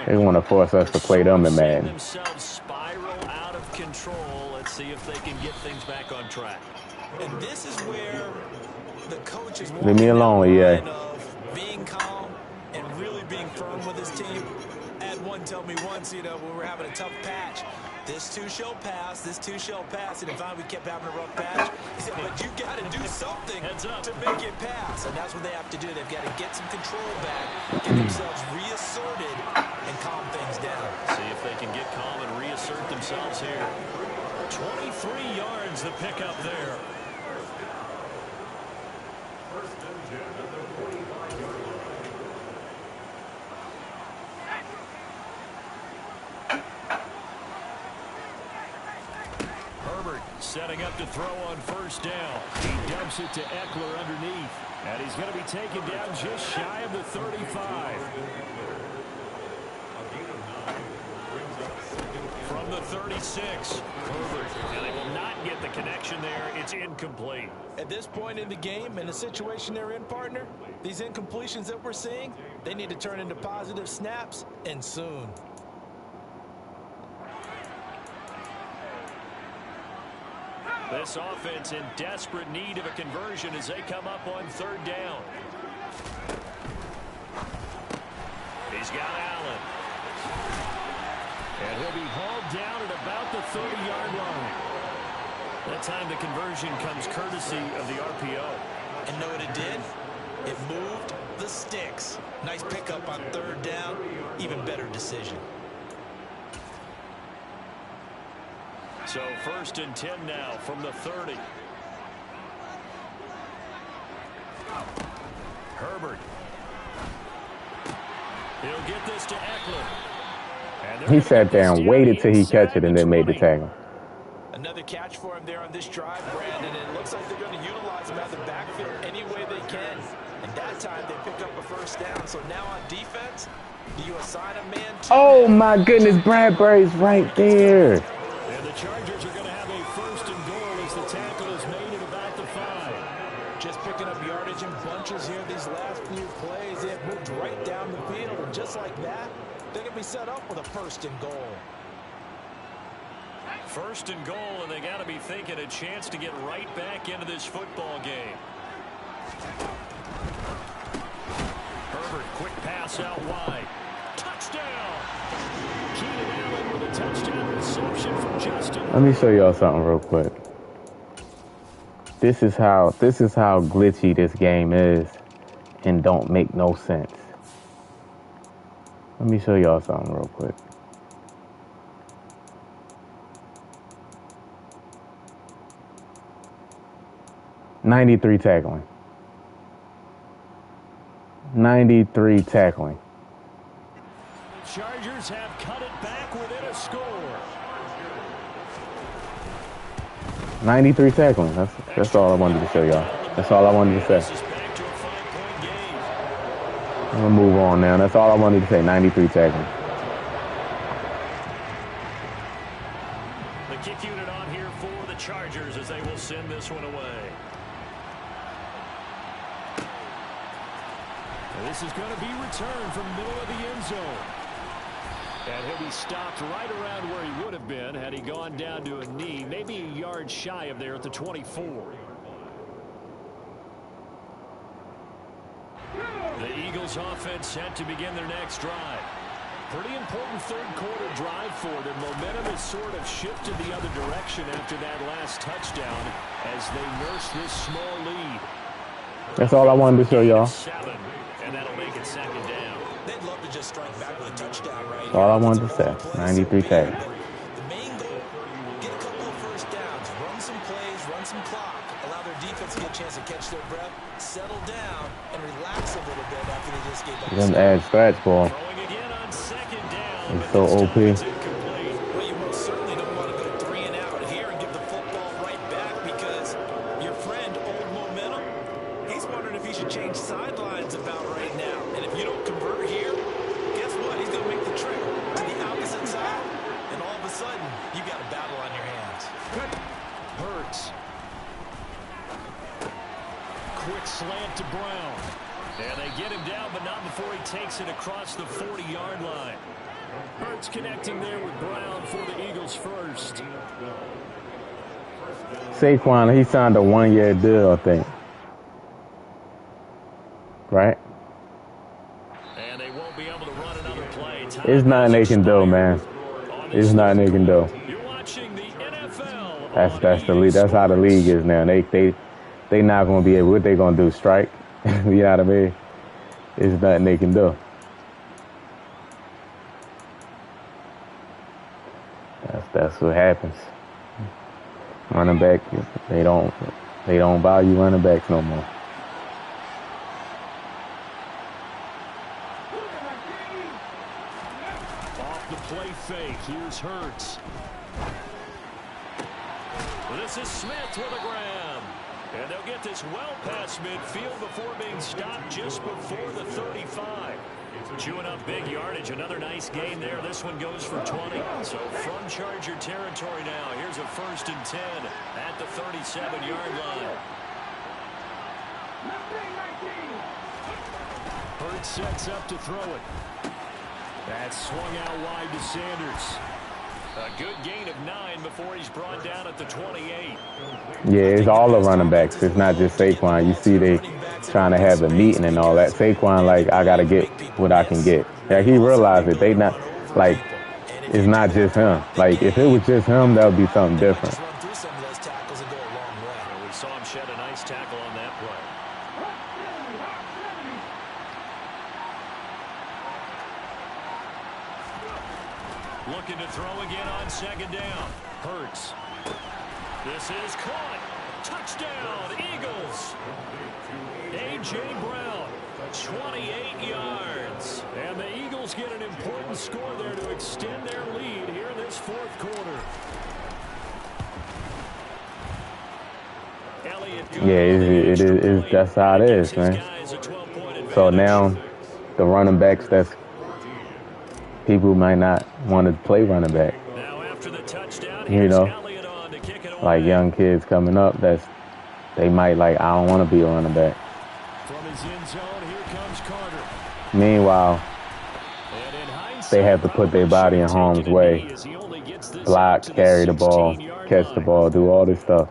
They want to force us to play them in Madden. Spiral out of control. Let's see if they can get things back on track. And this is where the coach is leave me alone, EA. Being calm and really being firm with his team. Had one tell me once, when we were having a tough patch, this too shall pass, this too shall pass. And if we kept having a rough patch, he said, but you got to do something to make it pass. And that's what they have to do. They've got to get some control back, get themselves reasserted, and calm things down. See if they can get calm and reassert themselves here. 23 yards the pickup there. Setting up to throw on first down. He dumps it to Eckler underneath. And he's going to be taken down just shy of the 35. From the 36. Herbert. And they will not get the connection there. It's incomplete. At this point in the game, in the situation they're in, partner, these incompletions that we're seeing, they need to turn into positive snaps, and soon. This offense in desperate need of a conversion as they come up on third down. He's got Allen. And he'll be hauled down at about the That time the conversion comes courtesy of the RPO. And know what it did? It moved the sticks. Nice pickup on third down. Even better decision. So 1st and 10 now from the 30. Herbert. He'll get this to Eckler. He sat there and waited till he catch it and then made the tackle. Another catch for him there on this drive, Brandon. And it looks like they're going to utilize him out of the backfield any way they can. And that time they pick up a first down. So now on defense, do you assign a man to Oh my goodness, Bradbury's right there. And the Chargers are going to have a 1st and goal as the tackle is made at about the 5. Just picking up yardage in bunches here these last few plays. They have moved right down the field. And just like that, they're going to be set up with a 1st and goal. 1st and goal, and they got to be thinking a chance to get right back into this football game. Herbert, quick pass out wide. Touchdown! Keenan Allen with a touchdown reception from Justin. Let me show y'all something real quick. This is how glitchy this game is and don't make no sense. Let me show y'all something real quick. '93 tackling. 93 tackling. The Chargers have cut it back within a score. 93 tackling. That's all I wanted to show y'all. That's all I wanted to say. I'm gonna move on now. That's all I wanted to say. 93 tackling. The kick unit on here for the Chargers as they will send this one away. This is going to be returned from the middle of the end zone. And he'll be stopped right around where he would have been had he gone down to a knee, maybe a yard shy of there at the 24. The Eagles offense set to begin their next drive. Pretty important third quarter drive for them. Momentum has sort of shifted the other direction after that last touchdown as they nurse this small lead. That's all I wanted to show y'all. And that'll make it 2nd down. They'd love to just strike back with a touchdown right That's all I wanted to say. 93 tackles. The main goal, get a couple of first downs, run some plays, run some clock, allow their defense to get a chance to catch their breath, settle down, and relax a little bit after they just gave up. Them add scratch for him. Going again on 2nd down. He's so OP. Well, you most certainly don't want to go 3 and out here and give the football right back because your friend, Old Momentum, he's wondering if he should change sidelines about right now. And if you don't convert here, guess what? He's going to make the trip to the opposite side. And all of a sudden, you got a battle on your hands. Hurts. Quick slant to Brown. And they get him down, but not before he takes it across the 40-yard line. Hurts connecting there with Brown for the Eagles first. Saquon, he signed a 1-year deal, I think. Right? And they won't be able to run another play. It's nothing they can do, man. It's nothing they can do. You're watching the NFL. That's the league. That's how the league is now. They not gonna be able. What they gonna do? Strike? You know what I mean? It's nothing they can do. That's what happens. Running back, they don't value running backs no more. Off the play fake. Here's Hurts. This is Smith with a grab. And they'll get this well past midfield before being stopped just before the 35. Chewing up big yardage. Another nice gain there. This one goes for 20. So from Charger territory now, here's a 1st and 10 at the 37-yard line. Hurts sets up to throw it. That's swung out wide to Sanders. A good gain of 9 before he's brought down at the 28. Yeah, it's all the running backs. It's not just Saquon. You see they trying to have a meeting and all that. Saquon, like, I got to get what I can get. Like, he realized that they not, like, it's not just him. Like, if it was just him, that would be something different. Hurts. This is caught. Touchdown, Eagles. A.J. Brown, 28 yards. And the Eagles get an important score there to extend their lead here in this fourth quarter. Yeah, it is. That's how it is, man. So now the running backs people might not want to play running back. You know, like young kids coming up, they might like, I don't want to be a running back. From his end zone, here comes Carter. Meanwhile, they have to put their body in harm's way, block, carry the ball, catch the ball, do all this stuff.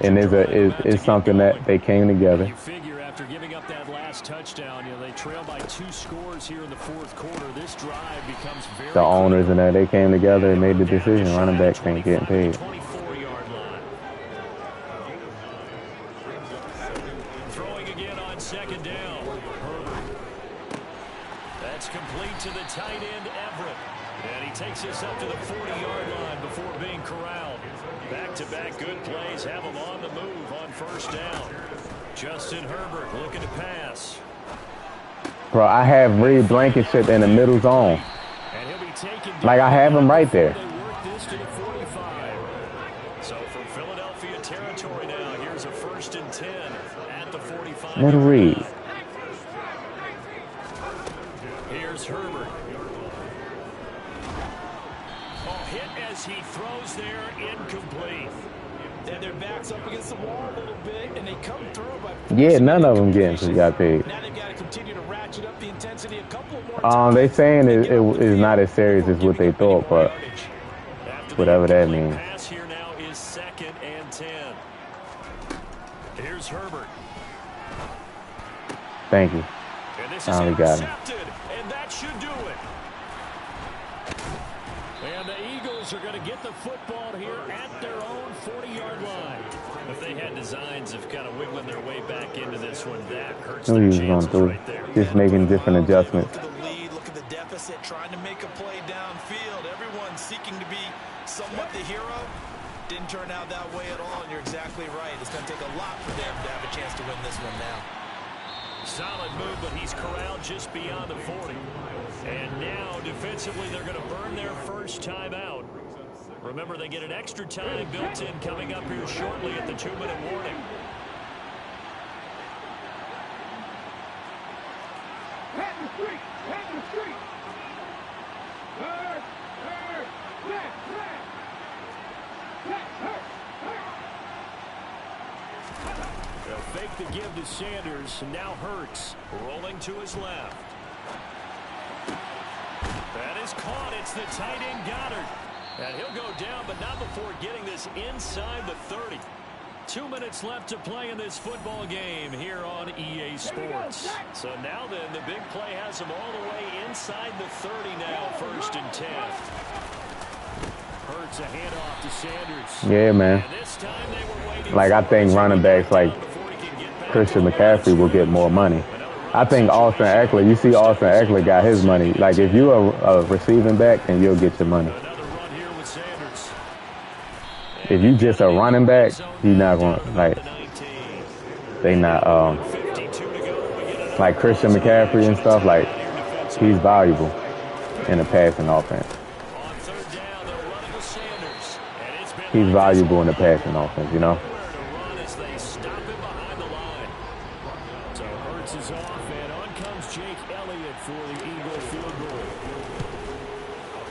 And it's something that they came together. You figure after giving up that last touchdown, they trail by 2 scores here in the fourth quarter. This drive becomes very the owners and that they came together and made the decision. Running backs ain't getting paid. 24-yard line. Throwing again on second down. Herbert. That's complete to the tight end, Everett. And he takes us up to the 40-yard line before being corralled. Back-to-back good plays have him on the move on first down. Justin Herbert looking to pass. Bro, I have Reed Blankenship in the middle zone. And he'll be taken like I have him right there. They work this to the 45. So from Philadelphia territory now, here's a 1st and 10 at the 45. Little Reed. Here's Herbert. Hit as he throws there, incomplete. And their backs up against the wall a little bit, and they come through. Yeah, none of them got paid. Now they've got to continue to ratchet up the intensity a couple more times. They saying it is not as serious as what they thought, but whatever that means. Pass here now is 2nd and 10. Here's Herbert. Thank you. And this is Finally got him. And that should do it. And the Eagles are going to get the football here at their own 40-yard line. If they had designs of kind of wiggling their way back into this one, that hurts their chances right there. Just making different adjustments. Look at the lead, look at the deficit, trying to make a play downfield. Everyone seeking to be somewhat the hero. Didn't turn out that way at all, and you're exactly right. It's going to take a lot for them to have a chance to win this one now. Solid move, but he's corralled just beyond the 40. And now, defensively, they're going to burn their first time out. Remember, they get an extra time built in coming up here shortly at the 2-minute warning. They'll fake the give to Sanders. Now Hurts rolling to his left. That is caught. It's the tight end Goddard. And he'll go down, but not before getting this inside the 30. 2 minutes left to play in this football game here on EA Sports. So now then, the big play has him all the way inside the 30 now, 1st and 10. Hurts a handoff to Sanders. Yeah, man. And this time they were waiting like, I think running backs like Christian McCaffrey will get more money. I think Austin Eckler, you see Austin Eckler got his money. Like, if you're a receiving back, then you'll get your money. If you just a running back, you're not going to, like, they not, like Christian McCaffrey and stuff, like, he's valuable in the passing offense. He's valuable in the passing offense, you know? So Hurts is off, and on comes Jake Elliott for the Eagle field goal.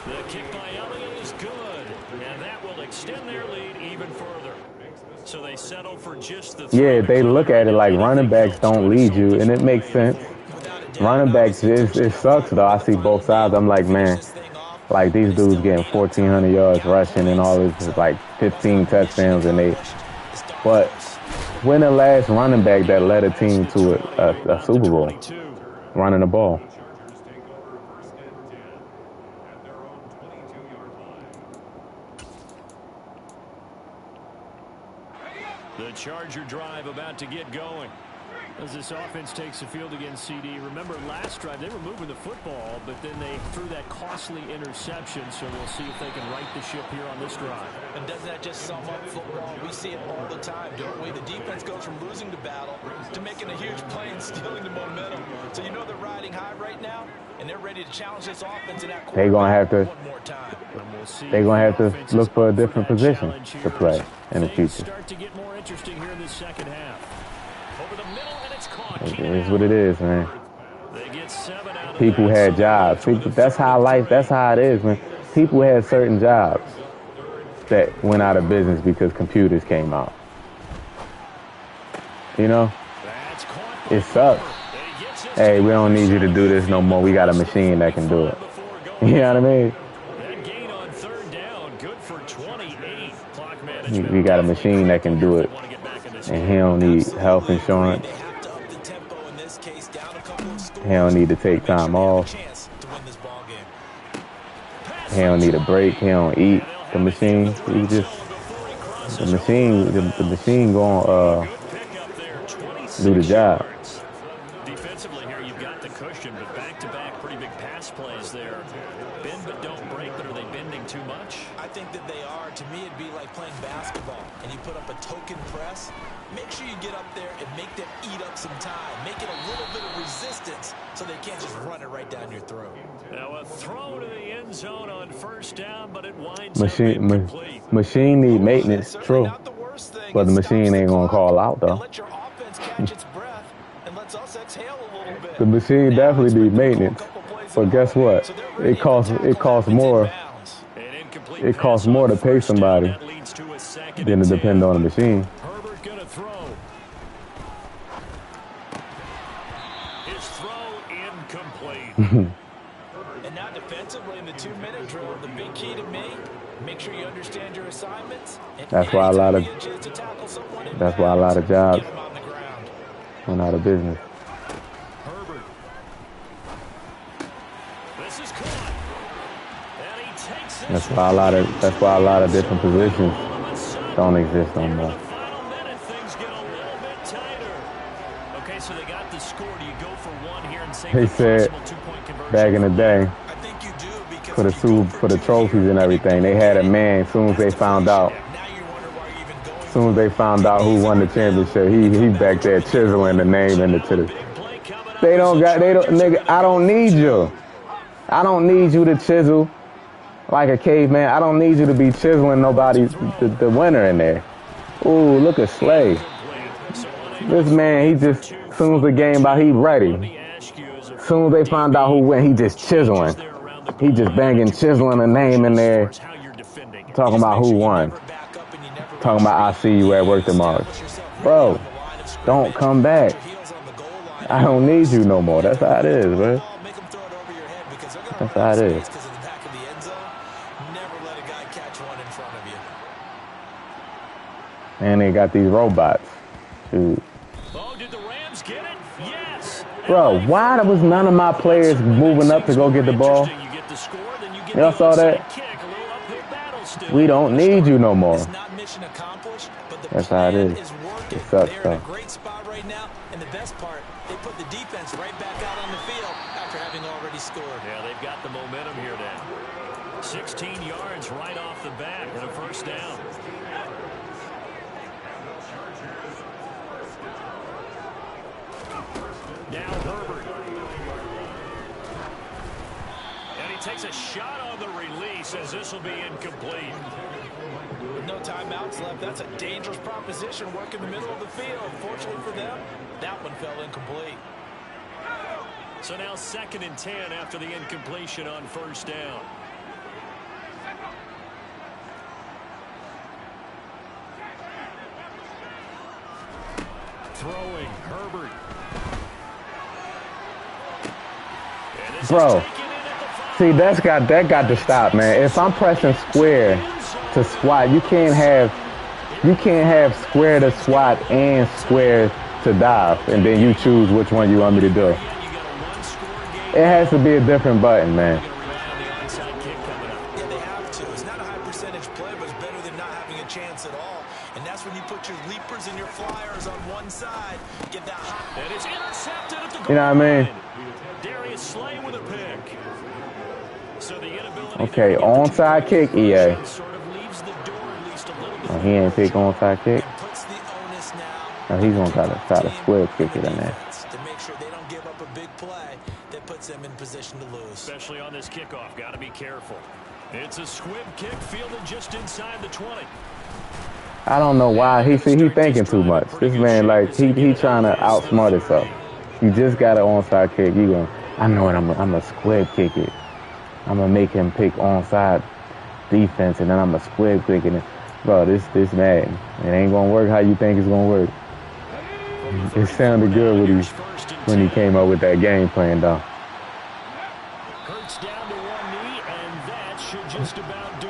The kick by Elliott is good, and that will extend their lead even further. So they settle for just the yeah, they look at it like running backs don't lead you, and it makes sense. Running backs, it sucks, though. I see both sides. I'm like, man, like, these dudes getting 1,400 yards rushing and all this, like 15 touchdowns, and but when the last running back that led a team to a Super Bowl running the ball? The Charger drive about to get going. As this offense takes the field against CD, remember last drive they were moving the football, but then they threw that costly interception, so we'll see if they can right the ship here on this drive. And doesn't that just sum up football? We see it all the time, don't we? The defense goes from losing the battle to making a huge play and stealing the momentum. So you know they're riding high right now, and they're ready to challenge this offense in that quarter. They're going to have to, one more time. they're going to have to look for a different position to play in the future. Start to get more interesting here in the second half. Over the middle, and it's caught. It is what it is, man. They get 7 out of People had jobs. That's how life, that's how it is, man. People had certain jobs that went out of business because computers came out. You know? It sucks. Hey, we don't need you to do this no more. We got a machine that can do it. You know what I mean? That gain on 3rd down, good for 28. Clock management. We got a machine that can do it. And he don't need health insurance. He don't need to take time off. He don't need a break. He don't eat. The machine, he just, the machine gonna do the job. Defensively here, you've got the cushion, but back-to-back pretty big pass plays there. Bend but don't break, but are they bending too much? I think that they are. To me, it'd be like playing basketball, and you put up a token press. Make sure you get up there and make them eat up some time. Make it a little bit of resistance so they can't just run it right down your throat. Now a throw to the end zone on 1st down, but it winds Machine, up incomplete. machine need maintenance, true. But the machine ain't gonna call out though. Let your offense catch its breath and lets us exhale a little bit. The machine definitely need maintenance. But guess what? It costs more. It costs more to pay somebody than to depend on the machine. Herbert gonna throw. His throw incomplete. And now defensively in the 2-minute drill, the big key to me, make sure you understand your assignments. That's why a lot of jobs went out of business. Herbert. This is caught. And he takes this. That's why a lot of different positions don't exist no more. The final minute, things get a little bit tighter. Okay, so they got the score. Do you go for one here and save They said back in the day, I think you do because for the trophies and everything, they had a man as soon as they found out. As soon as they found out who won the championship, he back there chiseling the name into the. Nigga, I don't need you. I don't need you to chisel like a caveman. I don't need you to be chiseling the winner in there. Ooh, look at Slay. This man, he just, as soon as the game about, he ready. As soon as they find out who win, he just chiseling. He just banging, chiseling a name in there. Talking about who won. Talking about I see you at work tomorrow. Bro, don't come back. I don't need you no more. That's how it is, bro. That's how it is. And they got these robots. Dude. Oh, did the Rams get it? Yes. Bro, why was none of my players moving up to go get the ball? Y'all saw that? We don't need you no more. That's how it is. It sucks, though. Great spot right now, and the best part, they put the defense right back out on the field after having already scored. Yeah, they've got the momentum here now. 16 yards right off the bat and a 1st down. Now Herbert. And he takes a shot on the release as this will be incomplete. With no timeouts left, that's a dangerous proposition. Work in the middle of the field. Fortunately for them, that one fell incomplete. So now 2nd and 10 after the incompletion on 1st down. Throwing Herbert. Bro, see, that got to stop, man. If I'm pressing square to swat, you can't have square to swat and square to dive, and then you choose which one you want me to do. It has to be a different button, man. percentage play, but it's better than not having a chance at all. And that's when you put your leapers and your flyers on one side. Get that hot. And it's intercepted at the goal. You know what I mean? Darius Slay with a pick. So the inability okay, onside kick, EA. sort of leaves the door at least a little bit. Oh, he ain't pick onside kick. Puts the onus now. Oh, he's gonna try to square kick it in there. To make sure they don't give up a big play that puts them in position to lose. Especially on this kickoff, got to be careful. It's a squib kick fielded just inside the 20. I don't know why he thinking too much. This man, like, he trying to outsmart himself. You just got an onside kick. You going, I know it. I'm a squib kick it. I'm gonna make him pick onside defense, and then I'm a squib kick it. Bro, this Madden, it ain't gonna work how you think it's gonna work. It sounded good when he came up with that game plan, though. Hurts down to one knee, and that should just about do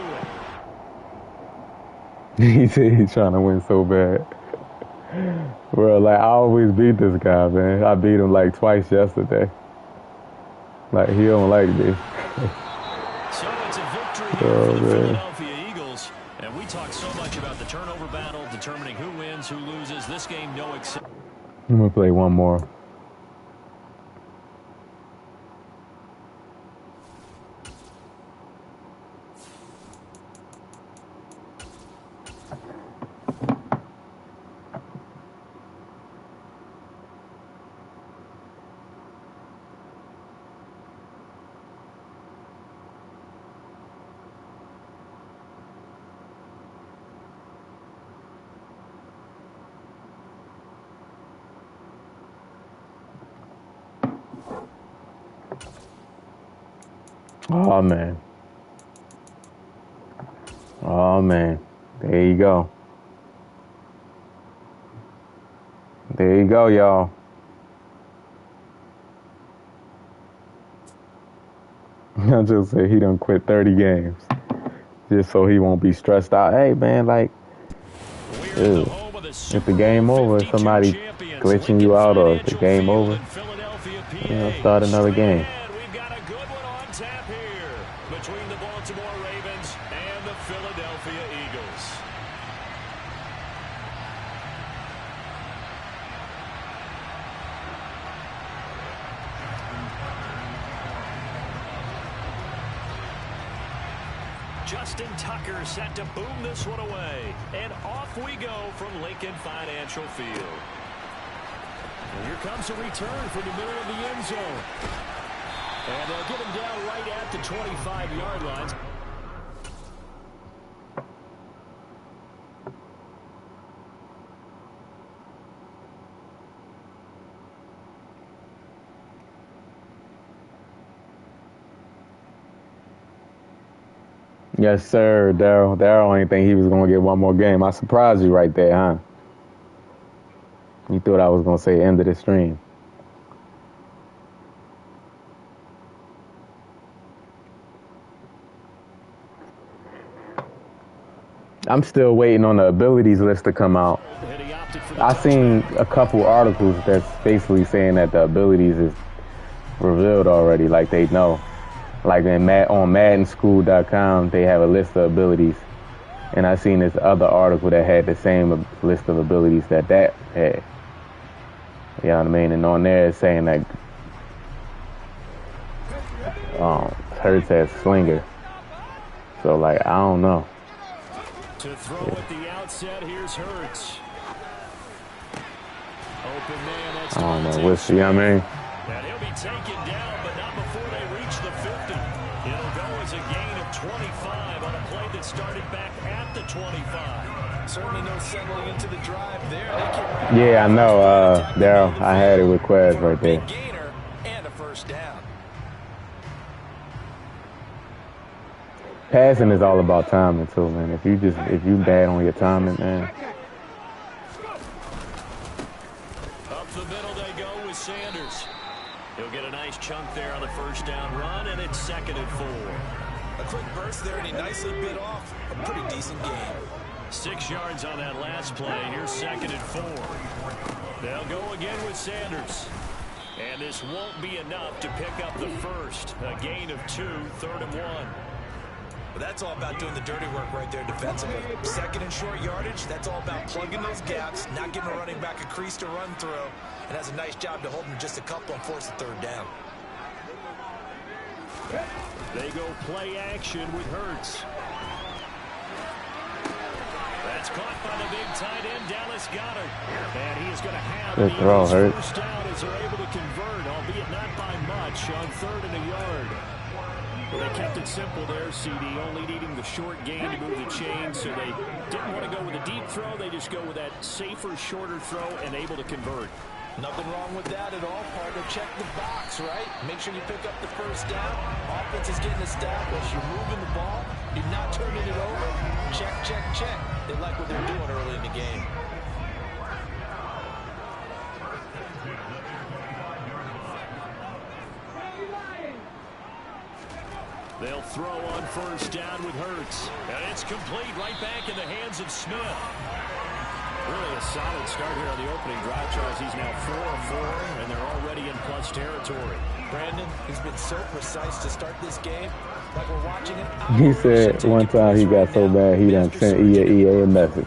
it. He said he's trying to win so bad. Bro, like, I always beat this guy, man. I beat him like twice yesterday. Like, he don't like me. So it's a victory for the Philadelphia Eagles. And we talk so much about the turnover battle, determining who wins, who loses. This game, no exception. I'm gonna play one more. Oh, man. Oh, man. There you go. There you go, y'all. I just said he done quit 30 games. Just so he won't be stressed out. Hey, man, like, ew. If the game over, somebody glitching you out, or if the game over, you know, start another game. Between the Baltimore Ravens and the Philadelphia Eagles. Justin Tucker set to boom this one away. And off we go from Lincoln Financial Field. And here comes a return from the middle of the end zone. And they'll get him down right at the 25-yard line. Yes, sir, Daryl. Daryl ain't think he was going to get one more game. I surprised you right there, huh? You thought I was going to say end of the stream. I'm still waiting on the abilities list to come out. I've seen a couple articles that's basically saying that the abilities is revealed already, like they know. Like on MaddenSchool.com, they have a list of abilities. And I seen this other article that had the same list of abilities that had. You know what I mean? And on there it's saying that Hurts has Slinger. So, like, I don't know. To throw at the outset, here's Hurts. Open man, that's I don't know. We'll see, you know what I mean? And he'll be taken down, but not before they reach the 50. It'll go as a gain of 25 on a play that started back at the 25. Certainly no settling into the drive there. Yeah, I know, Daryl. I had it with Quez right there. Gainer and a first down. Passing is all about timing too, man. If you bad on your timing, man. Up the middle they go with Sanders. He'll get a nice chunk there on the first down run, and it's 2nd and 4. A quick burst there, and he nicely bit off a pretty decent game. 6 yards on that last play. Here's 2nd and 4. They'll go again with Sanders. And this won't be enough to pick up the first. A gain of 2, 3rd and 1. But that's all about doing the dirty work right there defensively. Second and short yardage, that's all about plugging those gaps, not giving a running back a crease to run through, and has a nice job to hold him just a couple and force the third down. They go play action with Hurts. That's caught by the big tight end, Dallas Goedert. And he is going to have good throw, Hurts. First down as they're able to convert, albeit not by much, on 3rd and a yard. Well, they kept it simple there, CD, only needing the short gain to move the chain, so they didn't want to go with a deep throw. They just go with that safer, shorter throw and able to convert. Nothing wrong with that at all, partner. Check the box, right? Make sure you pick up the first down. Offense is getting established. You're moving the ball. You're not turning it over. Check, check, check. They like what they're doing early in the game. They'll throw on first down with Hurts. And it's complete right back in the hands of Smith. Really a solid start here on the opening drive, Charles. He's now 4 of 4, and they're already in plus territory. Brandon, he's been so precise to start this game. Like we're watching it. He said one time he got so bad he done sent EA a message.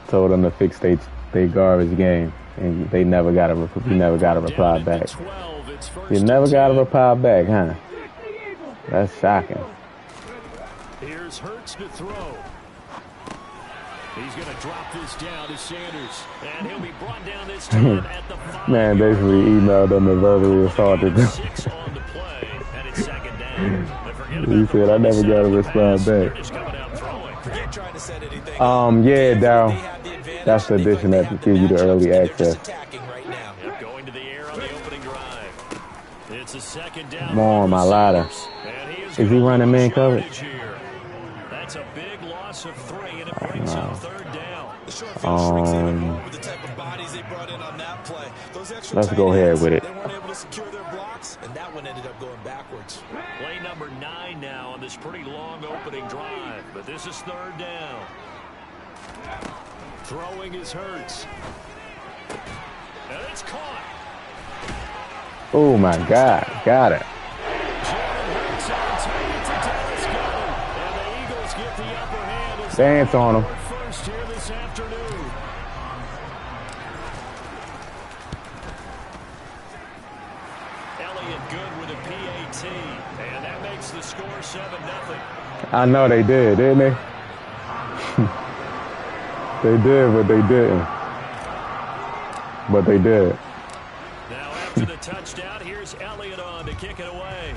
Told them to fix they garbage game, and they never got a reply back. You never got a reply back, huh? That's shocking. Here's Hurts to throw. He's going to drop this down to Sanders, and he'll be brought down this time at the 5. Man, basically emailed them and verbally assaulted them. 6 on the play, and it's 2nd down. He said, I never got a response back. Yeah, Darryl. That's the addition that gives you the early access. Going to the air on the opening drive. It's a 2nd down. Come on, my ladder. Is he running man coverage? That's a big loss of 3, and it brings up 3rd down. The short field shrinks even more with the type of bodies they brought in on that play. Those extra Let's go ahead with it. They weren't able to secure their blocks, and that one ended up going backwards. Play number 9 now on this pretty long opening drive, but this is 3rd down. Throwing is Hurts. And it's caught. Oh, my God. Got it. Dance on him. First here this afternoon. Elliott good with a PAT, and that makes the score 7-0. I know they did, didn't they? They did, but they didn't. But they did. Now after the touchdown, here's Elliott on to kick it away.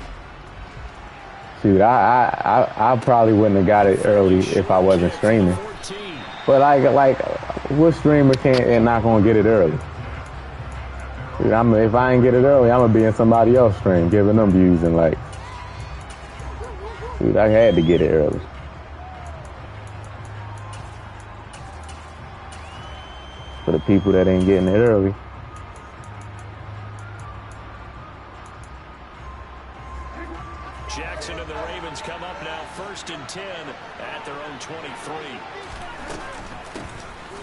Shoot, I probably wouldn't have got it early if I wasn't streaming. But like, what streamer and not gonna get it early? Dude, if I ain't get it early, I'm gonna be in somebody else's stream giving them views and likes. Dude, I had to get it early. For the people that ain't getting it early. Jackson and the Ravens come up now 1st and 10 at their own 23.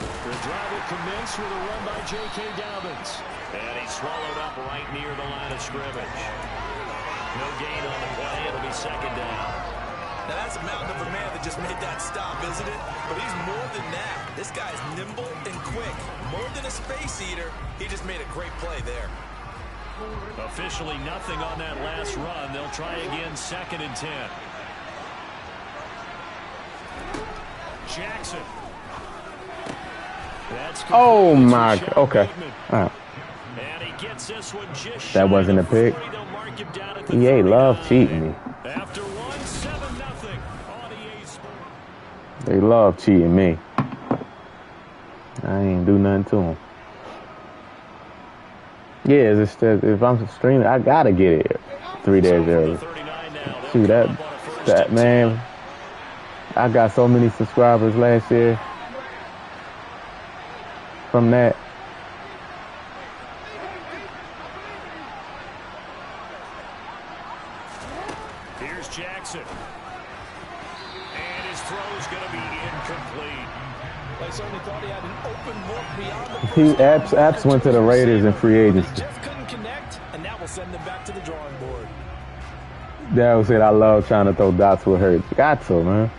The drive will commence with a run by J.K. Dobbins. And he's swallowed up right near the line of scrimmage. No gain on the play. It'll be 2nd down. Now that's a mountain of a man that just made that stop, isn't it? But he's more than that. This guy's nimble and quick. More than a space eater. He just made a great play there. Officially nothing on that last run. They'll try again 2nd and 10. Jackson. That's oh my, okay. And he gets this one just that wasn't a pick. EA love cheating me. After 1-7-0 on EA Sports. They love cheating me. I ain't do nothing to them. Yeah, if I'm streaming, I gotta get it 3 days early. See that man, I got so many subscribers last year from that. Here's Jackson. And his throw's gonna be incomplete. I certainly thought he had an open look beyond the Apps went to the Raiders in free agency. Just couldn't connect, and that will send them back to the drawing board. That was it. I love trying to throw dots with Hurts. Got to, man.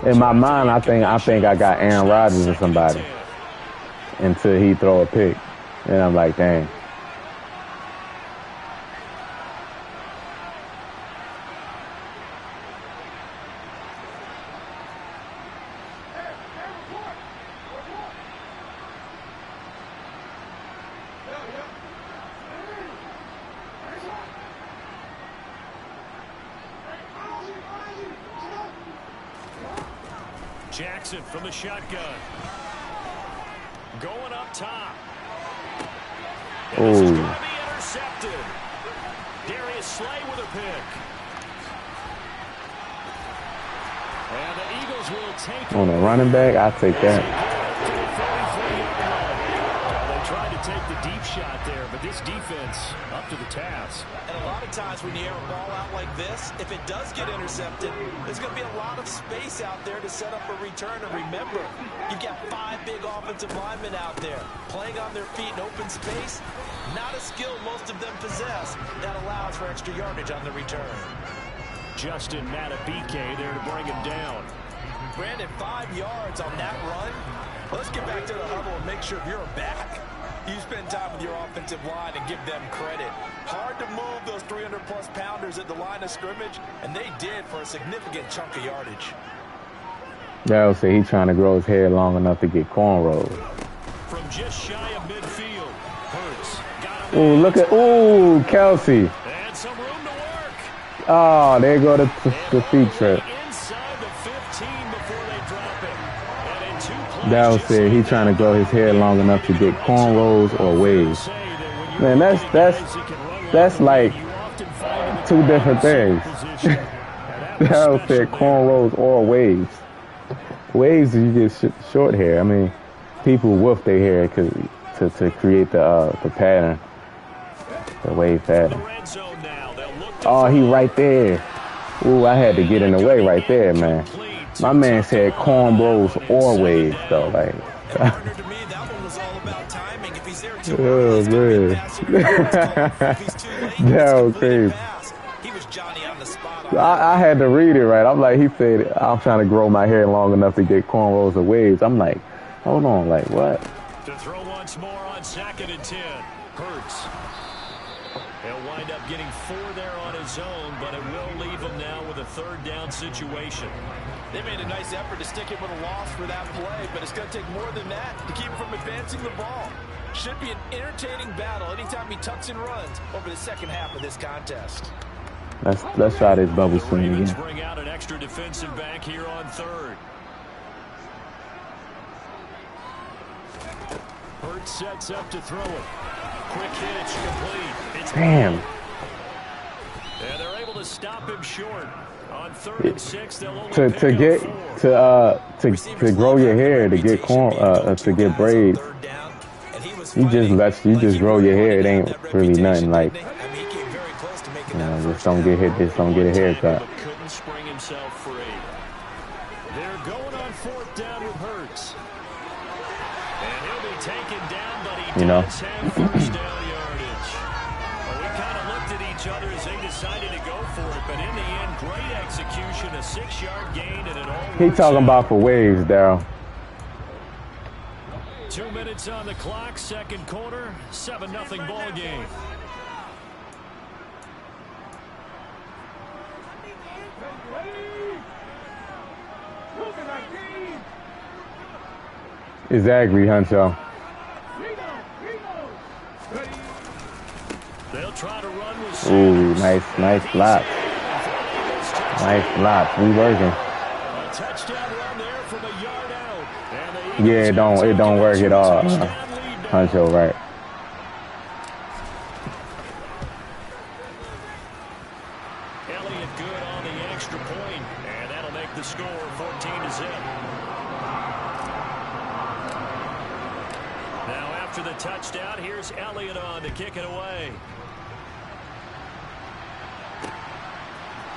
In my mind, I think I got Aaron Rodgers or somebody until he throw a pick, and I'm like, dang. Jackson from the shotgun. Going up top. And this is going to be intercepted. Darius Slay with a pick. And the Eagles will take on a running back. I'll take that. They tried to take the deep shot there, but this defense up to the task. And a lot of times when you air a ball out like this, if it does get intercepted, there's going to be a lot of space out there to set up a return. And remember, you've got 5 big offensive linemen out there playing on their feet in open space. Not a skill most of them possess that allows for extra yardage on the return. Justin Matabike there to bring him down. Brandon, 5 yards on that run. Let's get back to the huddle and make sure you're back. You spend time with your offensive line and give them credit. Hard to move those 300-plus pounders at the line of scrimmage, and they did for a significant chunk of yardage. That'll say he's trying to grow his hair long enough to get cornrows. From just shy of midfield, Hurts got him. Ooh, look at Kelsey. And some room to work. Oh, there go the feet trip. Inside the 15 before they drop it. And in 2 plays, That'll say he's trying to grow his hair long enough to get cornrows or waves. Man, that's like 2 different things. That'll say cornrows or waves. Waves, you get short hair. I mean, people wolf their hair to create the pattern, the wave pattern. Oh, he right there. Ooh, I had to get in the way right there, man. My man said cornrows or waves, though. Like, oh man, that was crazy. I had to read it right. I'm like, he said, I'm trying to grow my hair long enough to get cornrows or waves. I'm like, hold on, like what? To throw once more on 2nd and 10. Hurts. He'll wind up getting 4 there on his own, but it will leave him now with a 3rd down situation. They made a nice effort to stick him with a loss for that play, but it's going to take more than that to keep him from advancing the ball. Should be an entertaining battle anytime he tucks and runs over the second half of this contest. Let's try this bubble screen again. Bring out an extra defensive back here on 3rd. Hurts sets up to throw it. Quick hit, it's complete. It's damn. And they're able to stop him short. On 3rd and 6, they'll only to grow your hair, to get to get braids. You just grow your hair. It ain't really nothing like, you know, just don't get hit. Just don't get a haircut. Couldn't spring himself free. They're going on 4th down with Hurts. And he'll be taken down, but he does have 1st down yardage. Well, we kind of looked at each other as they decided to go for it, but in the end, great execution, a 6-yard gain, and it all. He talking about for waves, Daryl. 2 minutes on the clock, 2nd quarter, 7-0 ball game. Exactly, Huncho. They'll try to run with ooh, nice block. Nice block. We working. A touchdown run there from a yard out. Yeah, it don't work at all. Huncho, right. Elliott good on the extra point, and that'll make the score 14-0. Now after the touchdown, here's Elliott on to kick it away.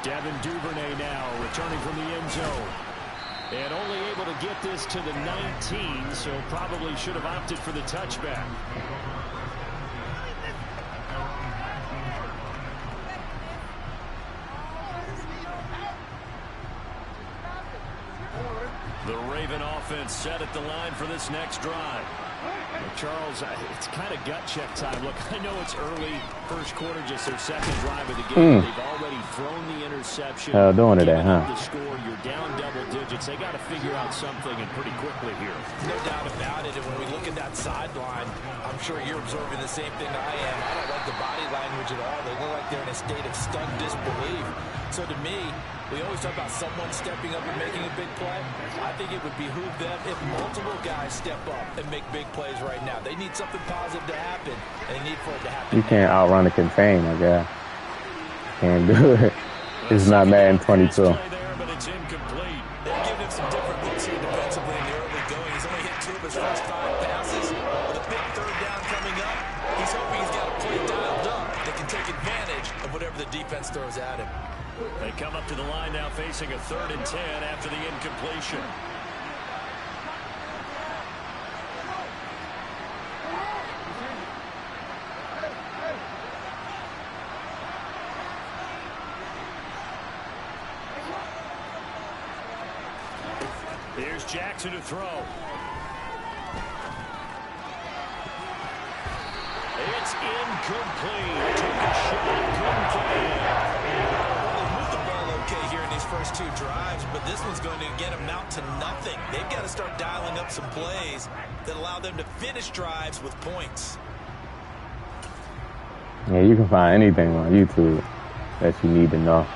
Devin Duvernay now returning from the end zone. And only able to get this to the 19, so probably should have opted for the touchback. The Raven offense set at the line for this next drive. Well, Charles, it's kind of gut check time. Look, I know it's early, first quarter, just their second drive of the game. They've already thrown the interception. Doing it, huh? The score, you're down double digits. They got to figure out something, and pretty quickly here. No doubt about it. And when we look at that sideline, I'm sure you're observing the same thing I am. I don't like the body language at all. They look like they're in a state of stunned disbelief. So to me, we always talk about someone stepping up and making a big play. I think it would behoove them if multiple guys step up and make big plays right now. They need something positive to happen, and they need for it to happen. You can't outrun the contain, I guess. Can't do it. It's not Madden 22. But it's incomplete. They're giving him some different looks here defensively in the early going. He's only hit 2 of his first 5 passes. With a big third down coming up, he's hoping he's got a play dialed up that can take advantage of whatever the defense throws at him. They come up to the line now facing a 3rd and 10 after the incompletion. Here's Jackson to throw. It's incomplete. Took a shot, couldn't get in. Okay here in these first 2 drives, but this one's going to again amount to nothing. They've got to start dialing up some plays that allow them to finish drives with points. Yeah, you can find anything on YouTube that you need to know.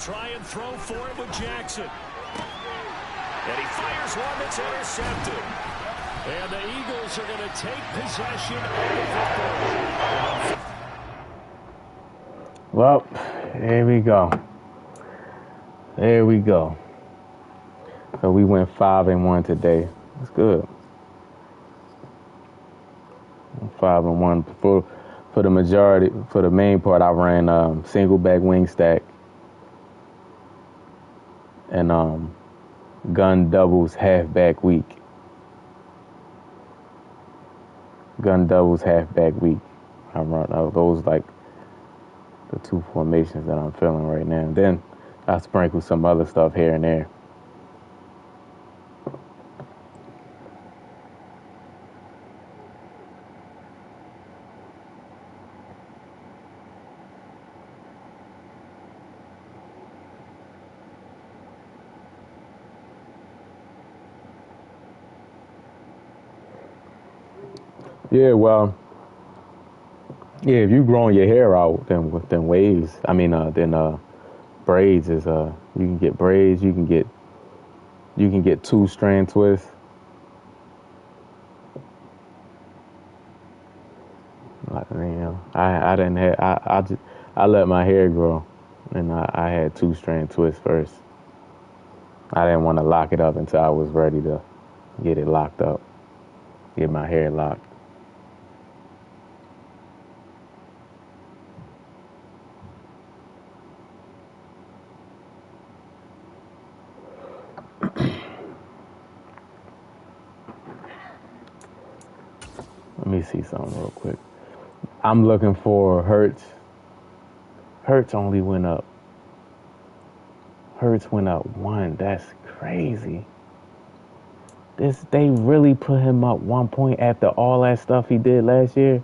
Try and throw for it with Jackson. And he fires one that's intercepted. And the Eagles are going to take possession of the football. Well, there we go. There we go. So we went 5-1 today. That's good. 5-1 for the majority. For the main part, I ran single back wing stack. And gun doubles halfback week. Gun doubles halfback week. I run those like the 2 formations that I'm feeling right now. And then I sprinkle some other stuff here and there. Yeah, well, yeah, if you growing your hair out, then waves. I mean, then braids is you can get braids. You can get 2-strand twists. You know, I didn't have I let my hair grow, and I had 2-strand twists first. I didn't want to lock it up until I was ready to get it locked up, get my hair locked. Let me see something real quick. I'm looking for Hurts. Hurts only went up. Hurts went up 1. That's crazy. They really put him up 1 point after all that stuff he did last year.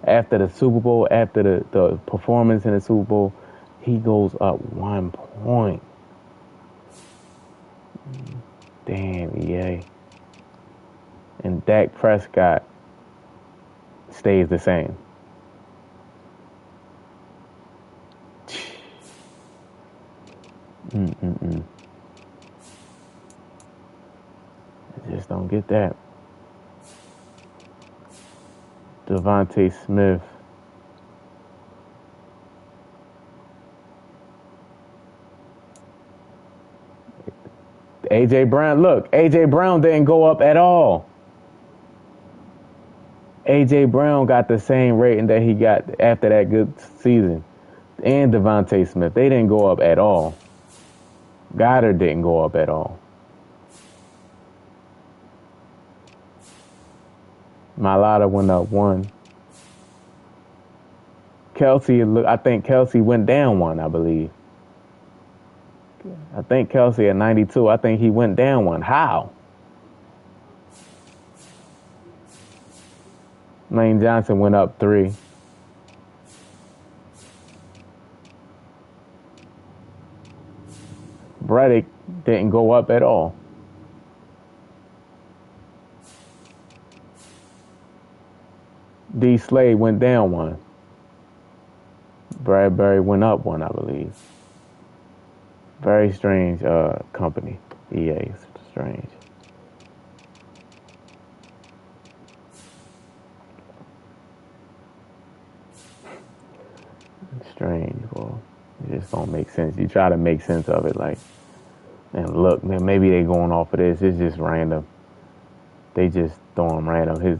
After the Super Bowl, after the performance in the Super Bowl, he goes up 1 point. Damn, EA. And Dak Prescott stays the same. I just don't get that. Devontae Smith. A.J. Brown, look, A.J. Brown didn't go up at all. A.J. Brown got the same rating that he got after that good season. and Devontae Smith, they didn't go up at all. Goddard didn't go up at all. Mailata went up 1. I think Kelsey went down 1, I believe. I think Kelsey at 92, I think he went down 1. How? Lane Johnson went up 3. Reddick didn't go up at all. D. Slade went down 1. Bradbury went up 1, I believe. Very strange company. EA, strange. Strange, boy. It just don't make sense. You try to make sense of it, like, and look, man, maybe they going off of this. It's just random. They just throwing random.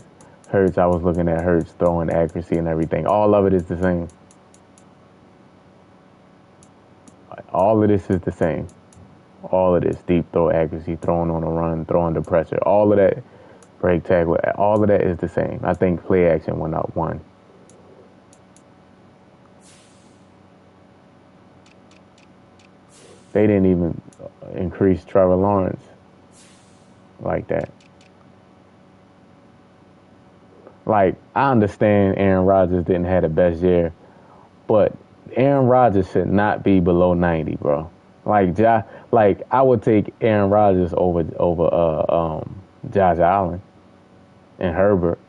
Hurts, I was looking at Hurts throwing accuracy and everything. All of it is the same. All of this is the same. All of this deep throw accuracy, throwing on a run, throwing the pressure. All of that break tackle, all of that is the same. I think play action went up 1. They didn't even increase Trevor Lawrence like that. Like, I understand Aaron Rodgers didn't have the best year, but Aaron Rodgers should not be below 90, bro. Like, I would take Aaron Rodgers over Josh Allen and Herbert.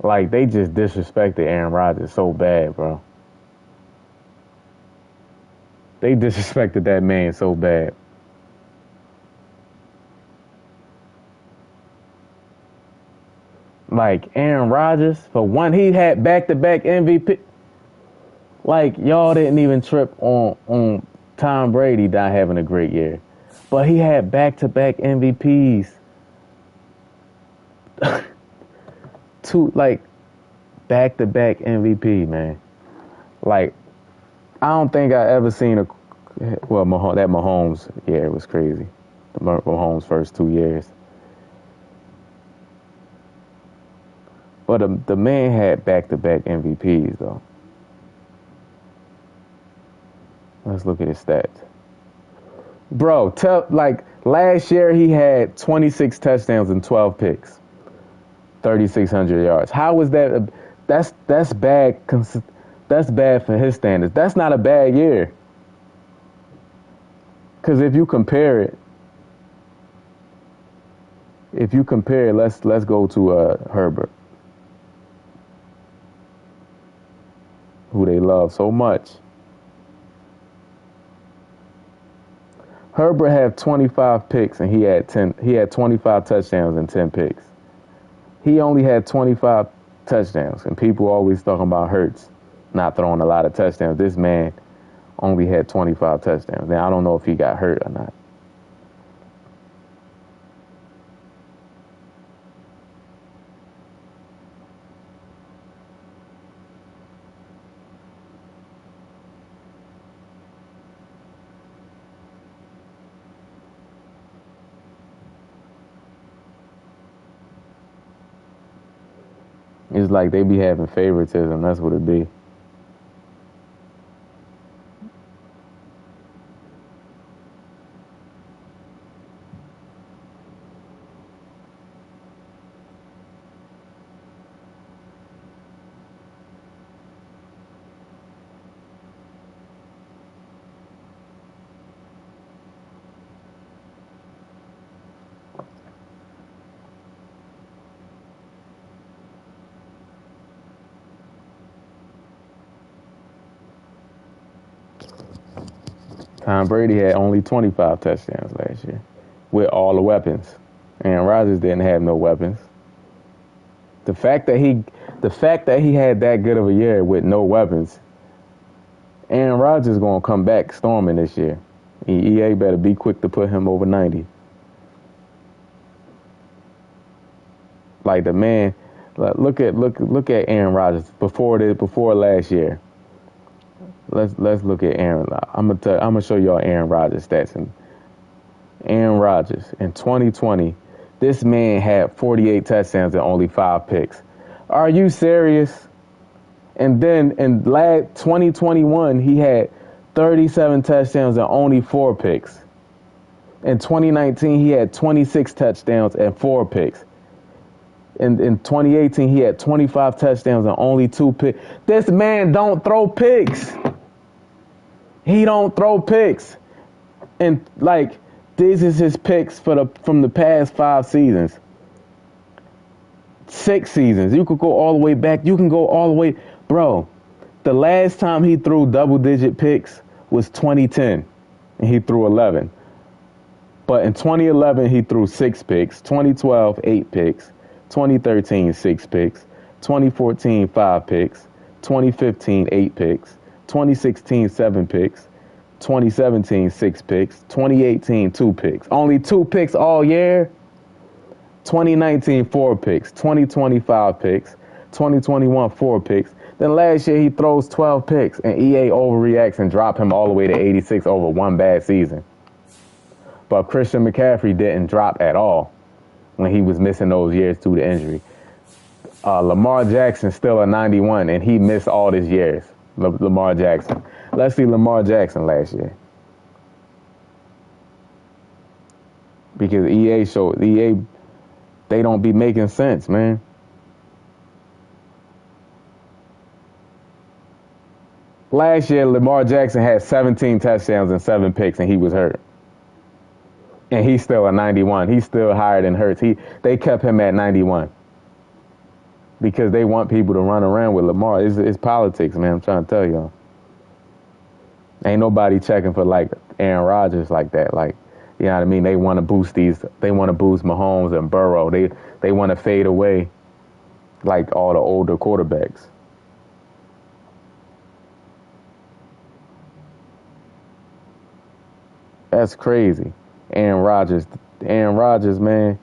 Like, they just disrespected Aaron Rodgers so bad, bro. They disrespected that man so bad. Like, Aaron Rodgers, for one, he had back-to-back MVP. Like, y'all didn't even trip on Tom Brady not having a great year. But he had back-to-back MVPs. Back-to-back MVP, man. Like, I don't think I ever seen that Mahomes year was crazy. The Mahomes' first 2 years. But the man had back-to-back MVPs, though. Let's look at his stats. Bro, last year he had 26 touchdowns and 12 picks. 3,600 yards. How was that? That's bad. That's bad for his standards. That's not a bad year. Because if you compare it, let's go to Herbert, who they love so much. Herbert had 25 picks and he had 25 touchdowns and 10 picks. He only had 25 touchdowns, and people always talking about Hurts not throwing a lot of touchdowns. This man only had 25 touchdowns. Now, I don't know if he got hurt or not. It's like they be having favoritism. That's what it be. Tom Brady had only 25 touchdowns last year with all the weapons. Aaron Rodgers didn't have no weapons. The fact that he had that good of a year with no weapons, Aaron Rodgers going to come back storming this year. EA better be quick to put him over 90. Like, the man, look at Aaron Rodgers before last year. Let's look at Aaron. I'm gonna show y'all Aaron Rodgers stats. And Aaron Rodgers in 2020, this man had 48 touchdowns and only 5 picks. Are you serious? And then in 2021, he had 37 touchdowns and only 4 picks. In 2019, he had 26 touchdowns and 4 picks. In 2018, he had 25 touchdowns and only 2 picks. This man don't throw picks. He don't throw picks. And like, this is his picks from the past 5 seasons. 6 seasons. You could go all the way back. You can go all the way. Bro, the last time he threw double-digit picks was 2010, and he threw 11. But in 2011, he threw 6 picks. 2012, 8 picks. 2013, 6 picks. 2014, 5 picks. 2015, 8 picks. 2016, 7 picks. 2017, 6 picks. 2018, 2 picks. Only 2 picks all year. 2019, 4 picks. 2020, 5 picks. 2021, 4 picks. Then last year, he throws 12 picks, and EA overreacts and drop him all the way to 86 over 1 bad season. But Christian McCaffrey didn't drop at all when he was missing those years due to injury. Lamar Jackson still a 91, and he missed all these years. Lamar Jackson. Let's see Lamar Jackson last year. Because EA, they don't be making sense, man. Last year, Lamar Jackson had 17 touchdowns and 7 picks, and he was hurt. And he's still a 91. He's still higher than Hurts. They kept him at 91 because they want people to run around with Lamar. It's politics, man. I'm trying to tell y'all. Ain't nobody checking for like Aaron Rodgers like that. Like, you know what I mean? They want to boost They want to boost Mahomes and Burrow. They want to fade away like all the older quarterbacks. That's crazy. Aaron Rodgers, man.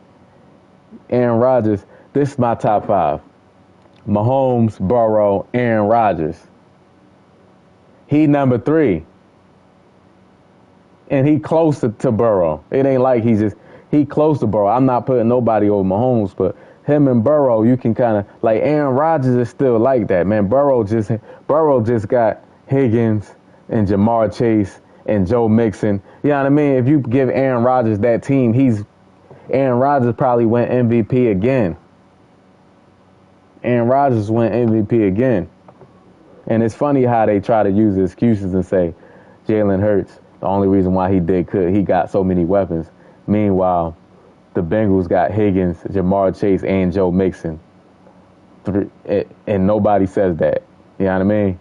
Aaron Rodgers, this is my top 5. Mahomes, Burrow, Aaron Rodgers. He number 3. And he close to Burrow. It ain't like he close to Burrow. I'm not putting nobody over Mahomes, but him and Burrow, you can kind of, like Aaron Rodgers is still like that, man. Burrow just got Higgins and Jamar Chase and Joe Mixon. You know what I mean? If you give Aaron Rodgers that team, Aaron Rodgers probably went MVP again. Aaron Rodgers went MVP again. And it's funny how they try to use excuses and say Jalen Hurts, the only reason why he got so many weapons. Meanwhile, the Bengals got Higgins, Jamar Chase, and Joe Mixon. And nobody says that. You know what I mean?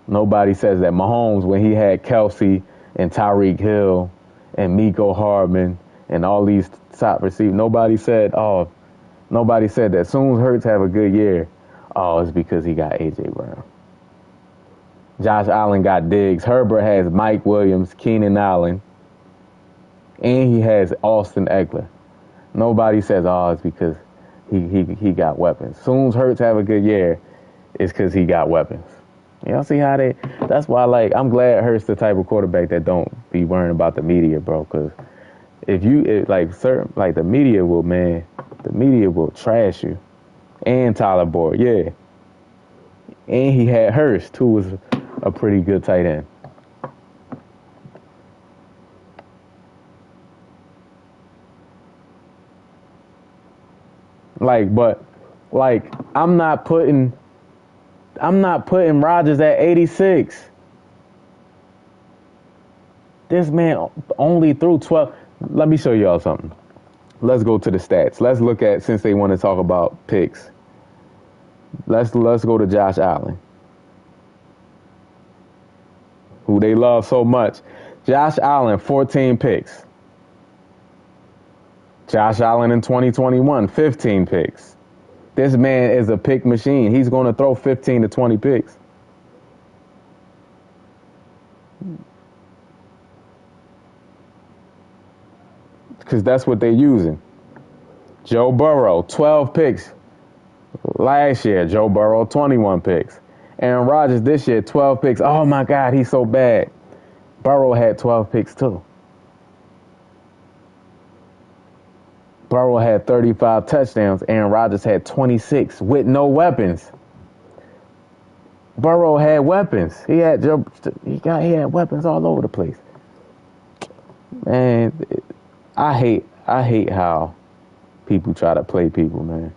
Nobody says that. Mahomes, when he had Kelsey and Tyreek Hill and Mecole Hardman and all these top receivers, nobody said that. As soon as Hurts have a good year, it's because he got A.J. Brown. Josh Allen got Diggs. Herbert has Mike Williams, Keenan Allen, and he has Austin Eckler. Nobody says, it's because he got weapons. As soon as Hurts have a good year, it's because he got weapons. Y'all see how that's why, I'm glad Hurts the type of quarterback that don't be worrying about the media, bro. Because the media will trash you. And Tyler Boyd, yeah. And he had Hurst, who was a pretty good tight end. I'm not putting Rodgers at 86. This man only threw 12. Let me show y'all something. Let's go to the stats. Let's look at, since they want to talk about picks. Let's go to Josh Allen, who they love so much. Josh Allen, 14 picks. Josh Allen in 2021, 15 picks. This man is a pick machine. He's going to throw 15 to 20 picks. Because that's what they're using. Joe Burrow, 12 picks. Last year, Joe Burrow, 21 picks. Aaron Rodgers this year, 12 picks. Oh, my God, he's so bad. Burrow had 12 picks, too. Burrow had 35 touchdowns. Aaron Rodgers had 26 with no weapons. Burrow had weapons. He had weapons all over the place. Man, I hate how people try to play people, man.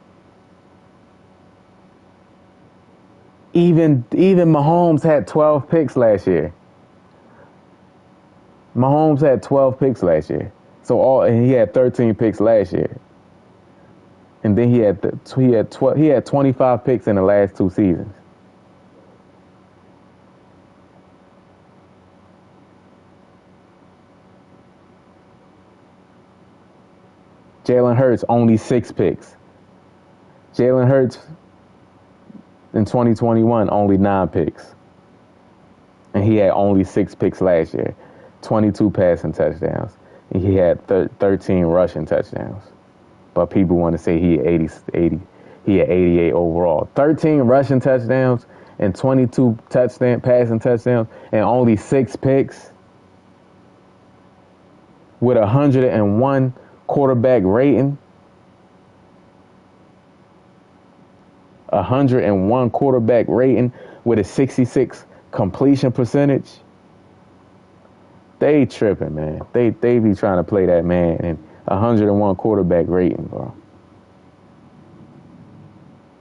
Even Mahomes had 12 picks last year. Mahomes had 12 picks last year. And he had 13 picks last year. And then he had 25 picks in the last 2 seasons. Jalen Hurts only 6 picks. Jalen Hurts in 2021 only 9 picks. And he had only 6 picks last year. 22 passing touchdowns. And he had 13 rushing touchdowns. But people want to say he had 88 overall. 13 rushing touchdowns and 22 passing touchdowns and only 6 picks with 101 quarterback rating. 101 quarterback rating with a 66 completion percentage. They tripping, man. They be trying to play that man and 101 quarterback rating, bro.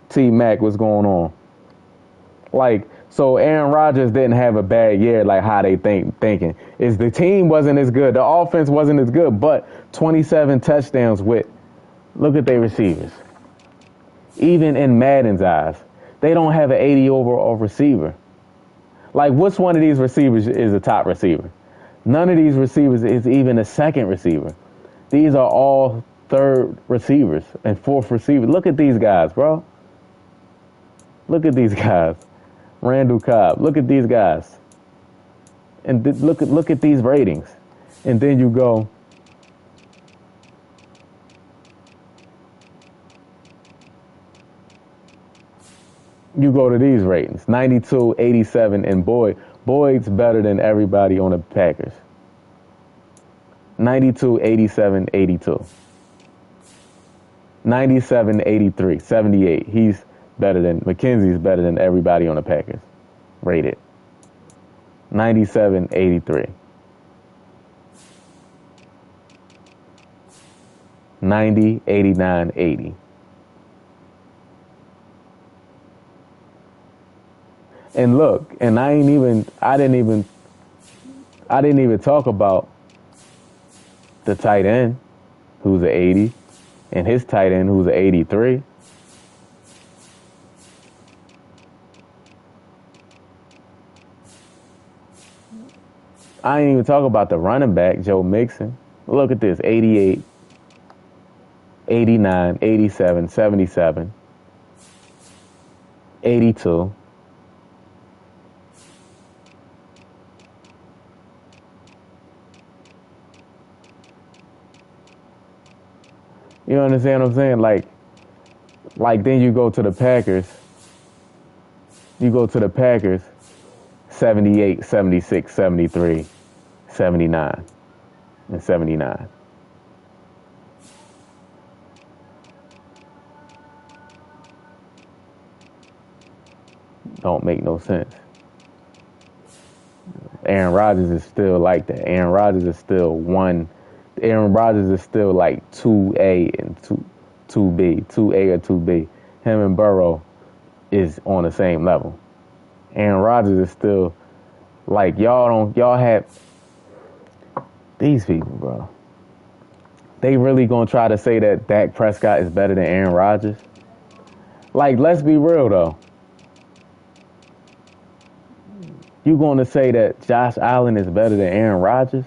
T-Mac, what's going on? So Aaron Rodgers didn't have a bad year like how they thinking. Is the team wasn't as good. The offense wasn't as good, but 27 touchdowns with, look at their receivers. Even in Madden's eyes, they don't have an 80 overall receiver. Which one of these receivers is a top receiver? None of these receivers is even a second receiver. These are all third receivers and fourth receivers. Look at these guys, bro. Look at these guys. Randall Cobb. Look at these guys. And look at these ratings. And then you go. You go to these ratings. 92, 87, and Boyd's better than everybody on the Packers. 92, 87, 82. 97, 83, 78. McKenzie's better than everybody on the Packers. Rated. 97, 83. 90, 89, 80. And look, and I didn't even talk about the tight end, who's an 80, and his tight end, who's an 83. I ain't even talk about the running back, Joe Mixon. Look at this, 88, 89, 87, 77, 82. You understand what I'm saying? Like then you go to the Packers. You go to the Packers, 78, 76, 73, 79, and 79. Don't make no sense. Aaron Rodgers is still like that. Aaron Rodgers is still like 2A and 2B, 2A or 2B. Him and Burrow is on the same level. Aaron Rodgers is still like y'all have these people, bro. They really gonna try to say that Dak Prescott is better than Aaron Rodgers? Let's be real though. You gonna say that Josh Allen is better than Aaron Rodgers?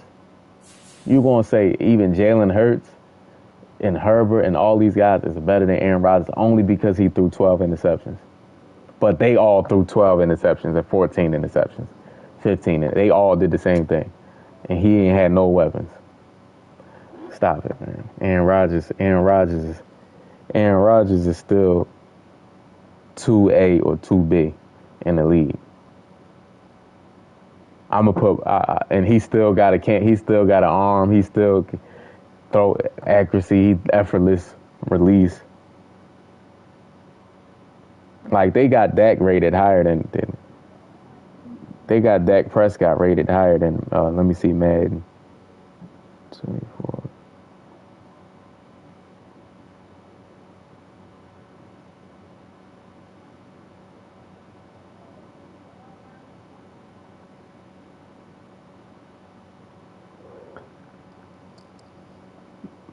You gonna say even Jalen Hurts and Herbert and all these guys is better than Aaron Rodgers only because he threw 12 interceptions? But they all threw 12 interceptions and 14 interceptions, 15. They all did the same thing, and he ain't had no weapons. Stop it, man. Aaron Rodgers is still 2A or 2B in the league. I'm gonna put, and he still got an arm. He still throw accuracy, effortless release. Like they got Dak rated higher than they got Dak Prescott rated higher than. Let me see, Madden 24.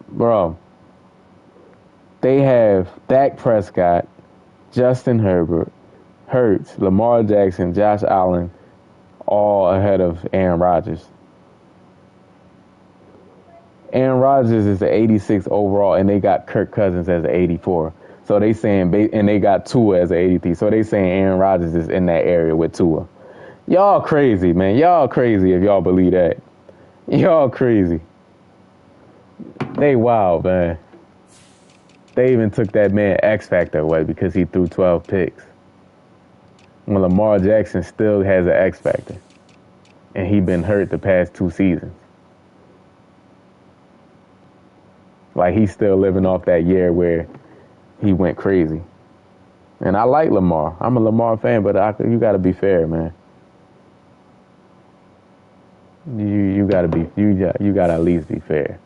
Bro, they have Dak Prescott, Justin Herbert, Hurts, Lamar Jackson, Josh Allen, all ahead of Aaron Rodgers. Aaron Rodgers is the 86 overall, and they got Kirk Cousins as an 84. So they saying, and they got Tua as an 83. So they saying Aaron Rodgers is in that area with Tua. Y'all crazy, man. Y'all crazy if y'all believe that. Y'all crazy. They wild, man. They even took that man X Factor away because he threw 12 picks. When Lamar Jackson still has an X Factor. And he been hurt the past 2 seasons. Like he's still living off that year where he went crazy. And I like Lamar. I'm a Lamar fan, but you got to be fair, man. You got to at least be fair.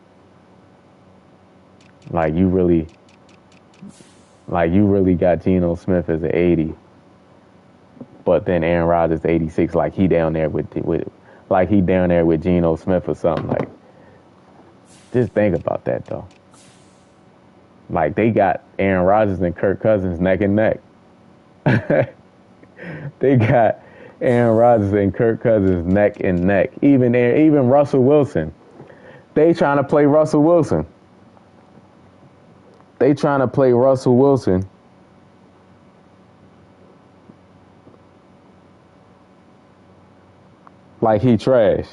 Like you really got Geno Smith as an 80, but then Aaron Rodgers 86, like he down there with Geno Smith or something. Like, just think about that though. Like they got Aaron Rodgers and Kirk Cousins neck and neck. They got Aaron Rodgers and Kirk Cousins neck and neck. Even Russell Wilson. They trying to play Russell Wilson. Like he trash.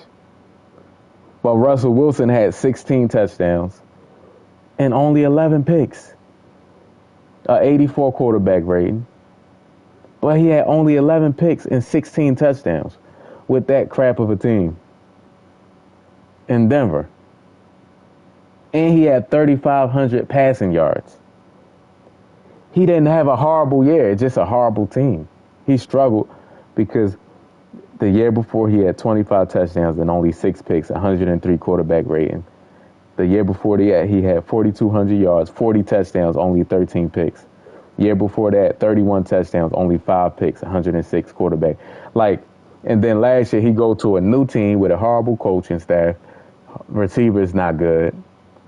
But Russell Wilson had 16 touchdowns and only 11 picks. 84 quarterback rating. But he had only 11 picks and 16 touchdowns with that crap of a team in Denver. And he had 3,500 passing yards. He didn't have a horrible year, just a horrible team. He struggled because the year before he had 25 touchdowns and only 6 picks, 103 quarterback rating. The year before that, he had 4,200 yards, 40 touchdowns, only 13 picks. Year before that, 31 touchdowns, only 5 picks, 106 quarterback. And then last year he go to a new team with a horrible coaching staff. Receivers not good.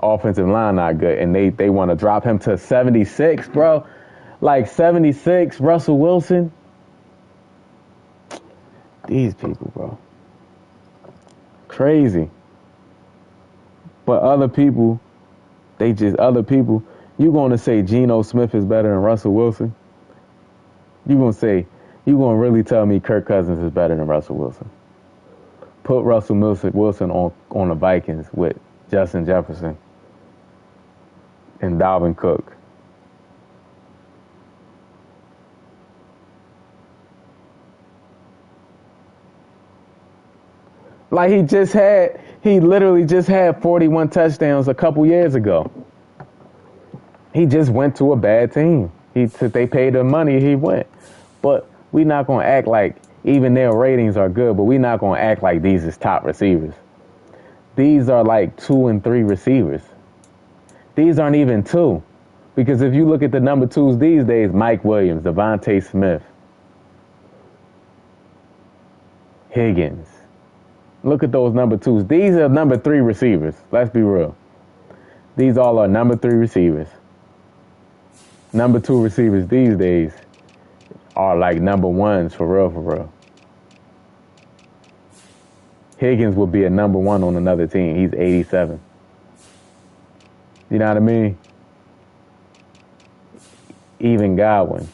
Offensive line not good. And they want to drop him to 76, bro. Like 76, Russell Wilson. These people, bro. Crazy. But other people, you going to say Geno Smith is better than Russell Wilson? You going to really tell me Kirk Cousins is better than Russell Wilson? Put Russell Wilson on the Vikings with Justin Jefferson and Dalvin Cook. Like he literally just had 41 touchdowns a couple years ago. He just went to a bad team. They paid him money, he went. But we not going to act like, even their ratings are good, but we not going to act like these is top receivers. These are like 2 and 3 receivers. These aren't even 2. Because if you look at the number 2s these days, Mike Williams, Devontae Smith, Higgins. Look at those number 2s. These are number 3 receivers. Let's be real. These all are number 3 receivers. Number 2 receivers these days are like number 1s for real. Higgins would be a number 1 on another team. He's 87. You know what I mean? Even Godwin.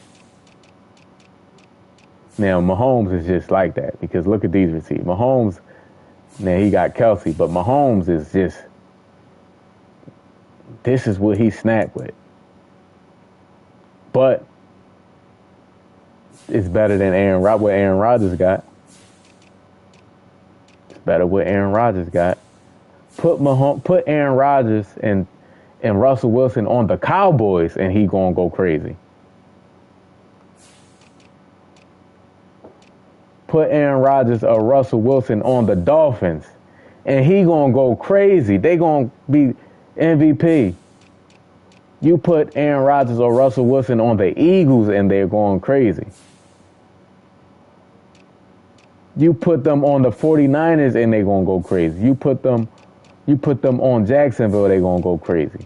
Now, Mahomes is just like that because look at these receivers. Mahomes, now he got Kelsey, but Mahomes is just, this is what he snapped with. But It's better than what Aaron Rodgers got. It's better what Aaron Rodgers got. Put Aaron Rodgers and Russell Wilson on the Cowboys, and he gonna go crazy. Put Aaron Rodgers or Russell Wilson on the Dolphins, and he gonna go crazy. They gonna be MVP. You put Aaron Rodgers or Russell Wilson on the Eagles, and they're going crazy. You put them on the 49ers, and they're gonna go crazy. You put them on Jacksonville, they're gonna go crazy.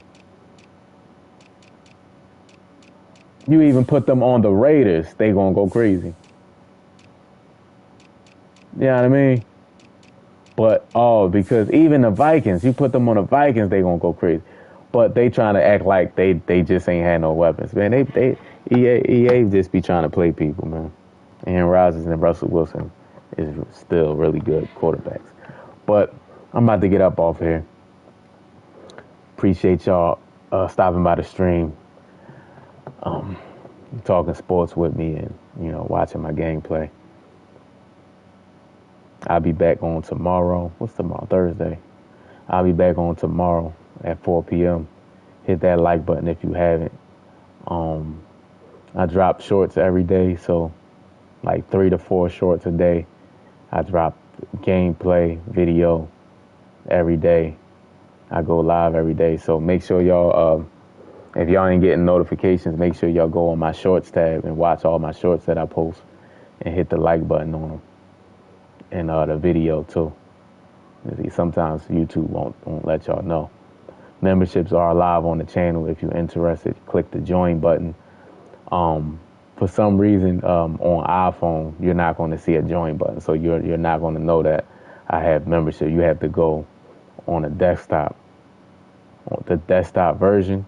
You even put them on the Raiders, they gonna go crazy. You know what I mean? But, because even the Vikings, you put them on the Vikings, they gonna go crazy. But they trying to act like they just ain't had no weapons, man. EA just be trying to play people, man. Aaron Rodgers and Russell Wilson is still really good quarterbacks. But I'm about to get up off here. Appreciate y'all stopping by the stream, talking sports with me, and watching my gameplay. I'll be back on tomorrow. What's tomorrow? Thursday. I'll be back on tomorrow at 4 p.m. Hit that like button if you haven't. I drop shorts every day, so like 3 to 4 shorts a day. I drop gameplay video every day. I go live every day, so make sure y'all, if y'all ain't getting notifications, make sure y'all go on my shorts tab and watch all my shorts that I post, and hit the like button on them, and the video too. Sometimes YouTube won't let y'all know. Memberships are live on the channel. If you're interested, click the join button. For some reason, on iPhone, you're not going to see a join button, so you're not going to know that I have membership. You have to go on a desktop, the desktop version,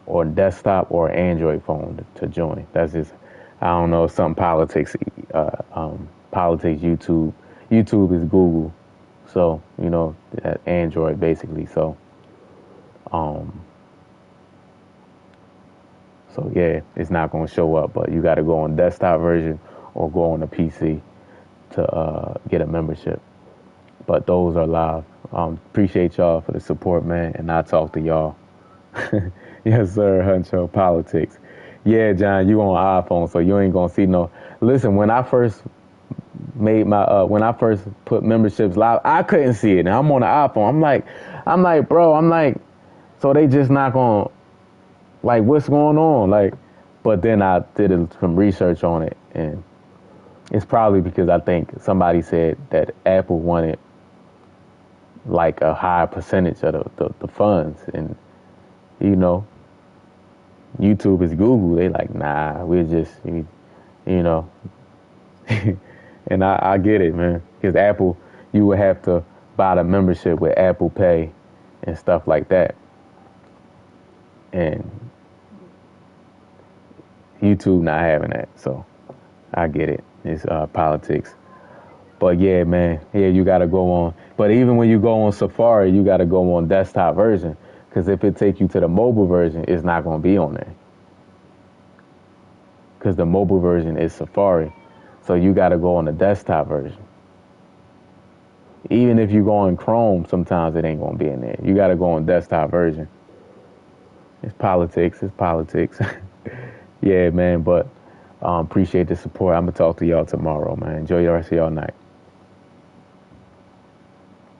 or desktop or Android phone to join. That's just, I don't know, something politics. Politics. YouTube is Google, so Android basically. So yeah, it's not going to show up, but you got to go on desktop version or go on a PC to get a membership. But those are live. Appreciate y'all for the support, man, and I'll talk to y'all. Yes, sir, Huncho Politics. Yeah, John, you on iPhone, so you ain't going to see no. Listen, when I first made my when I first put memberships live, I couldn't see it. Now I'm on the iPhone. I'm like, bro, so they just not going to, like, what's going on? But then I did some research on it, and it's probably because I think somebody said that Apple wanted like a high percentage of the funds, and YouTube is Google. They like, nah, we're just, and I get it, man, because Apple, you would have to buy the membership with Apple Pay and stuff like that, and YouTube not having that, so I get it. It's politics. But yeah, man, you got to go on. But even when you go on Safari, you got to go on desktop version, because if it take you to the mobile version, it's not going to be on there, because the mobile version is Safari. So you got to go on the desktop version. Even if you go on Chrome, sometimes it ain't going to be in there. You got to go on desktop version. It's politics. Yeah, man, but appreciate the support. I'm going to talk to y'all tomorrow, man. Enjoy the rest of y'all night.